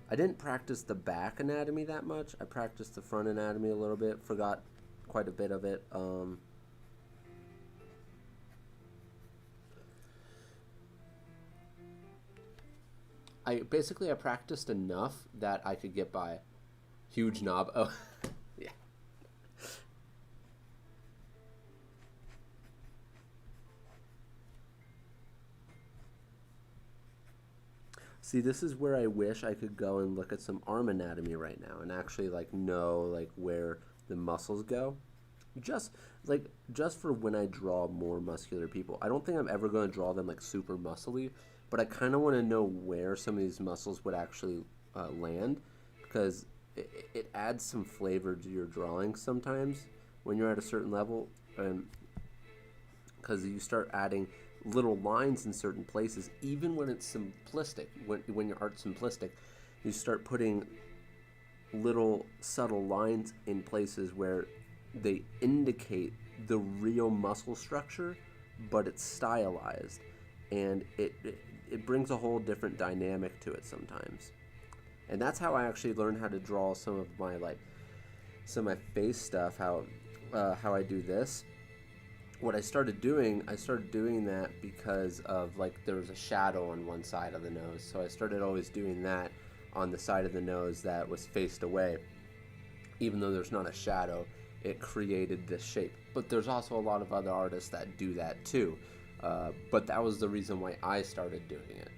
I didn't practice the back anatomy that much. I practiced the front anatomy a little bit. Forgot quite a bit of it. I practiced enough that I could get by. Huge knob. Oh, yeah. See, this is where I wish I could go and look at some arm anatomy right now and actually like know like where the muscles go. Just just for when I draw more muscular people. I don't think I'm ever going to draw them like super muscly, but I kind of want to know where some of these muscles would actually land, because it adds some flavor to your drawing sometimes when you're at a certain level, and because you start adding little lines in certain places, even when it's simplistic. When your art's simplistic, you start putting little subtle lines in places where they indicate the real muscle structure, but it's stylized, and it brings a whole different dynamic to it sometimes. And that's how I actually learned how to draw some of my some of my face stuff. How I do this. What I started doing that because of like there was a shadow on one side of the nose, so I started always doing that on the side of the nose that was faced away. Even though there's not a shadow, it created this shape. But there's also a lot of other artists that do that too. But that was the reason why I started doing it.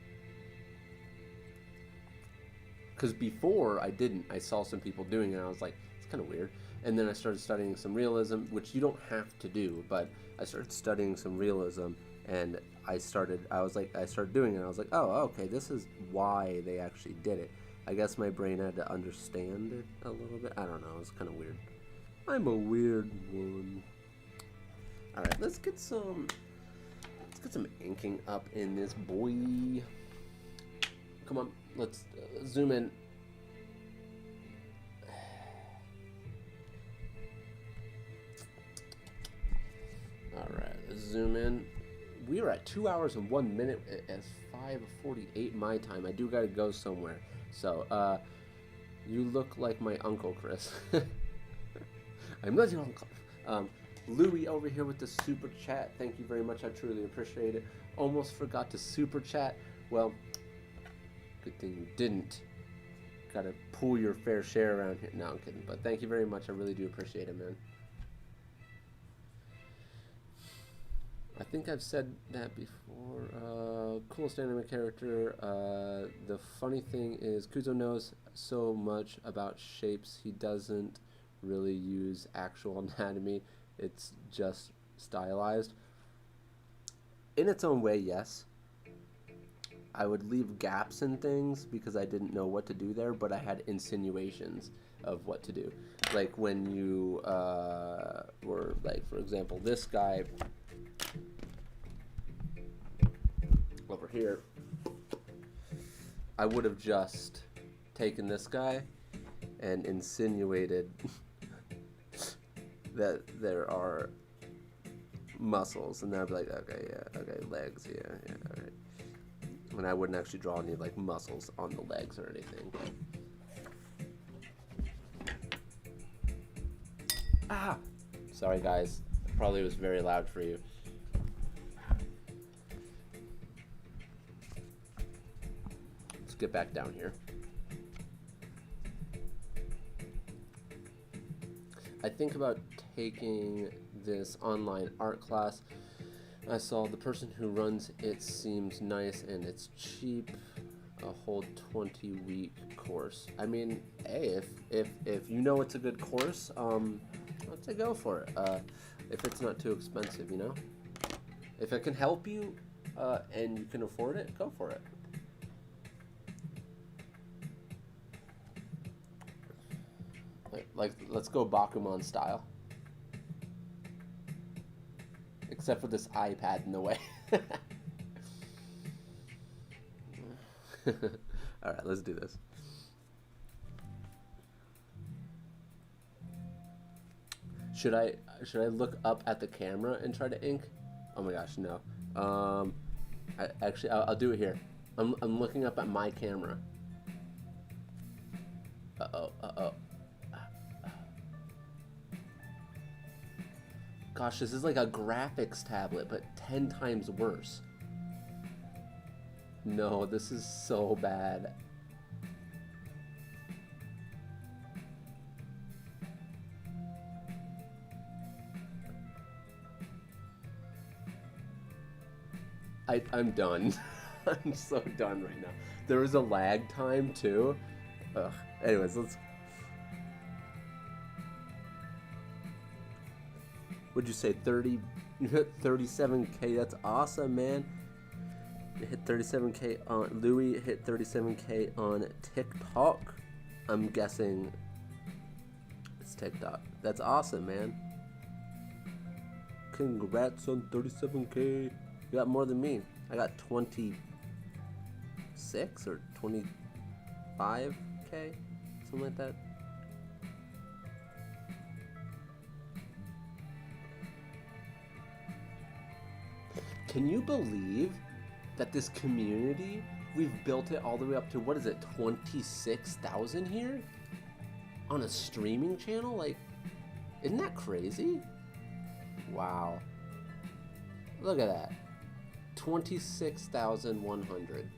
Because before I didn't. I saw some people doing it and I was like, it's kind of weird. And then I started studying some realism, which you don't have to do, but I started studying some realism, and I started doing it and I was like, oh, okay, this is why they actually did it. I guess my brain had to understand it a little bit. I don't know, it was kind of weird. I'm a weird one. Alright, let's get some inking up in this boy. Come on, let's zoom in. Alright, let's zoom in. We are at 2 hours and 1 minute at 5:48 my time. I do gotta go somewhere. So, you look like my uncle, Chris. I'm not your uncle. Louie over here with the super chat. Thank you very much. I truly appreciate it. Almost forgot to super chat. Well, good thing you didn't. Gotta pull your fair share around here. No, I'm kidding. But thank you very much. I really do appreciate it, man. I think I've said that before. Coolest anime character. The funny thing is Kuzo knows so much about shapes. He doesn't really use actual anatomy. It's just stylized. In its own way, yes. I would leave gaps in things because I didn't know what to do there, but I had insinuations of what to do. Like when you were, like, for example, this guy over here, I would have just taken this guy and insinuated that there are muscles, and then I'd be like, okay, yeah, okay, legs, yeah, all right. And I wouldn't actually draw any like muscles on the legs or anything. Ah! Sorry guys, probably was very loud for you. Let's get back down here. I think about taking this online art class. I saw the person who runs it seems nice and it's cheap. A whole 20-week course. I mean, hey, if you know it's a good course, let's say go for it. If it's not too expensive, you know. If it can help you, and you can afford it, go for it. Like, let's go Bakuman style. Except for this iPad in the way. Alright, let's do this. Should I look up at the camera and try to ink? Oh my gosh, no. I'll do it here. I'm looking up at my camera. Uh-oh. Gosh, this is like a graphics tablet, but 10 times worse. No, this is so bad. I'm done. I'm so done right now. There was a lag time too. Ugh. Anyways, let's. Would you say 30? You hit 37K. That's awesome, man. You hit 37K on Louis. Hit 37K on TikTok. I'm guessing it's TikTok. That's awesome, man. Congrats on 37K. You got more than me. I got 26 or 25K, something like that. Can you believe that this community, we've built it all the way up to, what is it, 26,000 here? On a streaming channel? Like, isn't that crazy? Wow. Look at that. 26,100.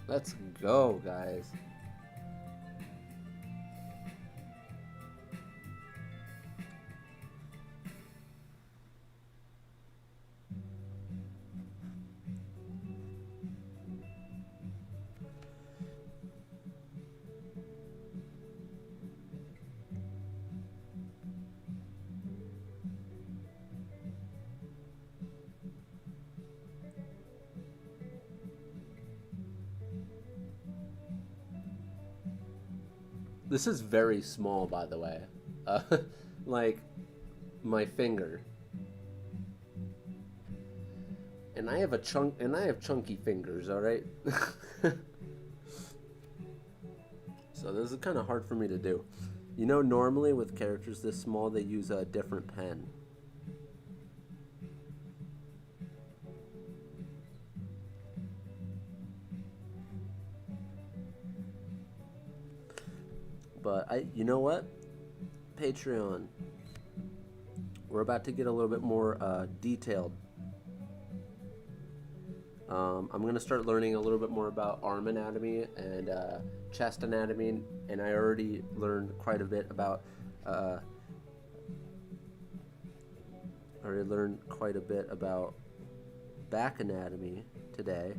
Let's go, guys. This is very small, by the way. Like my finger. And I have chunky fingers, all right? So this is kind of hard for me to do. You know, normally with characters this small, they use a different pen. But you know what? Patreon. We're about to get a little bit more detailed. I'm going to start learning a little bit more about arm anatomy and chest anatomy, and I already learned quite a bit about back anatomy today.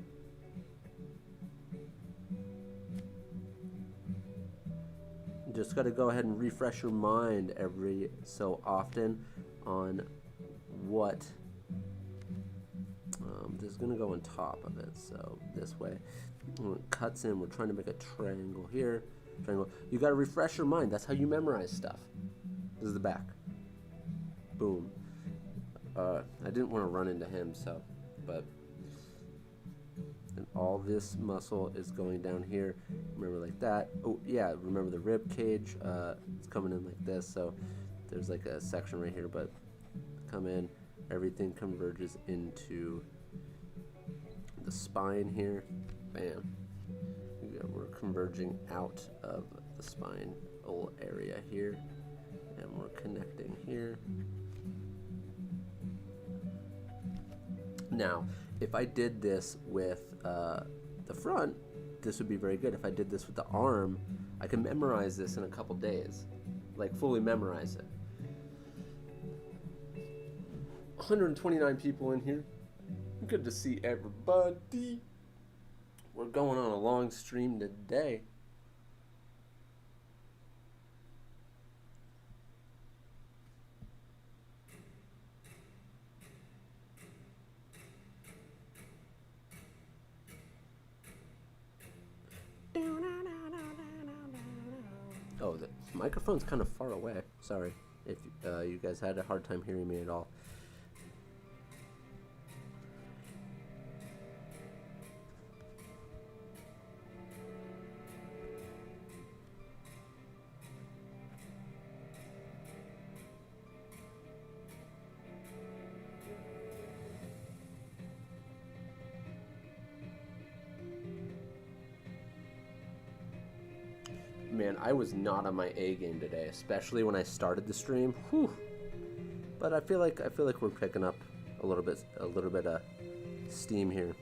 Just got to go ahead and refresh your mind every so often on what this is going to go on top of it. So this way, when it cuts in, we're trying to make a triangle here. Triangle. You got to refresh your mind. That's how you memorize stuff. This is the back. Boom. I didn't want to run into him, so, but. And all this muscle is going down here. Remember, like that. Oh yeah, remember the rib cage. It's coming in like this. So there's like a section right here, but come in. Everything converges into the spine here. Bam. We're converging out of the spine area here, and we're connecting here. Now, if I did this with the front, this would be very good. If I did this with the arm, I can memorize this in a couple days, like fully memorize it. 129 people in here. Good to see everybody. We're going on a long stream today. Oh, the microphone's kind of far away. Sorry if you guys had a hard time hearing me at all. Man, I was not on my A game today, especially when I started the stream. Whew. But I feel like we're picking up a little bit of steam here.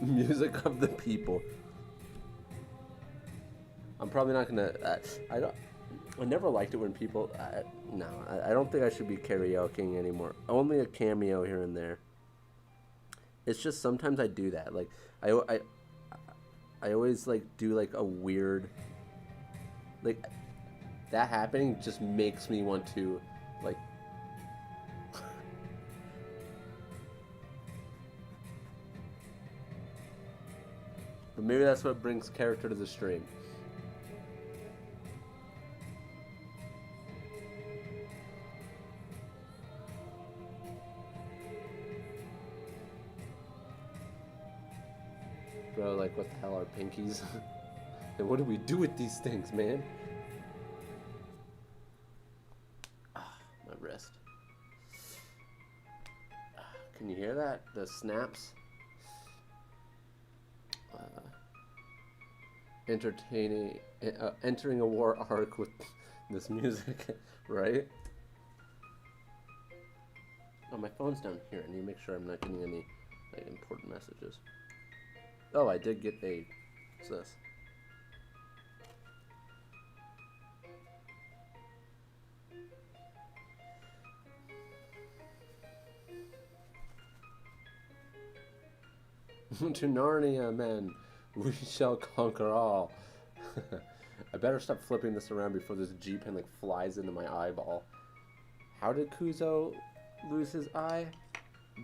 Music of the people. I'm probably not gonna. I never liked it when people. No, I don't think I should be karaokeing anymore. Only a cameo here and there. It's just sometimes I do that. Like I always like do like a weird. Like that happening just makes me want to, like. But maybe that's what brings character to the stream. Bro, like, what the hell are pinkies? And what do we do with these things, man? Ah, my wrist. Can you hear that? The snaps? Entering a war arc with this music, right? Oh, my phone's down here. I need to make sure I'm not getting any like, important messages. Oh, I did get a. What's this? To Narnia, men, we shall conquer all. I better stop flipping this around before this G-pen like flies into my eyeball. How did Kuzo lose his eye?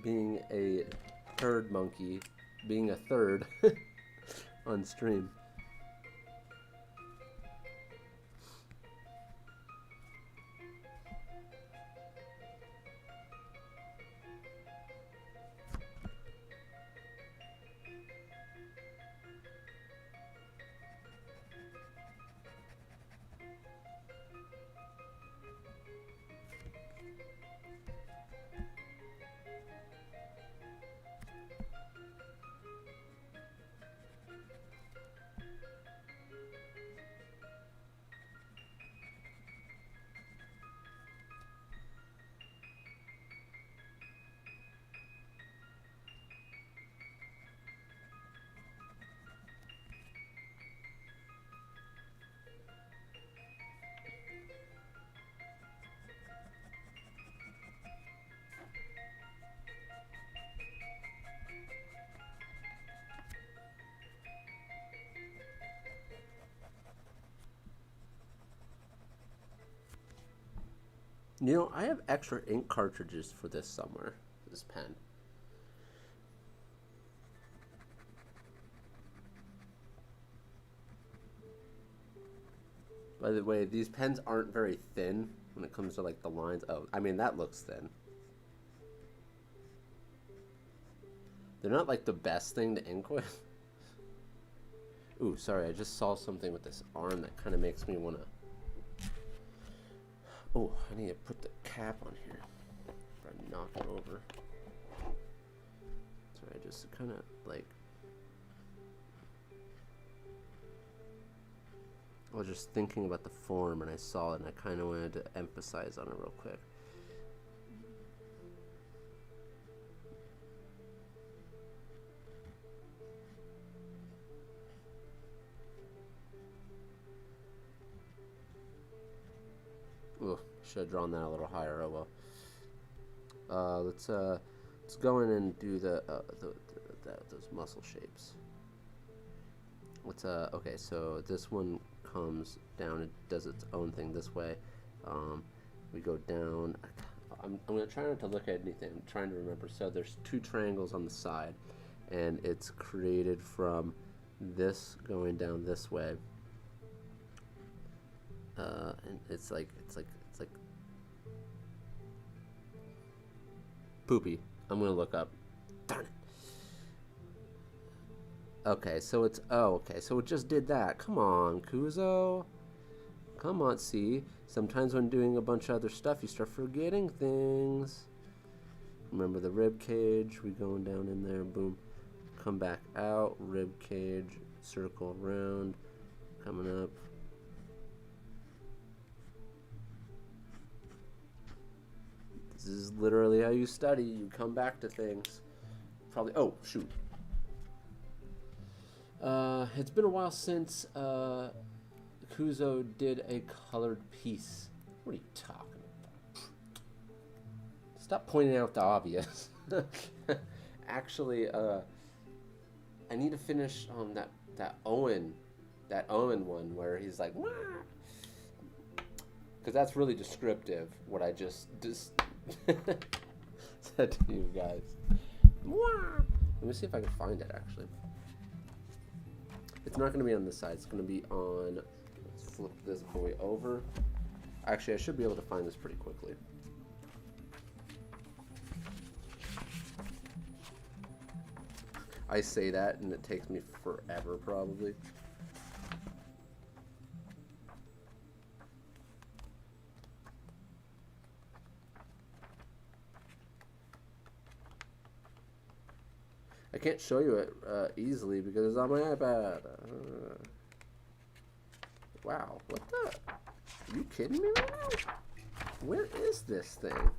Being a third monkey, being a third on stream. You know, I have extra ink cartridges for this somewhere. This pen. By the way, these pens aren't very thin when it comes to like the lines. Oh, I mean, that looks thin. They're not like the best thing to ink with. Ooh, sorry, I just saw something with this arm that kind of makes me want to. Oh, I need to put the cap on here before I knock it over. So I just kind of like. I was just thinking about the form and I saw it and I kind of wanted to emphasize on it real quick. Ooh, should have drawn that a little higher. Oh well. Let's go in and do those muscle shapes. Okay, so this one comes down, it does its own thing this way. We go down. I'm gonna try not to look at anything. I'm trying to remember. So there's two triangles on the side, and it's created from this going down this way. And it's like poopy. I'm gonna look up. Darn it. Okay, so it's okay, so it just did that. Come on, Kuzo. Come on, see. Sometimes when doing a bunch of other stuff, you start forgetting things. Remember the rib cage? We going down in there. Boom. Come back out. Rib cage. Circle around. Coming up. This is literally how you study. You come back to things. Probably. Oh, shoot. It's been a while since Kuzo did a colored piece. What are you talking about? Stop pointing out the obvious. Actually, I need to finish that Owen one where he's like, because that's really descriptive. What I just said to you guys. Let me see if I can find it. Actually, it's not going to be on this side. It's going to be on. Let's flip this boy over. Actually, I should be able to find this pretty quickly. I say that, and it takes me forever, probably. I can't show you it easily because it's on my iPad. Wow, what the? Are you kidding me right now? Where is this thing?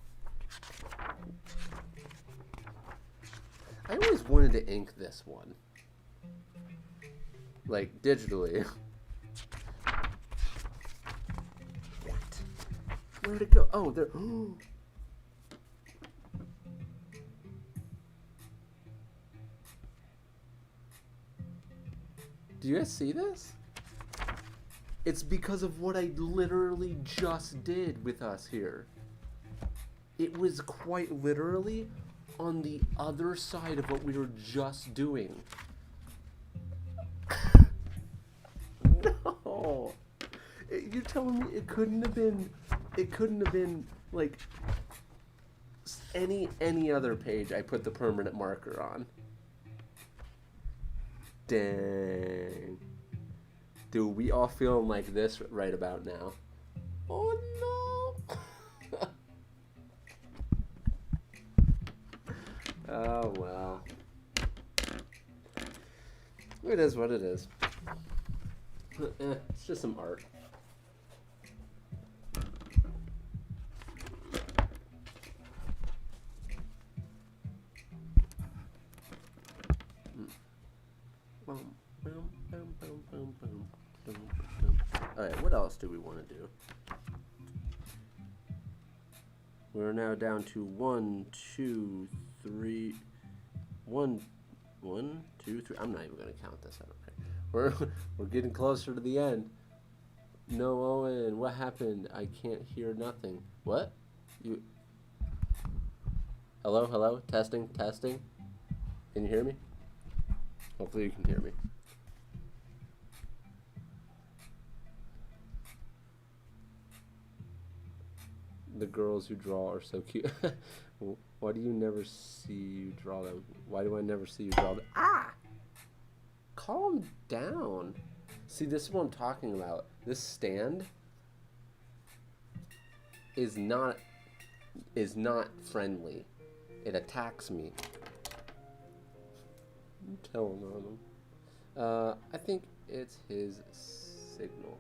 I always wanted to ink this one. Like, digitally. What? Where'd it go? Oh, there. Do you guys see this? It's because of what I literally just did with us here. It was quite literally on the other side of what we were just doing. No. You're telling me it couldn't have been like any other page I put the permanent marker on. Dang. Dude, we all feeling like this right about now. Oh no. Oh well. It is what it is. It's just some art. Alright, what else do we want to do? We're now down to 1, 2, 3. 1, 2, 3. I'm not even going to count this. I don't care. We're getting closer to the end. No, Owen, what happened? I can't hear nothing. What? You? Hello, hello? Testing, testing. Can you hear me? Hopefully you can hear me. The girls who draw are so cute. Why do you never see you draw them? Why do I never see you draw them? Ah! Calm down. See, this is what I'm talking about. This stand is not friendly. It attacks me. I'm telling on him. I think it's his signal.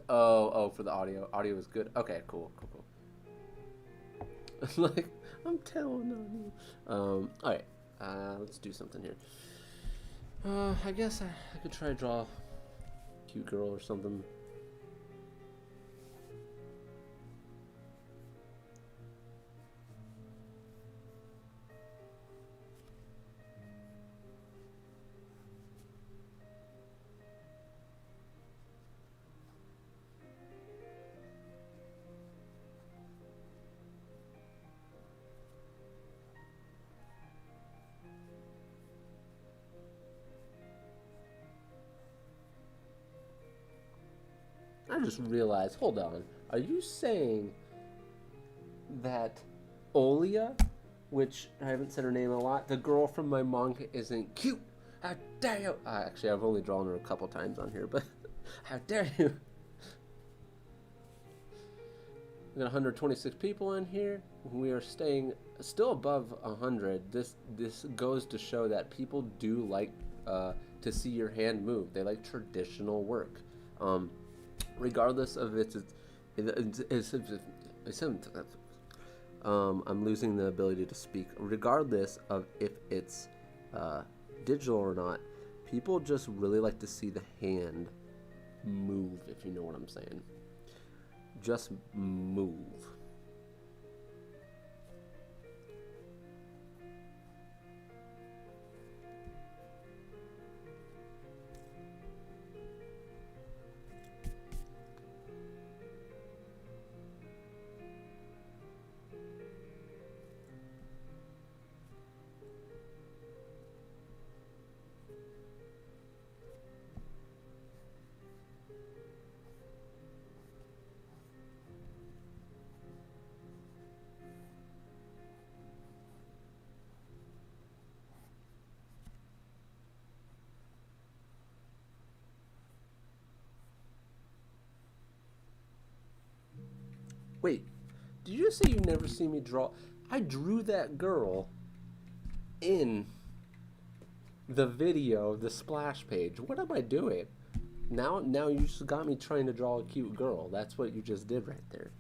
Oh, for the audio. Audio is good. Okay, cool. Like, I'm telling on you. Alright. Let's do something here. I guess I could try to draw a cute girl or something. I just realized, hold on, are you saying that Olia, which I haven't said her name a lot, the girl from my manga isn't cute? How dare you? Actually, I've only drawn her a couple times on here, but how dare you? We got 126 people in here. We are staying still above 100. This goes to show that people do like to see your hand move. They like traditional work. Regardless of I'm losing the ability to speak. Regardless of if it's digital or not, people just really like to see the hand move, if you know what I'm saying. Just move. Wait, did you say you never see me draw? I drew that girl in the video, the splash page. What am I doing? Now you just got me trying to draw a cute girl. That's what you just did right there.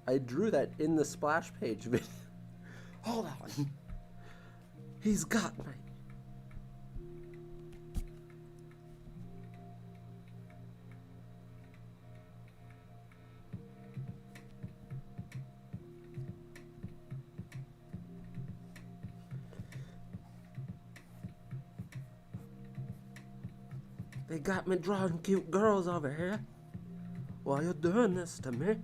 I drew that in the splash page video. Hold on. He's got me. They got me drawing cute girls over here. Why you doing this to me?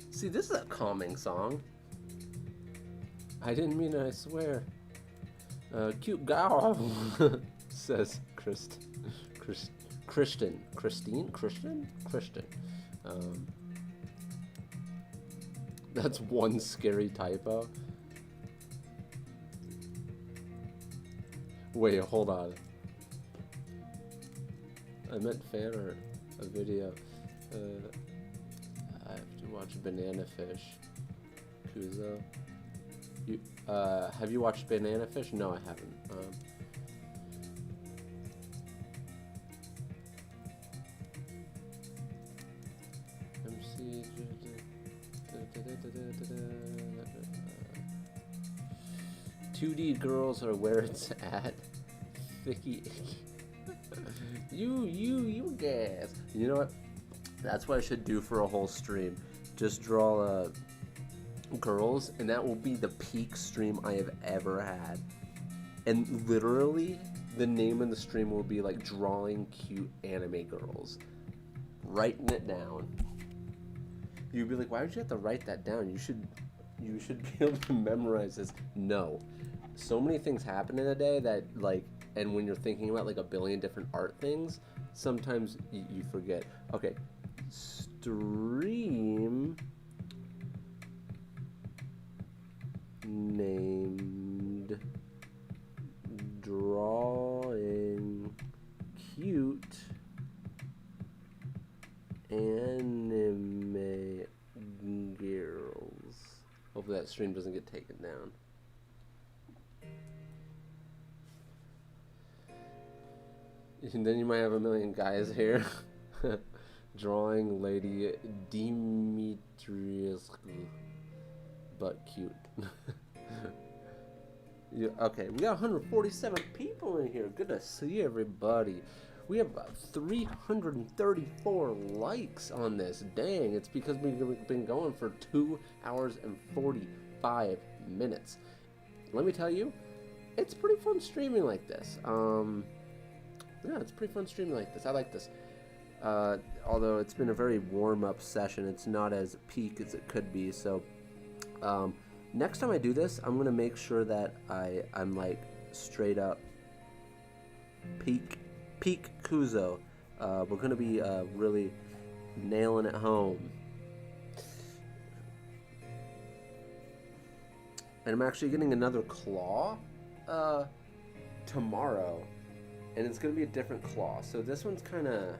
See, this is a calming song. I didn't mean it, I swear. Cute gal, says Christian. That's one scary typo. Wait, hold on. I meant fan art, a video. I have to watch Banana Fish. Kuzo. You, have you watched Banana Fish? No, I haven't. MC. 2D girls are where it's at. Thicky icky. You guys. You know what? That's what I should do for a whole stream. Just draw girls, and that will be the peak stream I have ever had. And literally, the name of the stream will be like drawing cute anime girls. Writing it down. You'd be like, why would you have to write that down? You should be able to memorize this. No. So many things happen in a day that, like, and when you're thinking about like a billion different art things, sometimes you forget. Okay. Stream named Drawing Cute Anime Girls. Hopefully that stream doesn't get taken down. And then you might have a million guys here. Drawing Lady Dimitriescu. But cute. Yeah, okay, we got 147 people in here. Good to see everybody. We have about 334 likes on this. Dang, it's because we've been going for 2 hours and 45 minutes. let me tell you, it's pretty fun streaming like this. Yeah, it's pretty fun streaming like this. I like this. Although it's been a very warm-up session, it's not as peak as it could be. So next time I do this, I'm gonna make sure that I'm like straight up peak Kuzo. We're gonna be really nailing it home. And I'm actually getting another claw tomorrow, and it's gonna be a different claw. So this one's kind of,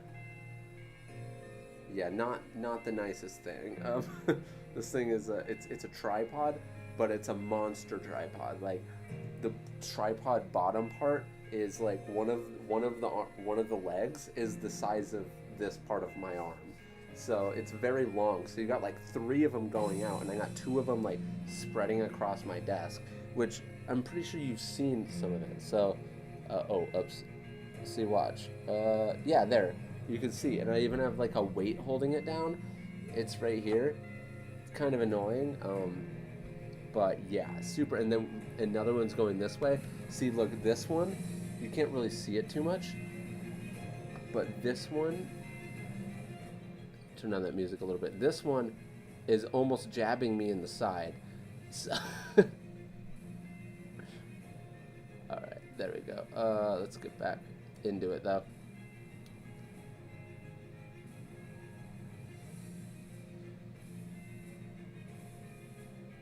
yeah, not the nicest thing. This thing is it's a tripod, but it's a monster tripod. Like the tripod bottom part is like one of the legs is the size of this part of my arm. So it's very long. So you got like 3 of them going out, and I got 2 of them like spreading across my desk, which I'm pretty sure you've seen some of it. So, oh, oops. See, watch. Yeah, there. You can see, and I even have like a weight holding it down. It's right here. It's kind of annoying. But yeah, super. And then another one's going this way. See, look, this one, you can't really see it too much. But this one, turn on that music a little bit. This one is almost jabbing me in the side. So all right, there we go. Let's get back into it though.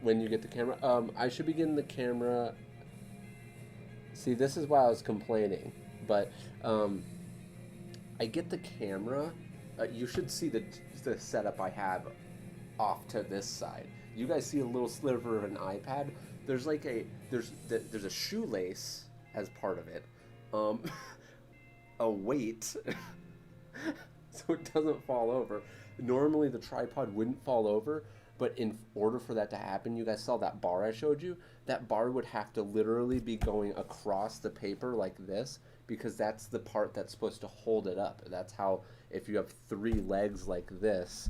When you get the camera, I should be getting the camera. See, this is why I was complaining, but I get the camera. You should see the setup I have off to this side. You guys see a little sliver of an iPad. There's like there's a shoelace as part of it, a weight, so it doesn't fall over. Normally the tripod wouldn't fall over, but in order for that to happen, you guys saw that bar I showed you. That bar would have to literally be going across the paper like this, because that's the part that's supposed to hold it up. That's how, if you have 3 legs like this,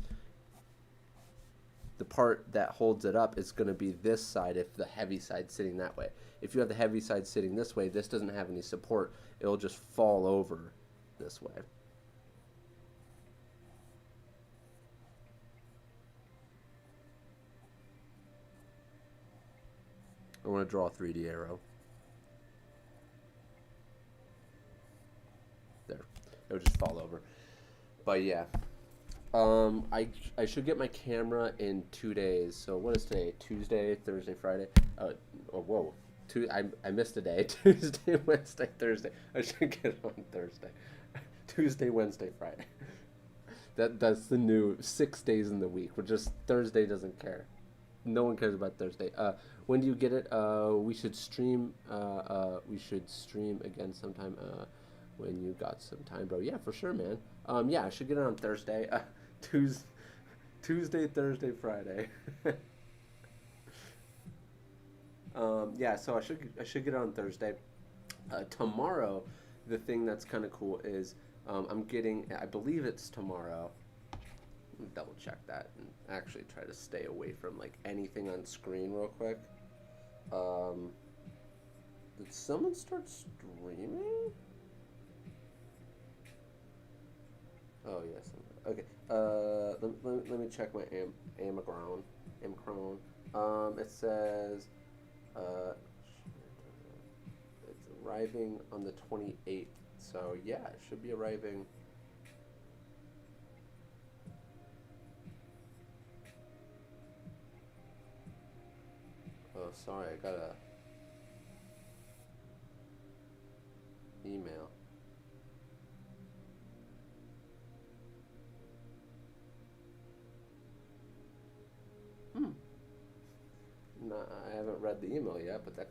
the part that holds it up is going to be this side if the heavy side's sitting that way. If you have the heavy side sitting this way, this doesn't have any support. It'll just fall over this way. I want to draw a 3D arrow. There. It would just fall over. But yeah. I should get my camera in 2 days. So what is today? Tuesday, Thursday, Friday. Oh whoa. I missed a day. Tuesday, Wednesday, Thursday. I should get it on Thursday. Tuesday, Wednesday, Friday. That's the new 6 days in the week. We're just, Thursday doesn't care. No one cares about Thursday. When do you get it? We should stream. We should stream again sometime. When you got some time, bro. Yeah, for sure, man. Yeah, I should get it on Thursday. Tuesday, Thursday, Friday. Yeah, so I should get it on Thursday. Tomorrow, the thing that's kind of cool is I'm getting. I believe it's tomorrow. Let me double check that and actually try to stay away from like anything on screen real quick. Did someone start streaming? Oh yes. Okay. Let me check my Amacron. It says it's arriving on the 28th. So yeah, it should be arriving. Oh, sorry, I got a email. No, I haven't read the email yet, but that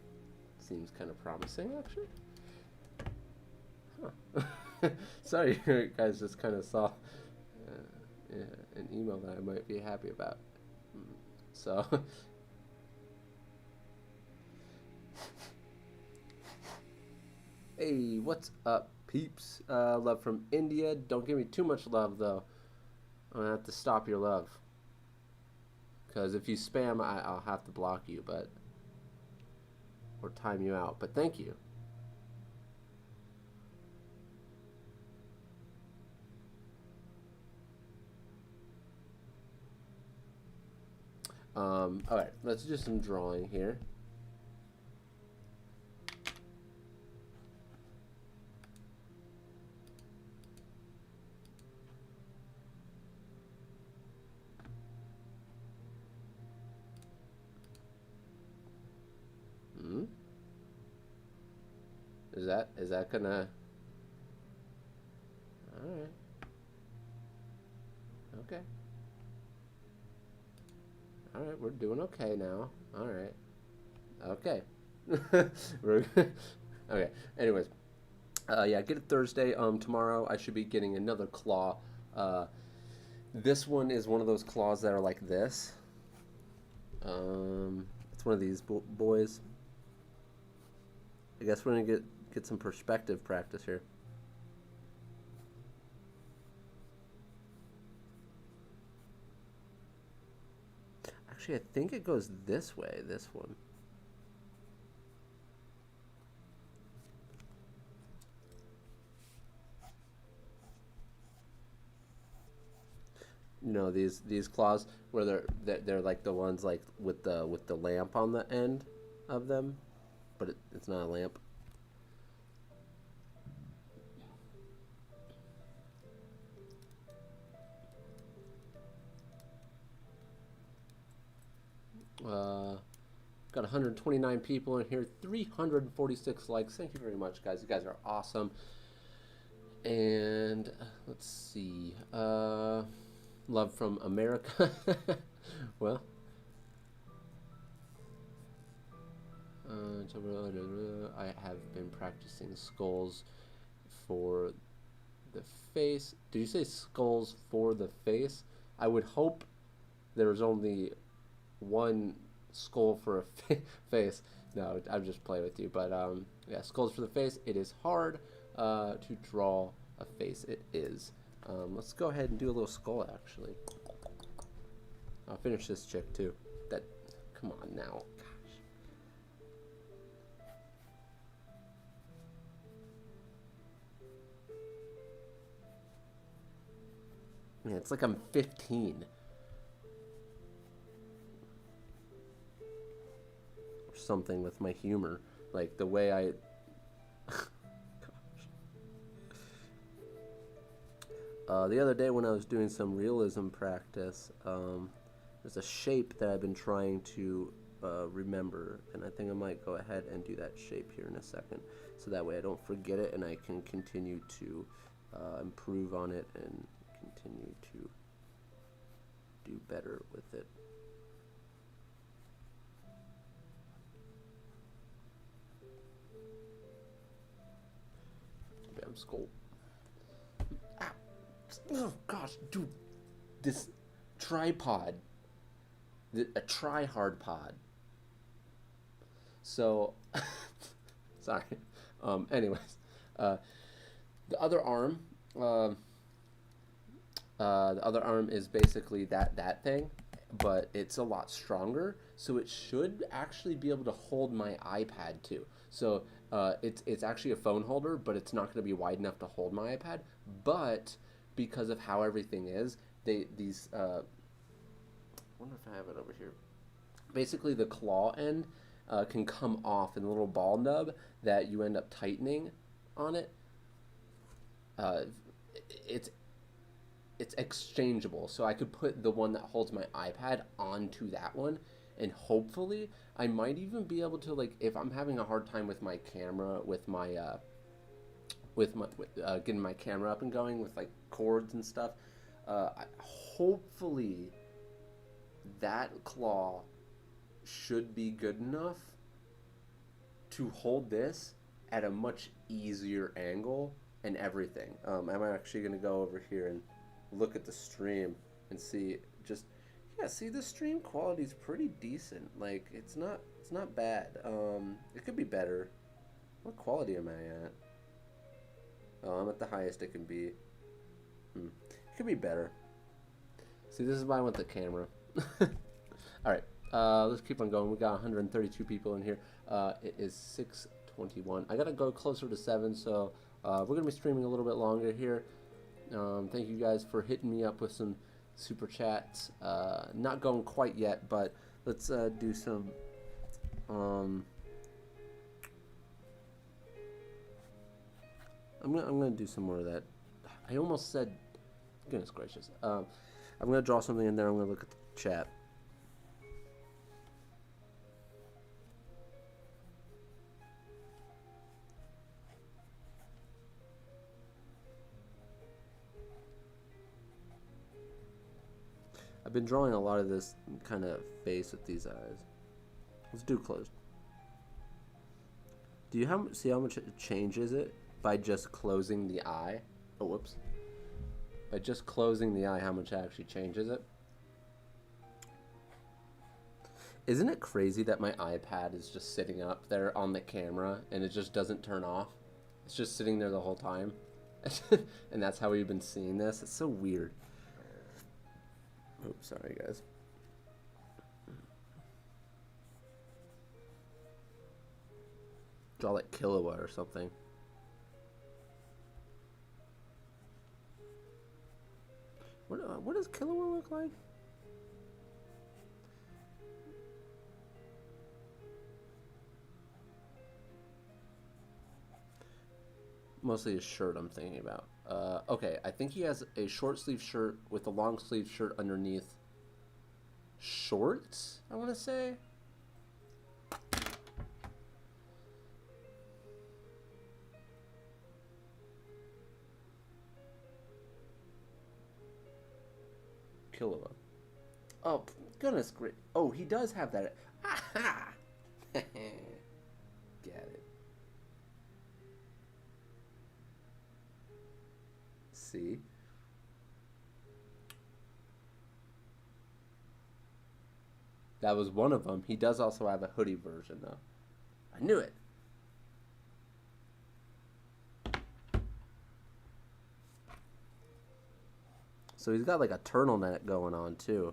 seems kind of promising, actually. Huh. Sorry, you guys just kind of saw yeah, an email that I might be happy about. So, hey, what's up, peeps? Love from India. Don't give me too much love, though. I'm gonna have to stop your love. Because if you spam, I'll have to block you, but or time you out, but thank you. All right, let's do some drawing here. Hmm? Is that gonna? All right. Okay. All right, we're doing okay now. All right. Okay. We're okay. Anyways, yeah, get it Thursday. Tomorrow I should be getting another claw. Uh, this one is one of those claws that are like this. It's one of these boys. I guess we're gonna get some perspective practice here. Actually, I think it goes this way. This one. You know these claws where they're like the ones like with the lamp on the end of them, but it's not a lamp. Uh, got 129 people in here, 346 likes. Thank you very much, guys. You guys are awesome. And let's see. Love from America. Well, I have been practicing skulls for the face. Did you say skulls for the face? I would hope there was only one skull for a face. No, I'm just playing with you. But yeah, skulls for the face. It is hard to draw a face. It is. Let's go ahead and do a little skull, actually. I'll finish this chick, too. Come on now. Gosh. Man, it's like I'm 15. Or something with my humor. Like, the way I... The other day when I was doing some realism practice, there's a shape that I've been trying to remember, and I think I might go ahead and do that shape here in a second, so that way I don't forget it and I can continue to improve on it and continue to do better with it. Bam, skull. Oh gosh, dude, this tripod, a try-hard pod. So, sorry. Anyways, the other arm, the other arm is basically that thing, but it's a lot stronger. So it should actually be able to hold my iPad too. So it's actually a phone holder, but it's not going to be wide enough to hold my iPad. But because of how everything is, these I wonder if I have it over here. Basically, the claw end can come off in a little ball nub that you end up tightening on it. Uh, it's exchangeable, so I could put the one that holds my iPad onto that one, and hopefully I might even be able to, like, if I'm having a hard time with my camera, with getting my camera up and going with like cords and stuff, hopefully that claw should be good enough to hold this at a much easier angle and everything. I'm actually going to go over here and look at the stream and see see, the stream quality is pretty decent. Like, it's not bad. It could be better. What quality am I at? Oh, I'm at the highest it can be. It could be better. See, this is why I want the camera. Alright. Let's keep on going. We got 132 people in here. It is 6:21. I gotta go closer to 7, so we're gonna be streaming a little bit longer here. Thank you guys for hitting me up with some super chats. Not going quite yet, but let's do some. I'm gonna do some more of that. I almost said, goodness gracious. I'm gonna draw something in there. I'm gonna look at the chat. I've been drawing a lot of this kind of face with these eyes. Let's do closed. Do you see how much it changes it by just closing the eye? Oh, whoops. By just closing the eye, how much it actually changes it? Isn't it crazy that my iPad is just sitting up there on the camera and it just doesn't turn off? It's just sitting there the whole time. And that's how we've been seeing this. It's so weird. Oops, sorry guys. Draw like Killua or something. What does Killua look like? Mostly his shirt I'm thinking about. Okay, I think he has a short sleeve shirt with a long sleeve shirt underneath. Shorts, I want to say. Killua. Oh, goodness great. Oh, he does have that. Aha! Get it. See? That was one of them. He does also have a hoodie version, though. I knew it. So he's got like a turtleneck going on, too.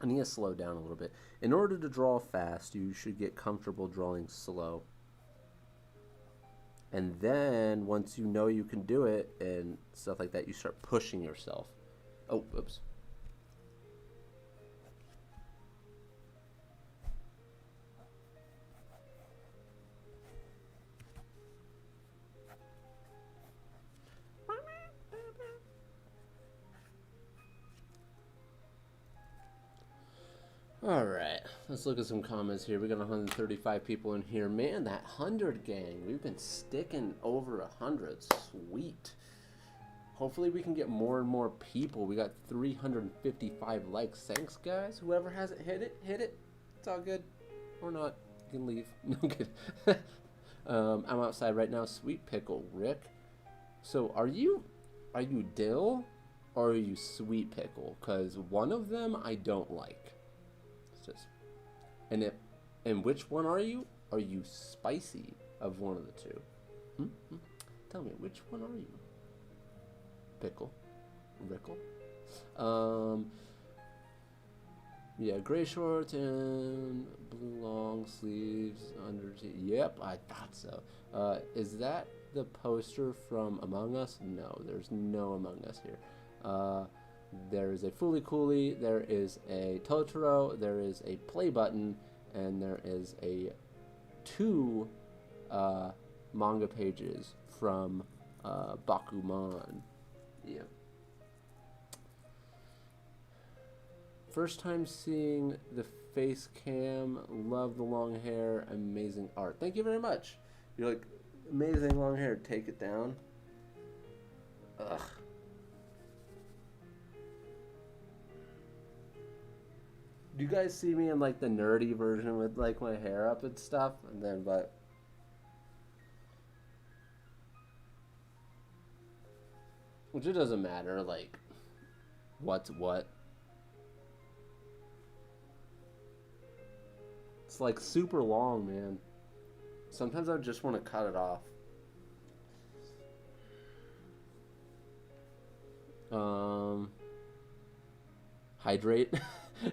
I need to slow down a little bit. In order to draw fast, you should get comfortable drawing slow. And then, once you know you can do it and stuff like that, you start pushing yourself. Oh, oops. Alright, let's look at some comments here. We got 135 people in here. Man, that 100 gang. We've been sticking over 100. Sweet. Hopefully we can get more and more people. We got 355 likes. Thanks, guys. Whoever hasn't hit it, hit it. It's all good. Or not. You can leave. No good. I'm outside right now. Sweet pickle, Rick. So are you dill or are you sweet pickle? Because one of them I don't like. And which one are you? Are you spicy of one of the two? Tell me, which one are you? Pickle, Rickle. Yeah, gray shorts and blue long sleeves under. Yep, I thought so. Is that the poster from Among Us? No, there's no Among Us here. There is a Fooly Cooly, there is a Totoro, there is a play button, and there is a 2 manga pages from Bakuman. Yeah. First time seeing the face cam, love the long hair, amazing art. Thank you very much. You're like, amazing long hair, take it down. Ugh. Do you guys see me in like the nerdy version with like my hair up and stuff? And then, but which it doesn't matter. Like, What's what? It's like super long, man. Sometimes I just want to cut it off. Um, hydrate.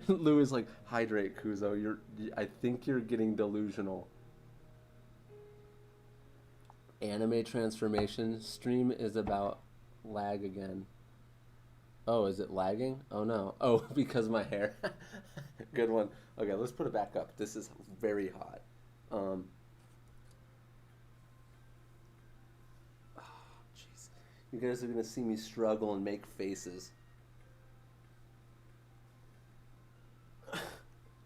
Lou is like, hydrate, Kuzo. I think you're getting delusional. Anime transformation stream is about lag again. Oh, is it lagging? Oh no. Oh, because my hair. Good one. Okay, let's put it back up. This is very hot. Um, oh, jeez. You guys are gonna see me struggle and make faces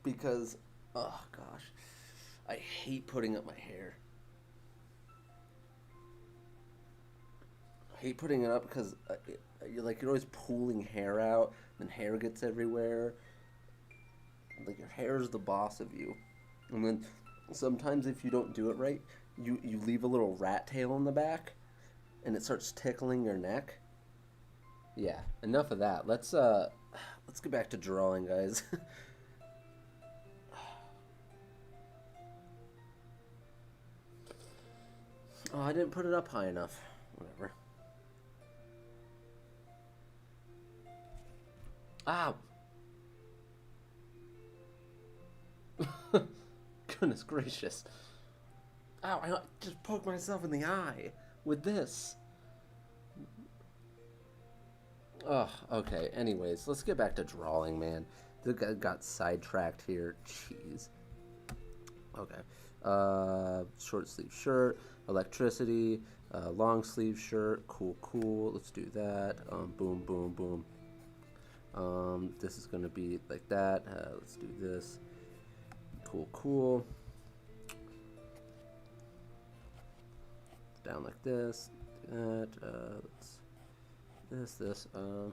because, oh gosh, I hate putting up my hair. I hate putting it up because you're always pulling hair out, and hair gets everywhere. Like your hair is the boss of you, and then sometimes if you don't do it right, you leave a little rat tail in the back, and it starts tickling your neck. Yeah, enough of that. Let's get back to drawing, guys. Oh, I didn't put it up high enough. Whatever. Ah. Goodness gracious. Ow, I just poked myself in the eye with this. Oh, okay. Anyways, let's get back to drawing, man. The guy got sidetracked here. Jeez. Okay. Short sleeve shirt, electricity, long sleeve shirt. Cool, cool. Let's do that. Boom, boom, boom. This is gonna be like that. Let's do this. Cool, cool. Down like this. Do that. This. I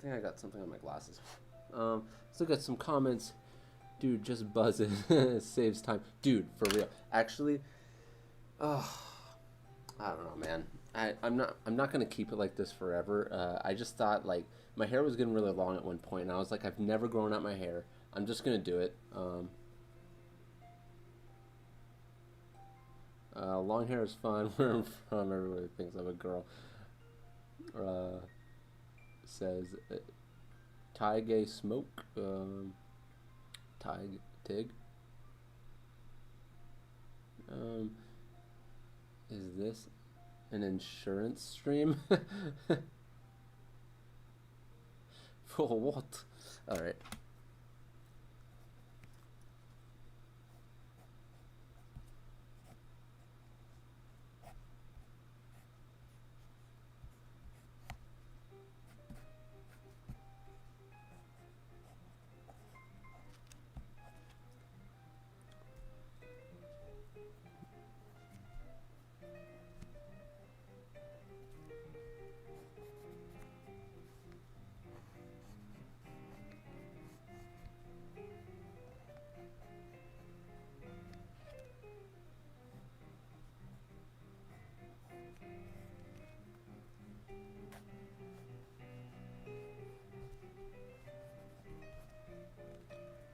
think I got something on my glasses. Let's look at some comments. Dude, just buzz it. It saves time. Dude, for real. Actually, I don't know, man. I'm not gonna keep it like this forever. I just thought like my hair was getting really long at one point, and I was like, I've never grown out my hair. I'm just gonna do it. Long hair is fun. Where I'm from, everybody thinks I'm a girl. Says Tige Smoke. Tig. Is this an insurance stream? For what? All right.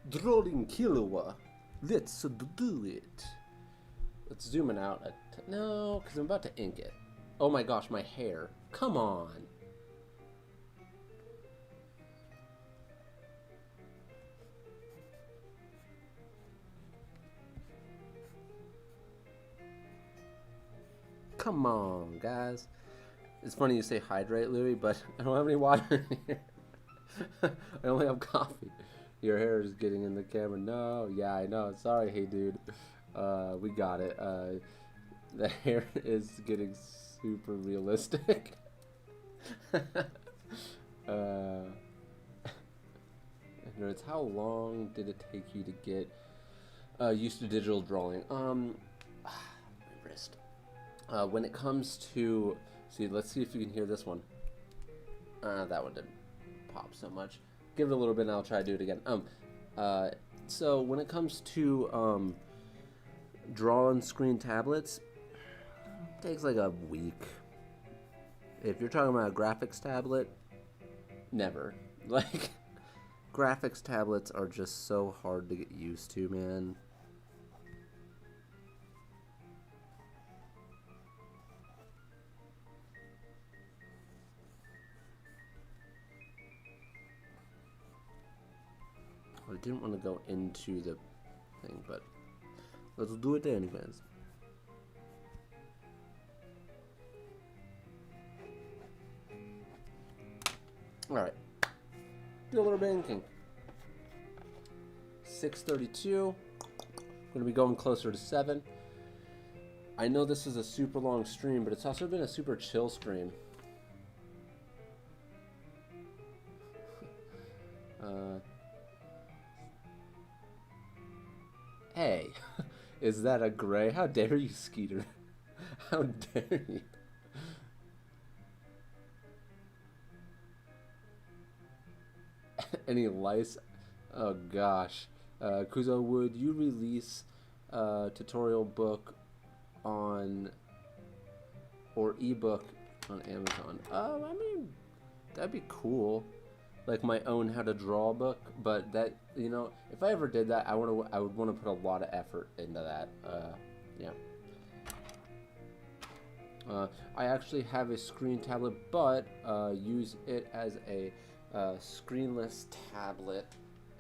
Drawing Killua. Let's do it. Let's zoom it out. No, because I'm about to ink it. Oh my gosh, my hair. Come on. Come on, guys. It's funny you say hydrate, Louis, but I don't have any water in here. I only have coffee. Your hair is getting in the camera. No, yeah, I know. Sorry, hey, dude. We got it. The hair is getting super realistic. It's how long did it take you to get used to digital drawing? My wrist. When it comes to, let's see if you can hear this one. That one didn't pop so much. Give it a little bit and I'll try to do it again. So when it comes to draw on screen tablets, it takes like a week. If you're talking about a graphics tablet, never. Like, graphics tablets are just so hard to get used to, man. I didn't want to go into the thing, but let's do it anyways. Alright. Builder banking. 6:32. Gonna be going closer to 7. I know this is a super long stream, but it's also been a super chill stream. Hey, is that a gray? How dare you, Skeeter? How dare you? Any lice? Oh gosh. Kuzo, would you release a tutorial book on or ebook on Amazon? I mean, that'd be cool. Like my own how to draw book, but that, you know, if I ever did that, I would want to put a lot of effort into that. Yeah. I actually have a screen tablet, but use it as a screenless tablet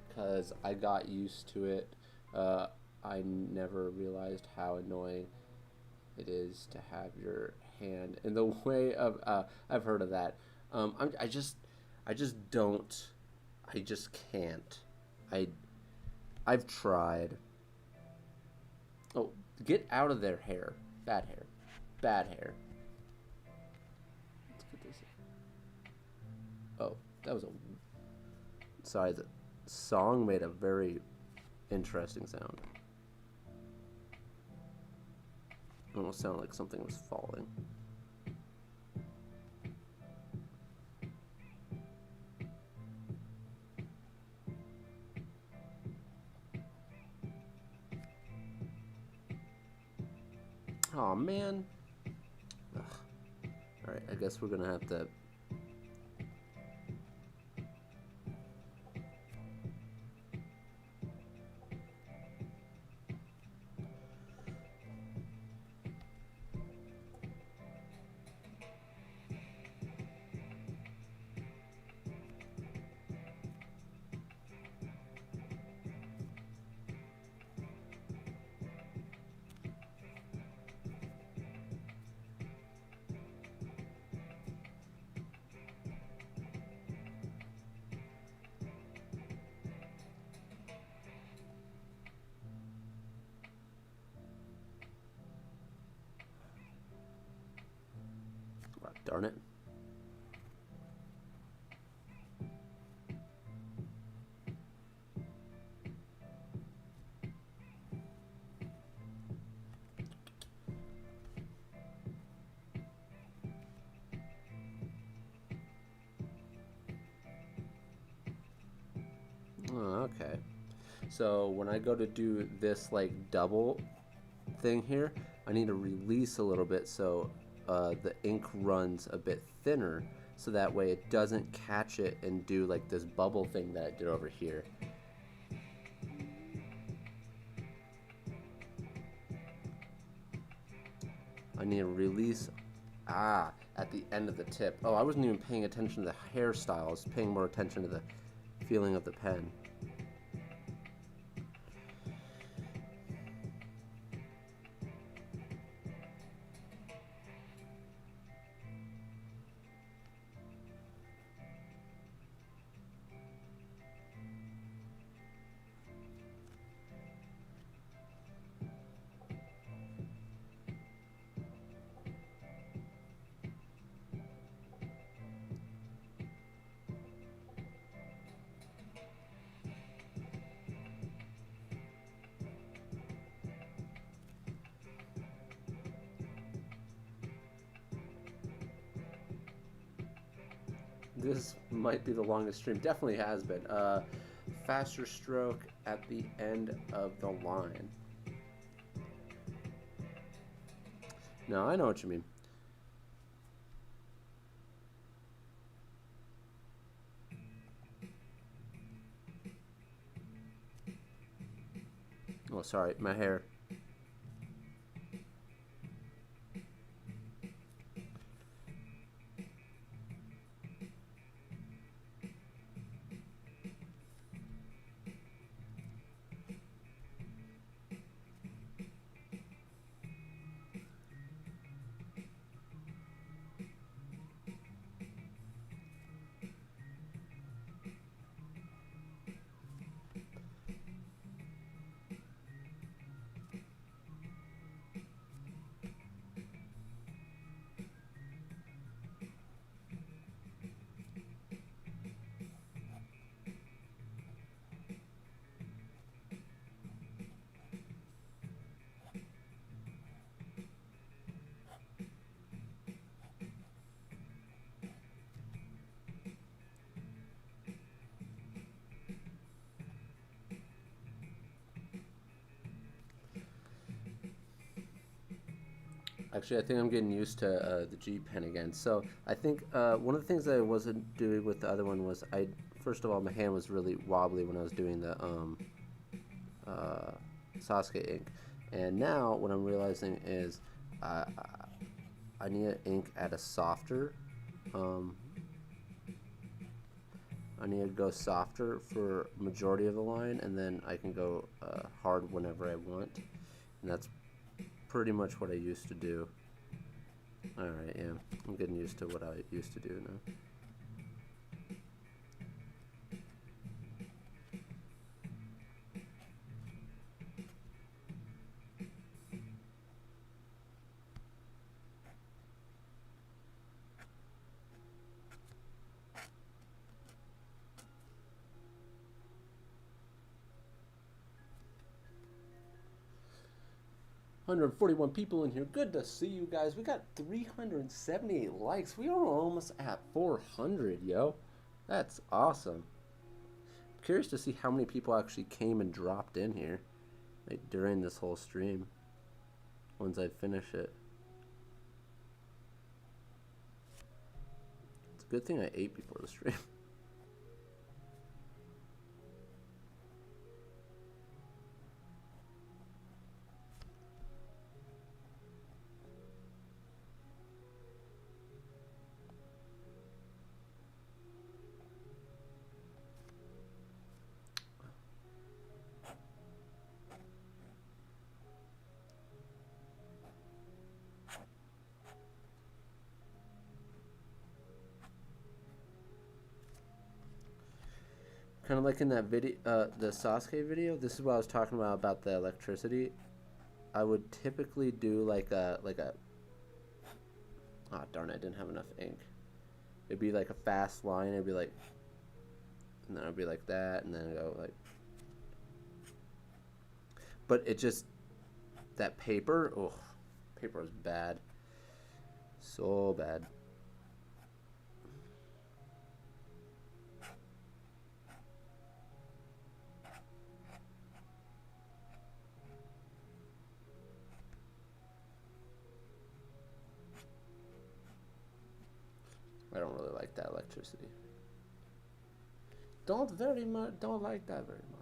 because I got used to it. I never realized how annoying it is to have your hand in the way of. I've heard of that. I just don't. I just can't. I've tried. Oh, get out of their hair. Bad hair. Bad hair. Let's get this. Oh, that was a. Sorry, the song made a very interesting sound. It almost sounded like something was falling. Oh man. Alright, I guess we're gonna have to. Darn it. Oh, okay. So when I go to do this like double thing here, I need to release a little bit so the ink runs a bit thinner, so that way it doesn't catch it and do like this bubble thing that I did over here. I need to release at the end of the tip. Oh, I wasn't even paying attention to the hairstyle. I was paying more attention to the feeling of the pen. This might be the longest stream. Definitely has been. Faster stroke at the end of the line. No, I know what you mean. Oh, sorry, my hair. Actually, I think I'm getting used to the G pen again. So I think one of the things that I wasn't doing with the other one was first of all, my hand was really wobbly when I was doing the uh, Sasuke ink, and now what I'm realizing is I I need to ink at a softer. Um, I need to go softer for majority of the line, and then I can go hard whenever I want, and that's pretty much what I used to do. Alright, yeah. I'm getting used to what I used to do now. 141 people in here. Good to see you guys. We got 378 likes. We are almost at 400, yo. That's awesome. I'm curious to see how many people actually came and dropped in here, like, during this whole stream, once I finish it. It's a good thing I ate before the stream. Kind of like in that video, the Sasuke video. This is what I was talking about the electricity. I would typically do like a oh darn, I didn't have enough ink. It'd be like a fast line. It'd be like, and then it'd be like that, and then I'd go like. But it just, that paper, oh, paper was bad, so bad. I don't really like that electricity. Don't like that very much.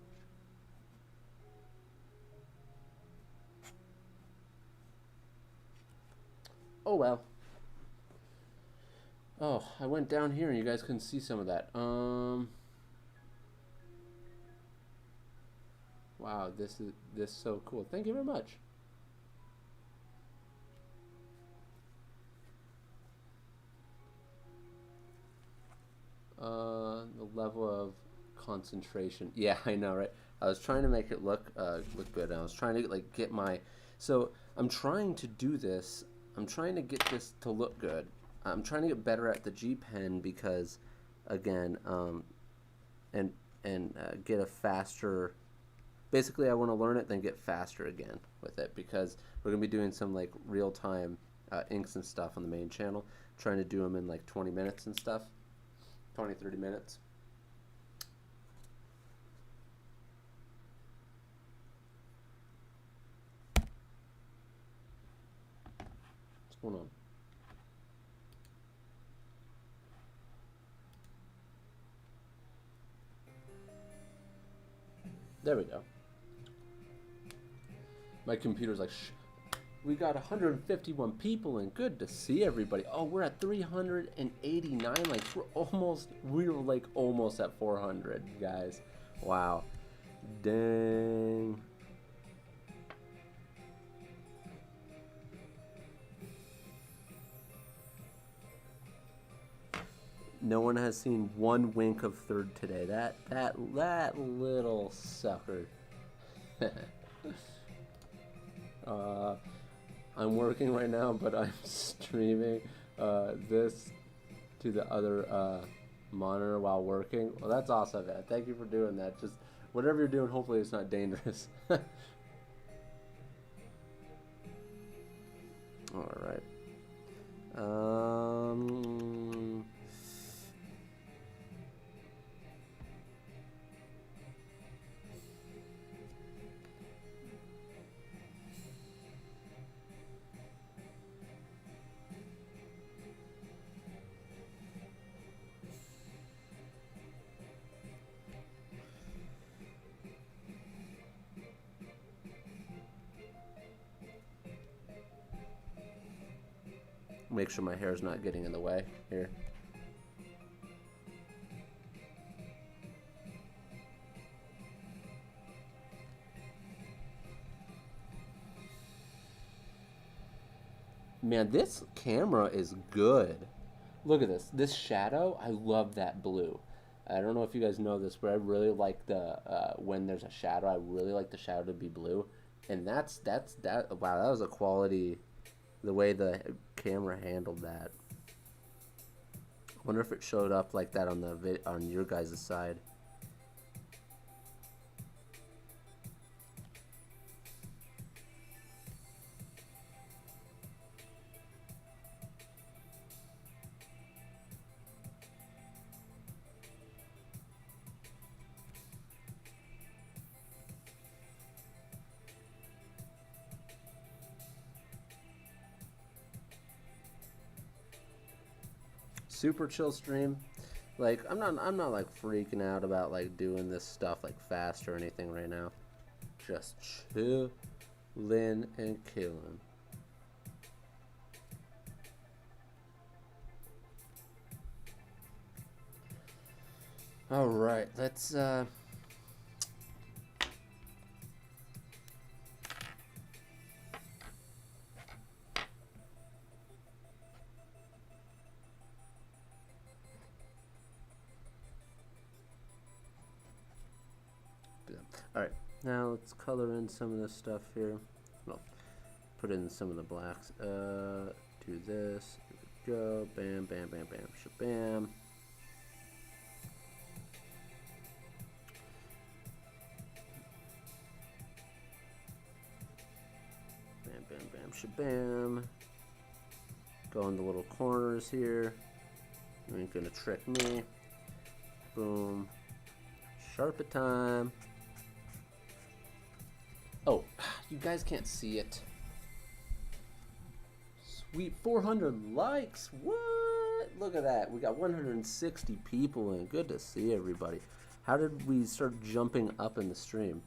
Oh well. Oh, I went down here and you guys couldn't see some of that. Wow, this is so cool. Thank you very much. The level of concentration. Yeah, I know, right? I was trying to make it look good. I was trying to like get my. So I'm trying to do this. I'm trying to get this to look good. I'm trying to get better at the G pen because, again, and get a faster. Basically, I want to learn it, then get faster again with it because we're gonna be doing some like real time inks and stuff on the main channel. Trying to do them in like 20 minutes and stuff. 20-30 minutes. What's going on? There we go. My computer's like, shh. We got 151 people in. Good to see everybody. Oh, we're at 389 likes. We're like almost at 400, guys. Wow. Dang. No one has seen one wink of third today. That little sucker. I'm working right now, but I'm streaming this to the other monitor while working. Well, that's awesome, man. Thank you for doing that. Just whatever you're doing, hopefully it's not dangerous. All right. Make sure my hair's not getting in the way here. Man, this camera is good. Look at this. This shadow, I love that blue. I don't know if you guys know this, but I really like the when there's a shadow, I really like the shadow to be blue. And that's wow, that was a quality, the way the camera handled that. I wonder if it showed up like that on the on your guys' side. Super chill stream. Like I'm not like freaking out about like doing this stuff like fast or anything right now. Just chillin' and killing. All right, let's all right, now let's color in some of this stuff here. Well, put in some of the blacks. Do this. Here we go. Bam, bam, bam, bam, shabam. Bam, bam, bam, shabam. Go in the little corners here. You ain't gonna trick me. Boom. Sharpie time. Oh, you guys can't see it. Sweet 400 likes. What? Look at that. We got 160 people in. Good to see everybody. How did we start jumping up in the stream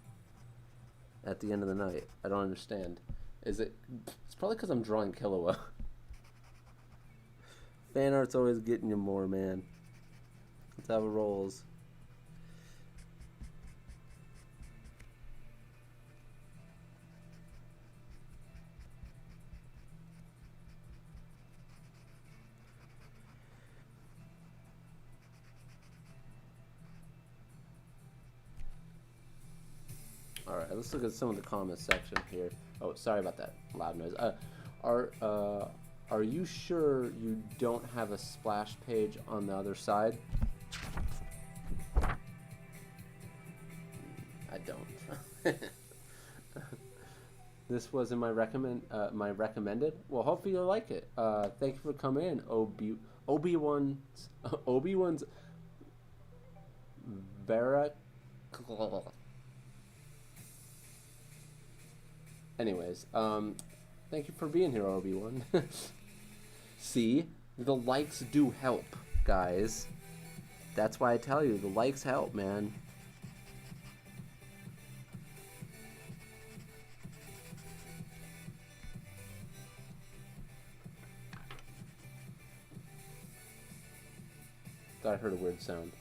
at the end of the night? I don't understand. Is it? It's probably because I'm drawing Killua. Fan art's always getting you more, man. That's how it rolls. All right, let's look at some of the comment section here. Oh, sorry about that loud noise. Are you sure you don't have a splash page on the other side? I don't. This was in my recommended. Well, hopefully you'll like it. Thank you for coming in, Obi-Wan's Vera. Anyways, thank you for being here, Obi-Wan. See, the likes do help, guys. That's why I tell you, the likes help, man. Thought I heard a weird sound.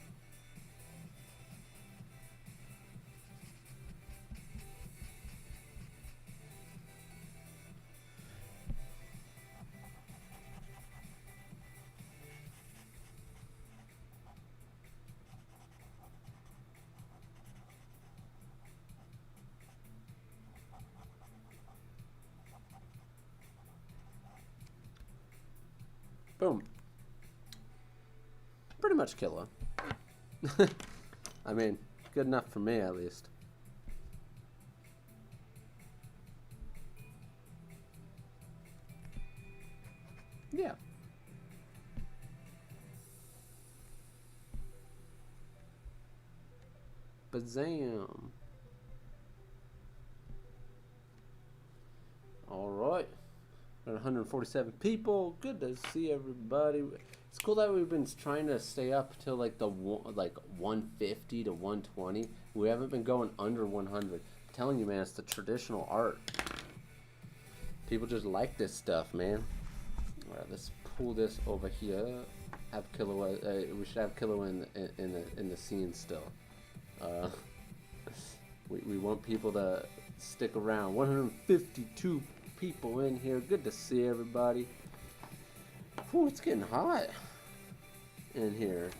Boom. Pretty much killer. I mean, good enough for me at least. Yeah. Bazam. All right. Got 147 people. Good to see everybody. It's cool that we've been trying to stay up till like the 150 to 120. We haven't been going under 100. I'm telling you, man, it's the traditional art. People just like this stuff, man. All right, let's pull this over here. Have Kilo. We should have Kilo in the scene still. We want people to stick around. 152 people in here. Good to see everybody. Ooh, it's getting hot in here.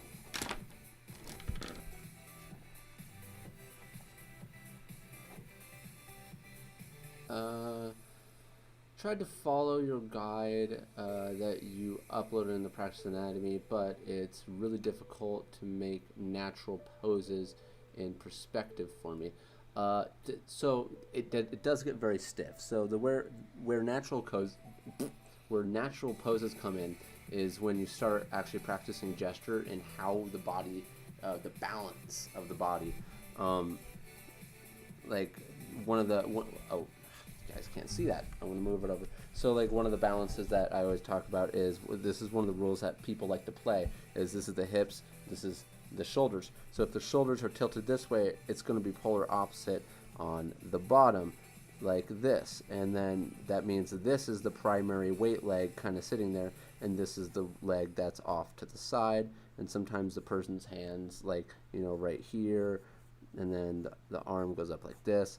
Tried to follow your guide that you uploaded in the Practice Anatomy, but it's really difficult to make natural poses in perspective for me. So it does get very stiff. So where natural poses come in is when you start actually practicing gesture and how the body, the balance of the body, like oh, you guys can't see that. I'm gonna move it over. So like one of the balances that I always talk about is, this is one of the rules that people like to play, is this is the hips, this is the shoulders. So if the shoulders are tilted this way, it's going to be polar opposite on the bottom, like this. And then that means that this is the primary weight leg kind of sitting there, and this is the leg that's off to the side. And sometimes the person's hands, like, you know, right here, and then the arm goes up like this,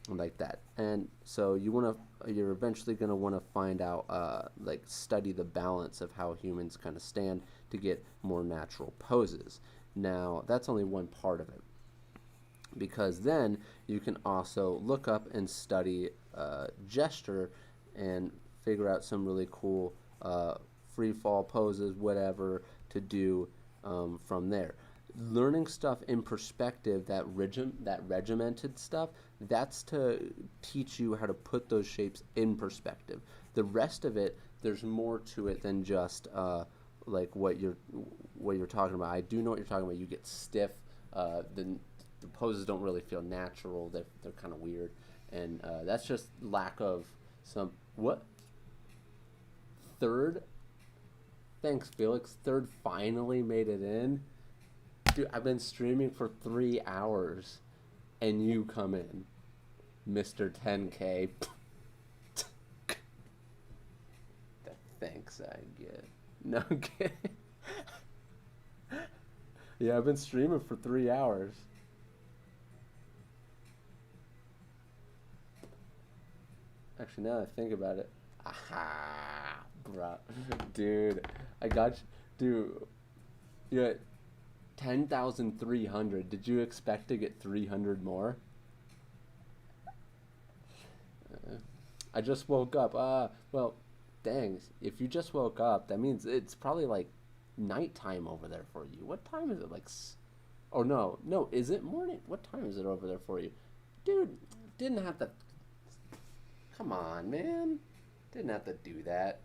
and like that. And so you're eventually going to want to find out, like, study the balance of how humans kind of stand to get more natural poses. Now, that's only one part of it, because then you can also look up and study gesture and figure out some really cool free fall poses, whatever, to do from there. Learning stuff in perspective, that regimented stuff, that's to teach you how to put those shapes in perspective. The rest of it, there's more to it than just like what you're talking about. I do know what you're talking about. You get stiff. The poses don't really feel natural. They're kind of weird, and that's just lack of some what. Third. Thanks, Felix. Third finally made it in. Dude, I've been streaming for 3 hours, and you come in, Mr. 10K. The thanks I get. No, I'm kidding. Yeah, I've been streaming for 3 hours. Actually, now that I think about it, aha, bruh, dude, I got you, dude. Yeah, 10,300. Did you expect to get 300 more? I just woke up. Well, dang. If you just woke up, that means it's probably like nighttime over there for you. What time is it? Like, oh no, is it morning? What time is it over there for you, dude? Didn't have to. Come on, man. Didn't have to do that.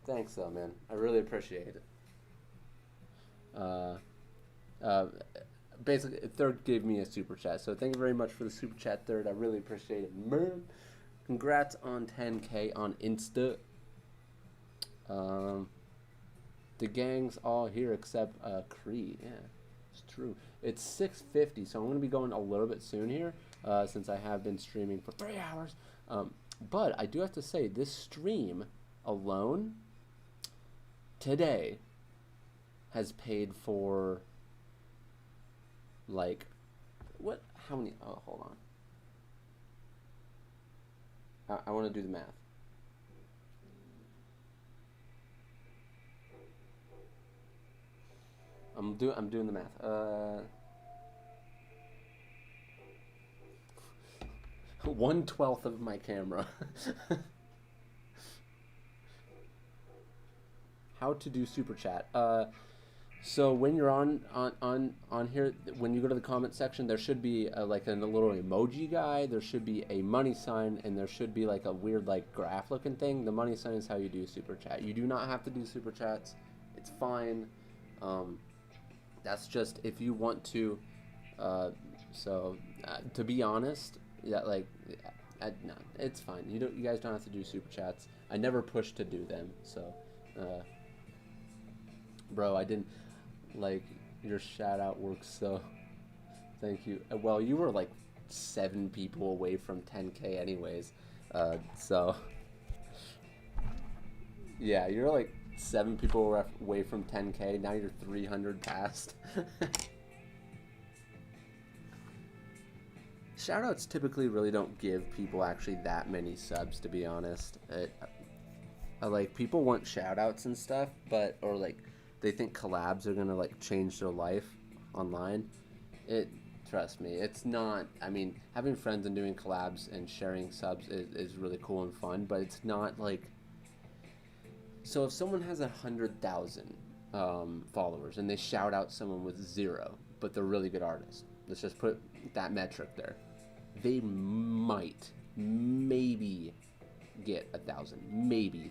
Thanks, though, man. I really appreciate it. Basically, Third gave me a super chat, so thank you very much for the super chat, Third. I really appreciate it, man. Congrats on 10K on Insta. The gang's all here except Cree. Yeah, it's true. It's 6:50, so I'm going to be going a little bit soon here, since I have been streaming for 3 hours. But I do have to say, this stream alone today has paid for, like, what? How many? Oh, hold on. I want to do the math. I'm doing the math. 1/12 of my camera. How to do super chat. So when you're on here, when you go to the comment section, there should be like a little emoji guy. There should be a money sign, and there should be like a weird like graph looking thing. The money sign is how you do super chat. You do not have to do super chats. It's fine. That's just if you want to. To be honest, yeah, like, no, it's fine. You guys don't have to do super chats. I never push to do them. So, bro, I didn't like your shout out works. So, thank you. Well, you were like 7 people away from 10K, anyways. So, yeah, you're like 7 people away from 10K. Now you're 300 past. Shoutouts typically really don't give people actually that many subs, to be honest. Like, people want shoutouts and stuff, or like they think collabs are gonna like change their life online. Trust me, it's not. I mean, having friends and doing collabs and sharing subs is really cool and fun, but it's not like. So if someone has 100,000 followers and they shout out someone with 0, but they're a really good artists, let's just put that metric there. They might, maybe get 1,000. Maybe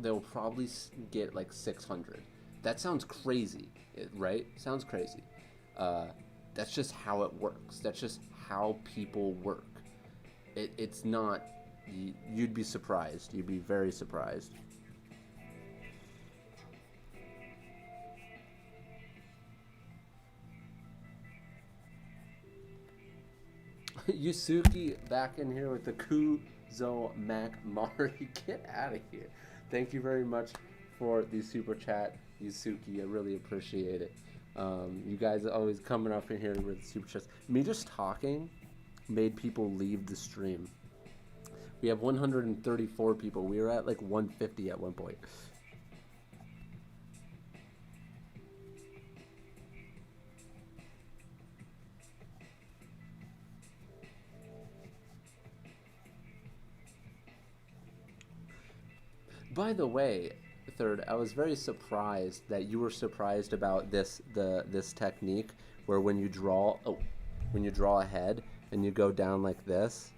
they'll probably get like 600. That sounds crazy, right? Sounds crazy. That's just how it works. That's just how people work. It's not. You'd be surprised. You'd be very surprised. Yusuke back in here with the Kuzomari. Get out of here. Thank you very much for the super chat, Yusuke. I really appreciate it. You guys are always coming up in here with super chats. Me just talking made people leave the stream. We have 134 people. We were at like 150 at one point. By the way, Third, I was very surprised that you were surprised about this technique where when you draw a head and you go down like this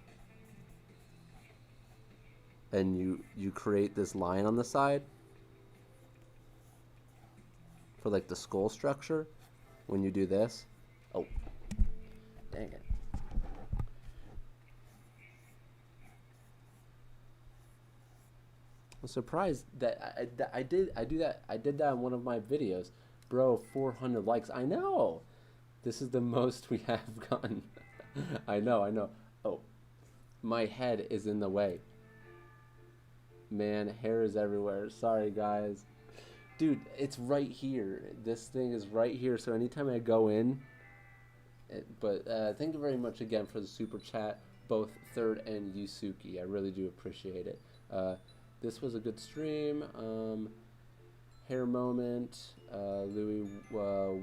and you create this line on the side for like the skull structure when you do this. Oh, dang it. I'm surprised that I did that in one of my videos. Bro, 400 likes. I know. This is the most we have gotten. I know. Oh, my head is in the way. Man, hair is everywhere. Sorry, guys. Dude, it's right here. This thing is right here, so anytime I go in... But thank you very much again for the super chat, both Third and Yusuke. I really do appreciate it. This was a good stream. Hair moment. Louis,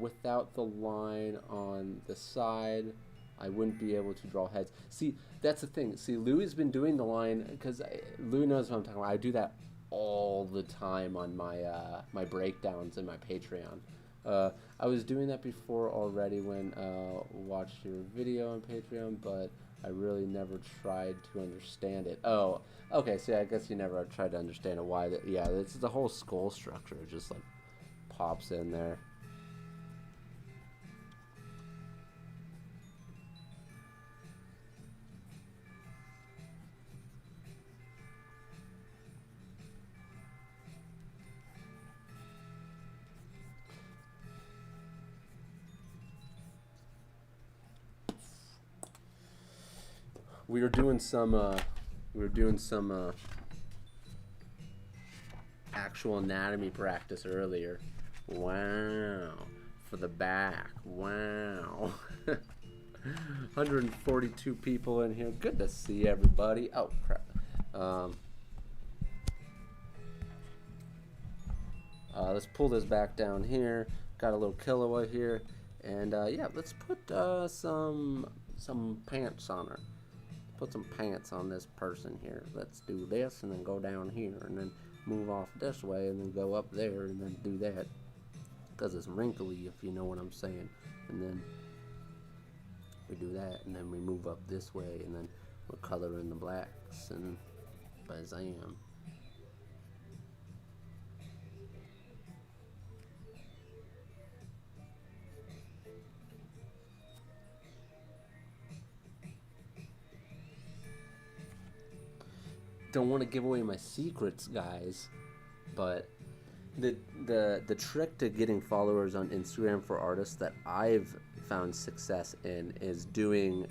without the line on the side, I wouldn't be able to draw heads. See, that's the thing. See, Louis has been doing the line, because Louis knows what I'm talking about. I do that all the time on my my breakdowns in my Patreon. I was doing that before already when watched your video on Patreon, but I really never tried to understand it. Oh, okay, so I guess you never tried to understand it. Why that? Yeah, it's the whole skull structure just like pops in there. We were doing some actual anatomy practice earlier. Wow. For the back. Wow. 142 people in here. Good to see everybody. Oh, crap. Let's pull this back down here. Got a little kilowatt here. And yeah, let's put some pants on her. Put some pants on this person here. Let's do this and then go down here and then move off this way and then go up there and then do that. Because it's wrinkly, if you know what I'm saying. And then we do that and then we move up this way and then we're coloring the blacks and bazam. Don't want to give away my secrets, guys, but the trick to getting followers on Instagram for artists that I've found success in is doing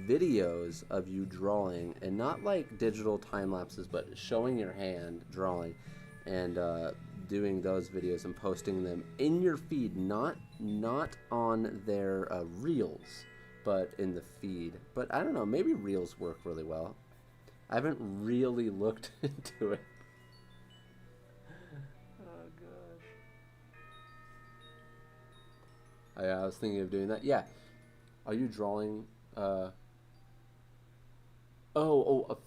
videos of you drawing, and not like digital time lapses, but showing your hand drawing and doing those videos and posting them in your feed, not on their reels, but in the feed. But I don't know, maybe reels work really well. I haven't really looked into it. Oh gosh. I was thinking of doing that. Yeah. Are you drawing? For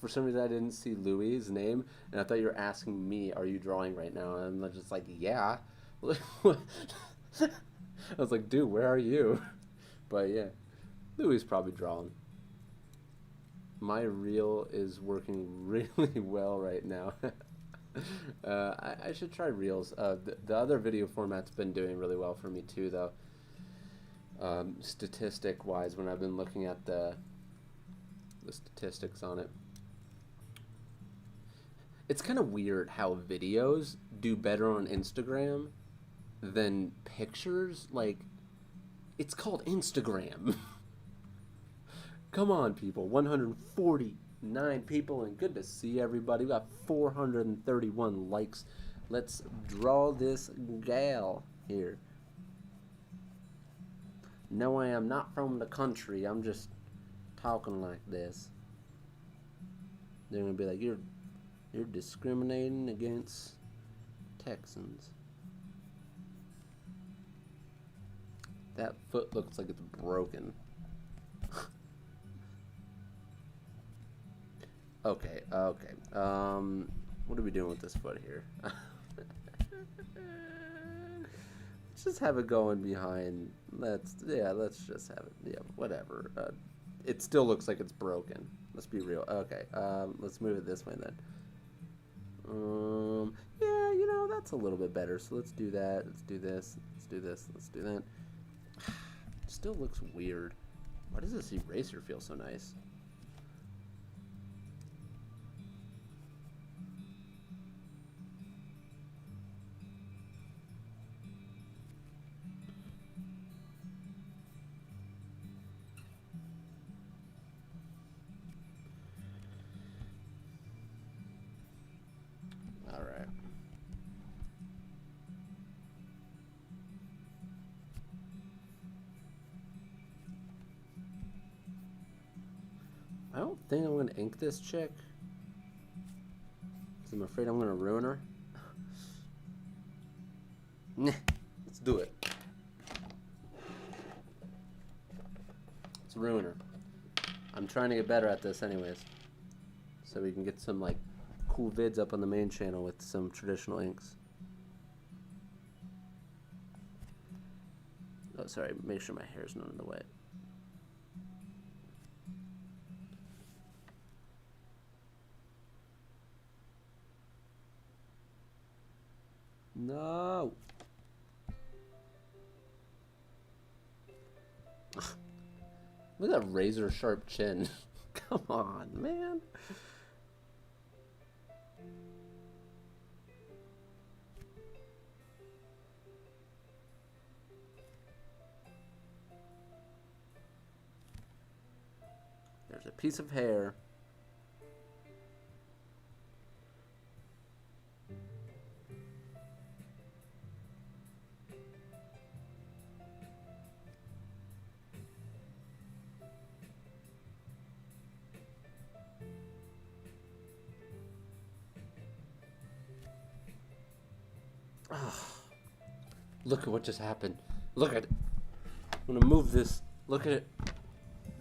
some reason I didn't see Louis' name, and I thought you were asking me, are you drawing right now? And I'm just like, yeah. I was like, dude, where are you? But yeah, Louis is probably drawing. My reel is working really well right now. I should try reels. The other video format's been doing really well for me too, though. Statistic-wise, when I've been looking at the statistics on it. It's kind of weird how videos do better on Instagram than pictures. Like, it's called Instagram. Come on, people. 149 people, and good to see everybody. We got 431 likes. Let's draw this gal here. No, I am not from the country. I'm just talking like this. They're gonna be like, you're discriminating against Texans. That foot looks like it's broken. Okay. What are we doing with this foot here? Let's just have it going behind. Let's just have it. Yeah, whatever. It still looks like it's broken. Let's be real. Okay. Let's move it this way then. Yeah, you know, that's a little bit better. So let's do that. Let's do this. Let's do this. Let's do that. It still looks weird. Why does this eraser feel so nice? I don't think I'm going to ink this chick, because I'm afraid I'm going to ruin her. Nah, let's do it. Let's ruin her. I'm trying to get better at this anyways, so we can get some like cool vids up on the main channel with some traditional inks. Oh, sorry, make sure my hair's not in the way. No. Look at that razor sharp chin. Come on, man. There's a piece of hair. Ah, look at what just happened. Look at it. I'm gonna move this. Look at it.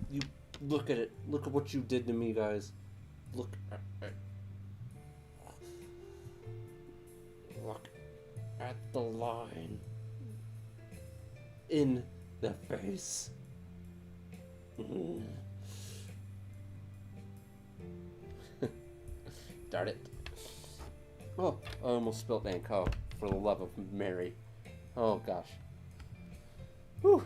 You look at it. Look at what you did to me, guys. Look at it. Look at the line in the face. Darn it. Oh, I almost spilled ink. Oh, for the love of Mary. Oh, gosh. Whew.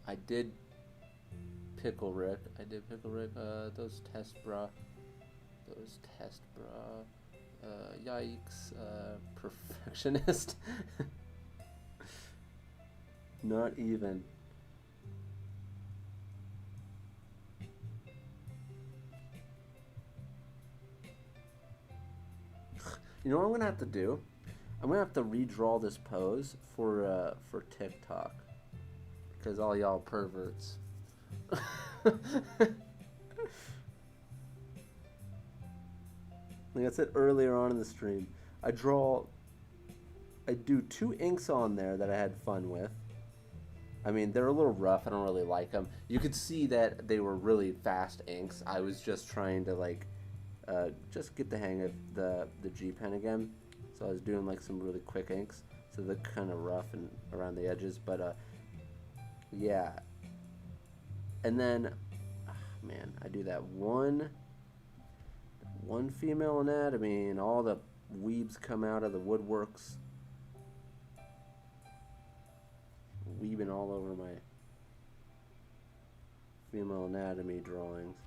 I did pickle Rick. Those test bra. Yikes. Perfectionist. Not even. You know what I'm gonna have to do? I'm gonna have to redraw this pose for TikTok, because all y'all perverts. Like I said earlier on in the stream, I do 2 inks on there that I had fun with. I mean, they're a little rough. I don't really like them. You could see that they were really fast inks. I was just trying to like, just get the hang of the G pen again. So I was doing like some really quick inks. So they're kind of rough and around the edges. But yeah. And then, man, I do that one female anatomy, and all the weebs come out of the woodworks, weebing all over my female anatomy drawings.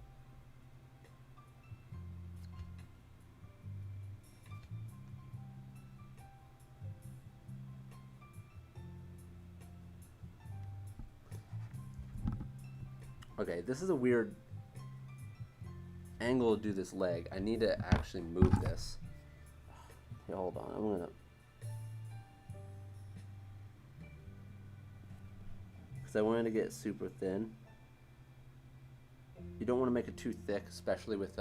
Okay, this is a weird angle to do this leg. I need to actually move this. Okay, hold on. I'm gonna, because I wanted to get super thin. You don't want to make it too thick, especially with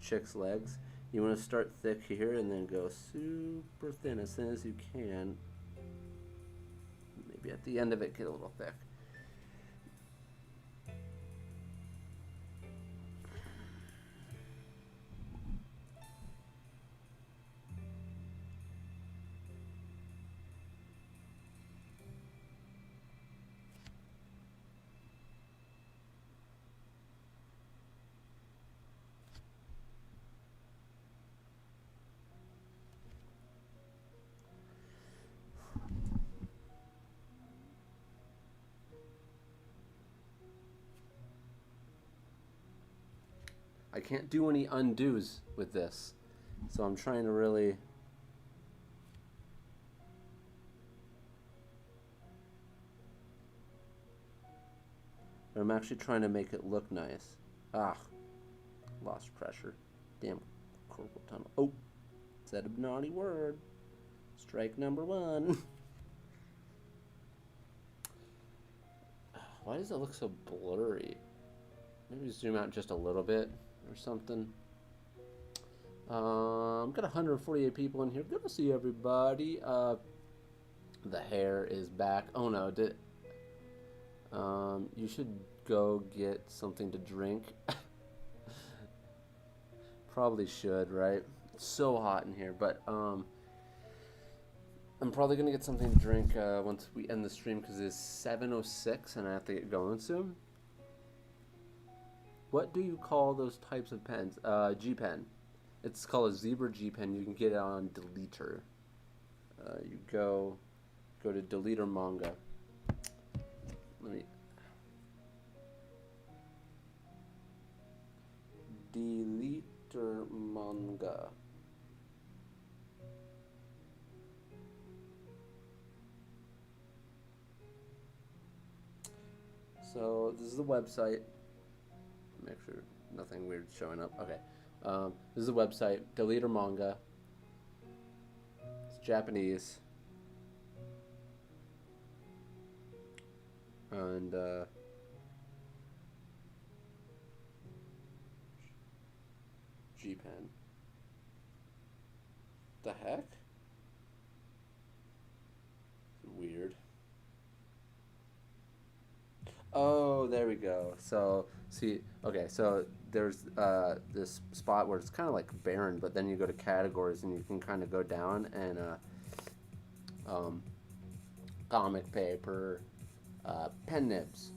chicks' legs. You want to start thick here and then go super thin as you can. Maybe at the end of it get a little thick. I can't do any undos with this, so I'm trying to really... I'm actually trying to make it look nice. Ah, lost pressure. Damn, carpal tunnel. Oh, said a naughty word. Strike number 1. Why does it look so blurry? Maybe zoom out just a little bit or something. Got 148 people in here. Good to see everybody. The hair is back. Oh no, you should go get something to drink. Probably should, right? It's so hot in here, but I'm probably gonna get something to drink once we end the stream, because it's 7:06 and I have to get going soon. What do you call those types of pens? G pen. It's called a zebra G pen. You can get it on Deleter. You go to Deleter Manga. Let me... Deleter Manga. So this is the website. Make sure nothing weird showing up. Okay. This is the website, Deleter Manga. It's Japanese. And G pen. The heck? Weird. Oh, there we go. So, see, okay, so there's this spot where it's kind of like barren, but then you go to categories and you can kind of go down and um, comic paper, pen nibs.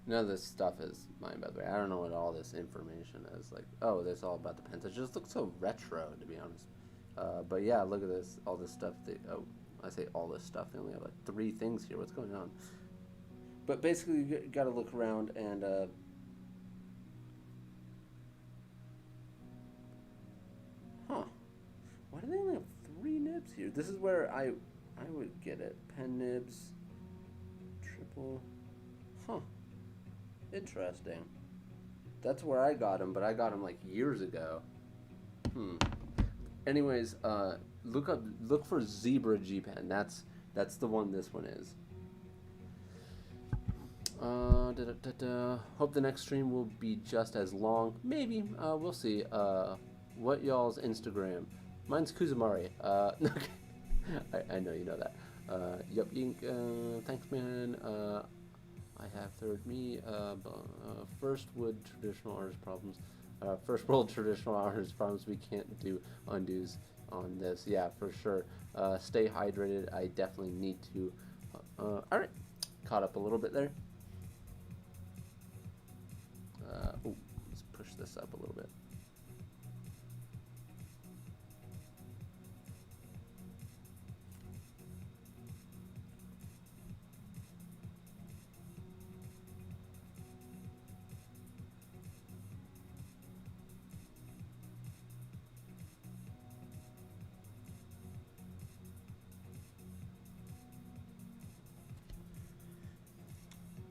None of this stuff is mine, by the way. I don't know what all this information is. Like, oh, this all about the pens. It just looks so retro, to be honest. But yeah, look at this. All this stuff. Oh, I say all this stuff. They only have like three things here. What's going on? But basically, you got to look around and huh? Why do they only have three nibs here? This is where I would get it. Pen nibs, triple. Huh? Interesting. That's where I got them, but I got them like years ago. Hmm. Anyways, look for Zebra G Pen. That's the one this one is. Hope the next stream will be just as long. Maybe. We'll see. What y'all's Instagram? Mine's Kuzomari. I know you know that. Yup, Ink. Thanks, man. I have third me. First wood traditional artist problems. First world traditional artist problems. We can't do undos on this. Yeah, for sure. Stay hydrated. I definitely need to. All right, caught up a little bit there. Let's push this up a little bit.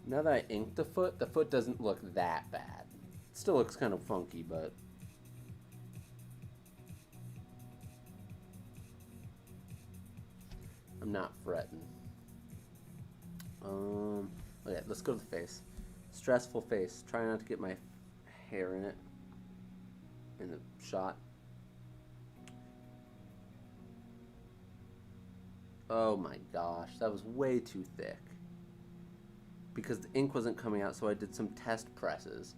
Now that I inked the foot doesn't look that bad. It still looks kind of funky, but I'm not fretting. Okay, let's go to the face. Stressful face. Try not to get my hair in it. In the shot. Oh my gosh, that was way too thick. Because the ink wasn't coming out, so I did some test presses.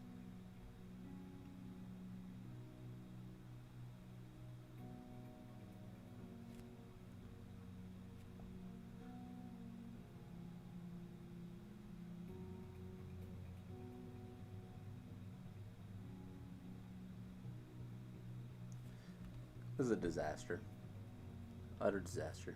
This is a disaster. Utter disaster.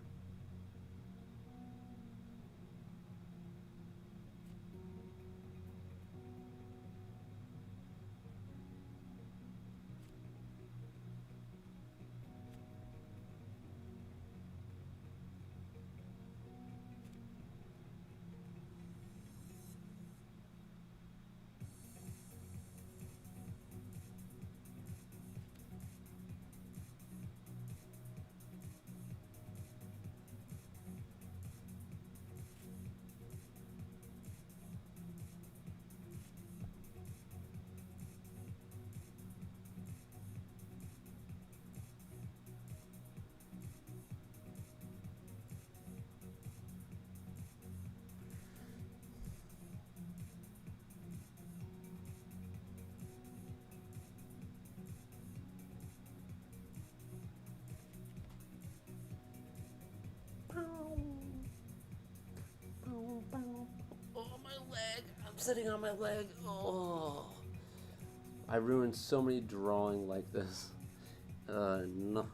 Oh, my leg. I'm sitting on my leg. Oh. I ruined so many drawing like this. No.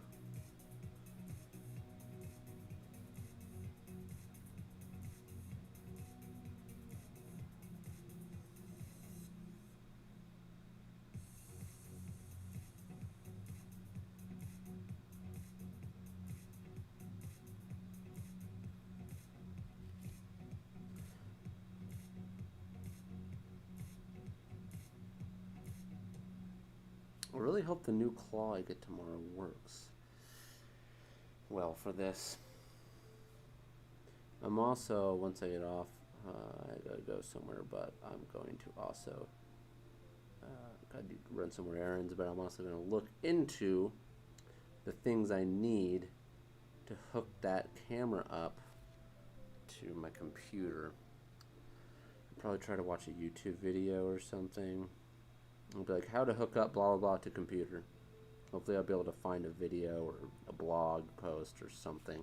I really hope the new claw I get tomorrow works well for this. I'm also, once I get off, I gotta go somewhere, but I'm going to also gotta run some more errands, but I'm also gonna look into the things I need to hook that camera up to my computer. I'll probably try to watch a YouTube video or something. I'll be like, how to hook up blah blah blah to computer. Hopefully I'll be able to find a video or a blog post or something.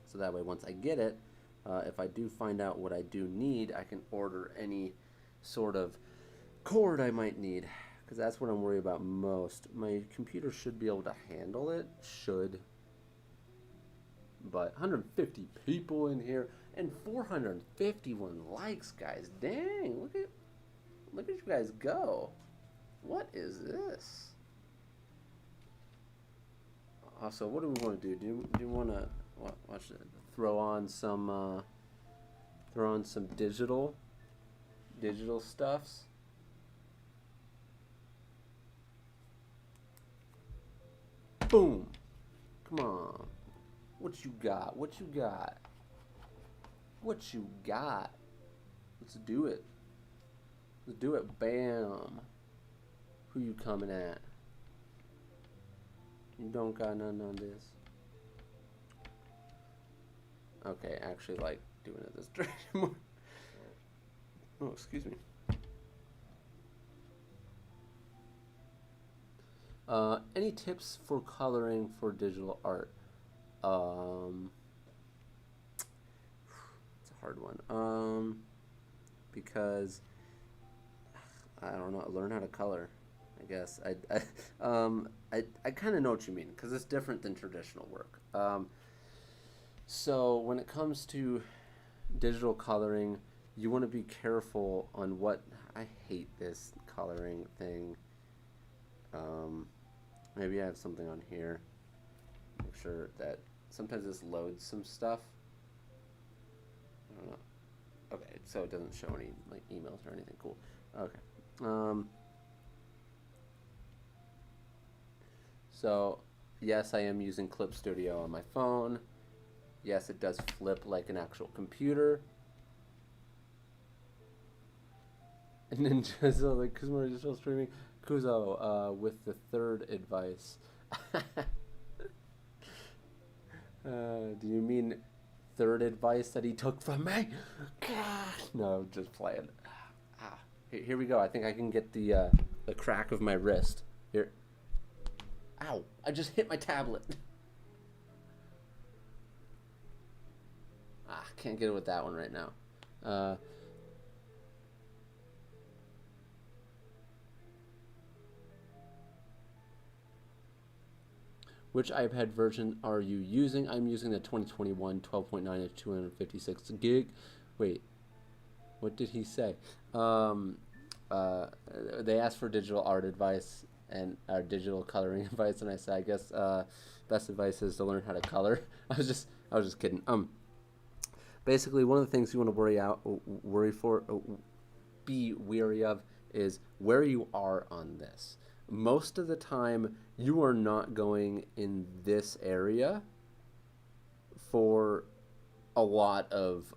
So that way, once I get it, if I do find out what I do need, I can order any sort of cord I might need, because that's what I'm worried about most. My computer should be able to handle it, but 150 people in here and 451 likes, guys. Dang, look at you guys go. What is this? Also, what do we want to do? Do you want to watch it? Throw on some digital stuffs. Boom! Come on. What you got? What you got? What you got? Let's do it. Let's do it. Bam. Who you coming at? You don't got nothing on this. Okay, I actually like doing it this direction more. Oh, excuse me. Any tips for coloring for digital art? It's a hard one. Because I don't know. Learn how to color. I guess I kind of know what you mean, because it's different than traditional work. So when it comes to digital coloring, you want to be careful on what. I hate this coloring thing. Maybe I have something on here. Make sure that sometimes this loads some stuff. I don't know. Okay, so it doesn't show any like emails or anything. Cool. Okay. So yes, I am using Clip Studio on my phone. Yes, it does flip like an actual computer. And then just like Kuzomari is still streaming. Kuzo, with the third advice. Do you mean third advice that he took from me? No, just playing. Here we go. I think I can get the crack of my wrist. Here. Ow! I just hit my tablet. Can't get it with that one right now. Which iPad version are you using? I'm using the 2021 12.9 at 256 gig. Wait, what did he say? They asked for digital art advice and digital coloring advice, and I said, I guess best advice is to learn how to color. I was just kidding. Basically, one of the things you want to be wary of is where you are on this. Most of the time, you are not going in this area for a lot of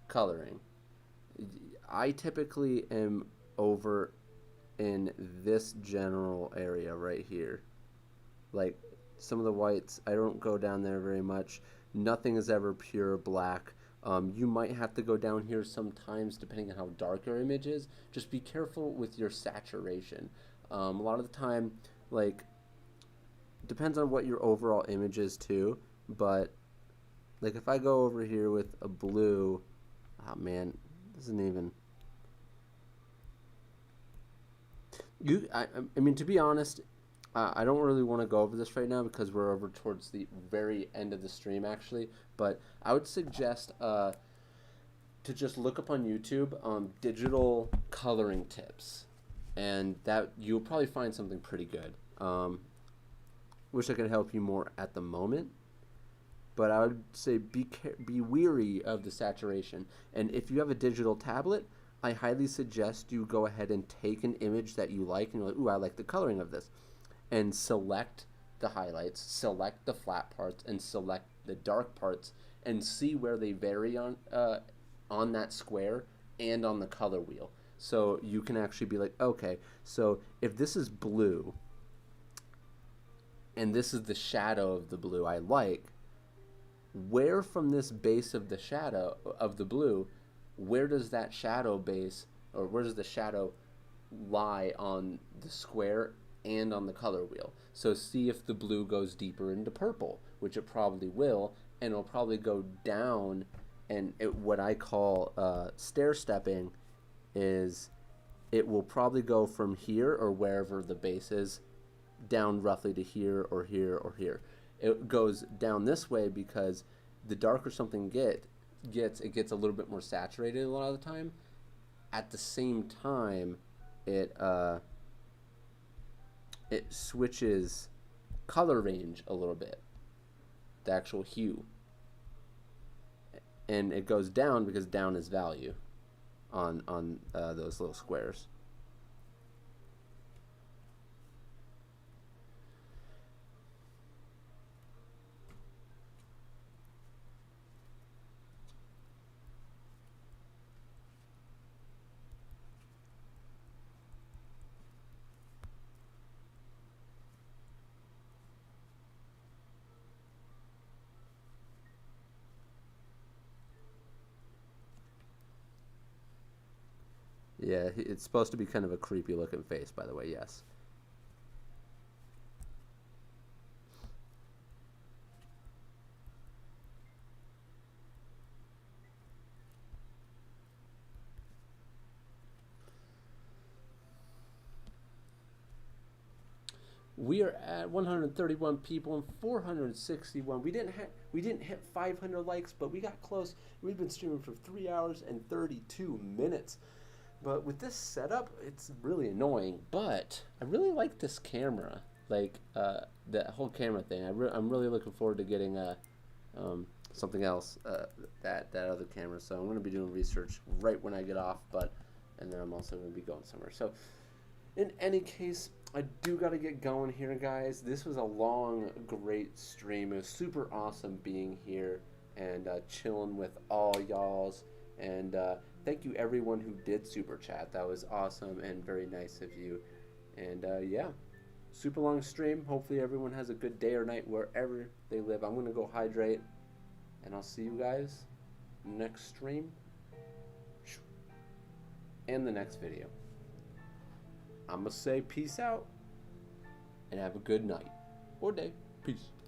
coloring. I typically am over in this general area right here. Like some of the whites, I don't go down there very much. Nothing is ever pure black. You might have to go down here sometimes depending on how dark your image is. Just be careful with your saturation. A lot of the time, like, depends on what your overall image is too, but like if I go over here with a blue, oh man, doesn't even. I mean, to be honest, I don't really want to go over this right now because we're over towards the very end of the stream actually, but I would suggest to just look up on YouTube digital coloring tips, and that you'll probably find something pretty good. Wish I could help you more at the moment, but I would say be weary of the saturation. And if you have a digital tablet, I highly suggest you go ahead and take an image that you like, and you're like, ooh, I like the coloring of this, and select the highlights, select the flat parts, and select the dark parts, and see where they vary on that square and on the color wheel. So you can actually be like, okay, so if this is blue, and this is the shadow of the blue I like, where from this base of the shadow of the blue, where does that shadow base, or where does the shadow lie on the square and on the color wheel? So see if the blue goes deeper into purple, which it probably will, and it'll probably go down. And what I call stair stepping is it will probably go from here or wherever the base is down roughly to here or here or here. It goes down this way because the darker something gets, it gets a little bit more saturated a lot of the time. At the same time, it switches color range a little bit, the actual hue, and it goes down because down is value on those little squares. Yeah, it's supposed to be kind of a creepy looking face, by the way, yes. We are at 131 people and 461. We didn't hit 500 likes, but we got close. We've been streaming for 3 hours and 32 minutes. But with this setup, it's really annoying. But I really like this camera, like the whole camera thing. I'm really looking forward to getting something else, that other camera. So I'm going to be doing research right when I get off, and then I'm also going to be going somewhere. So in any case, I do got to get going here, guys. This was a long, great stream. It was super awesome being here and chilling with all y'alls. And thank you, everyone who did super chat. That was awesome and very nice of you. And yeah, super long stream. Hopefully, everyone has a good day or night wherever they live. I'm going to go hydrate, and I'll see you guys next stream and the next video. I'm going to say peace out and have a good night or day. Peace.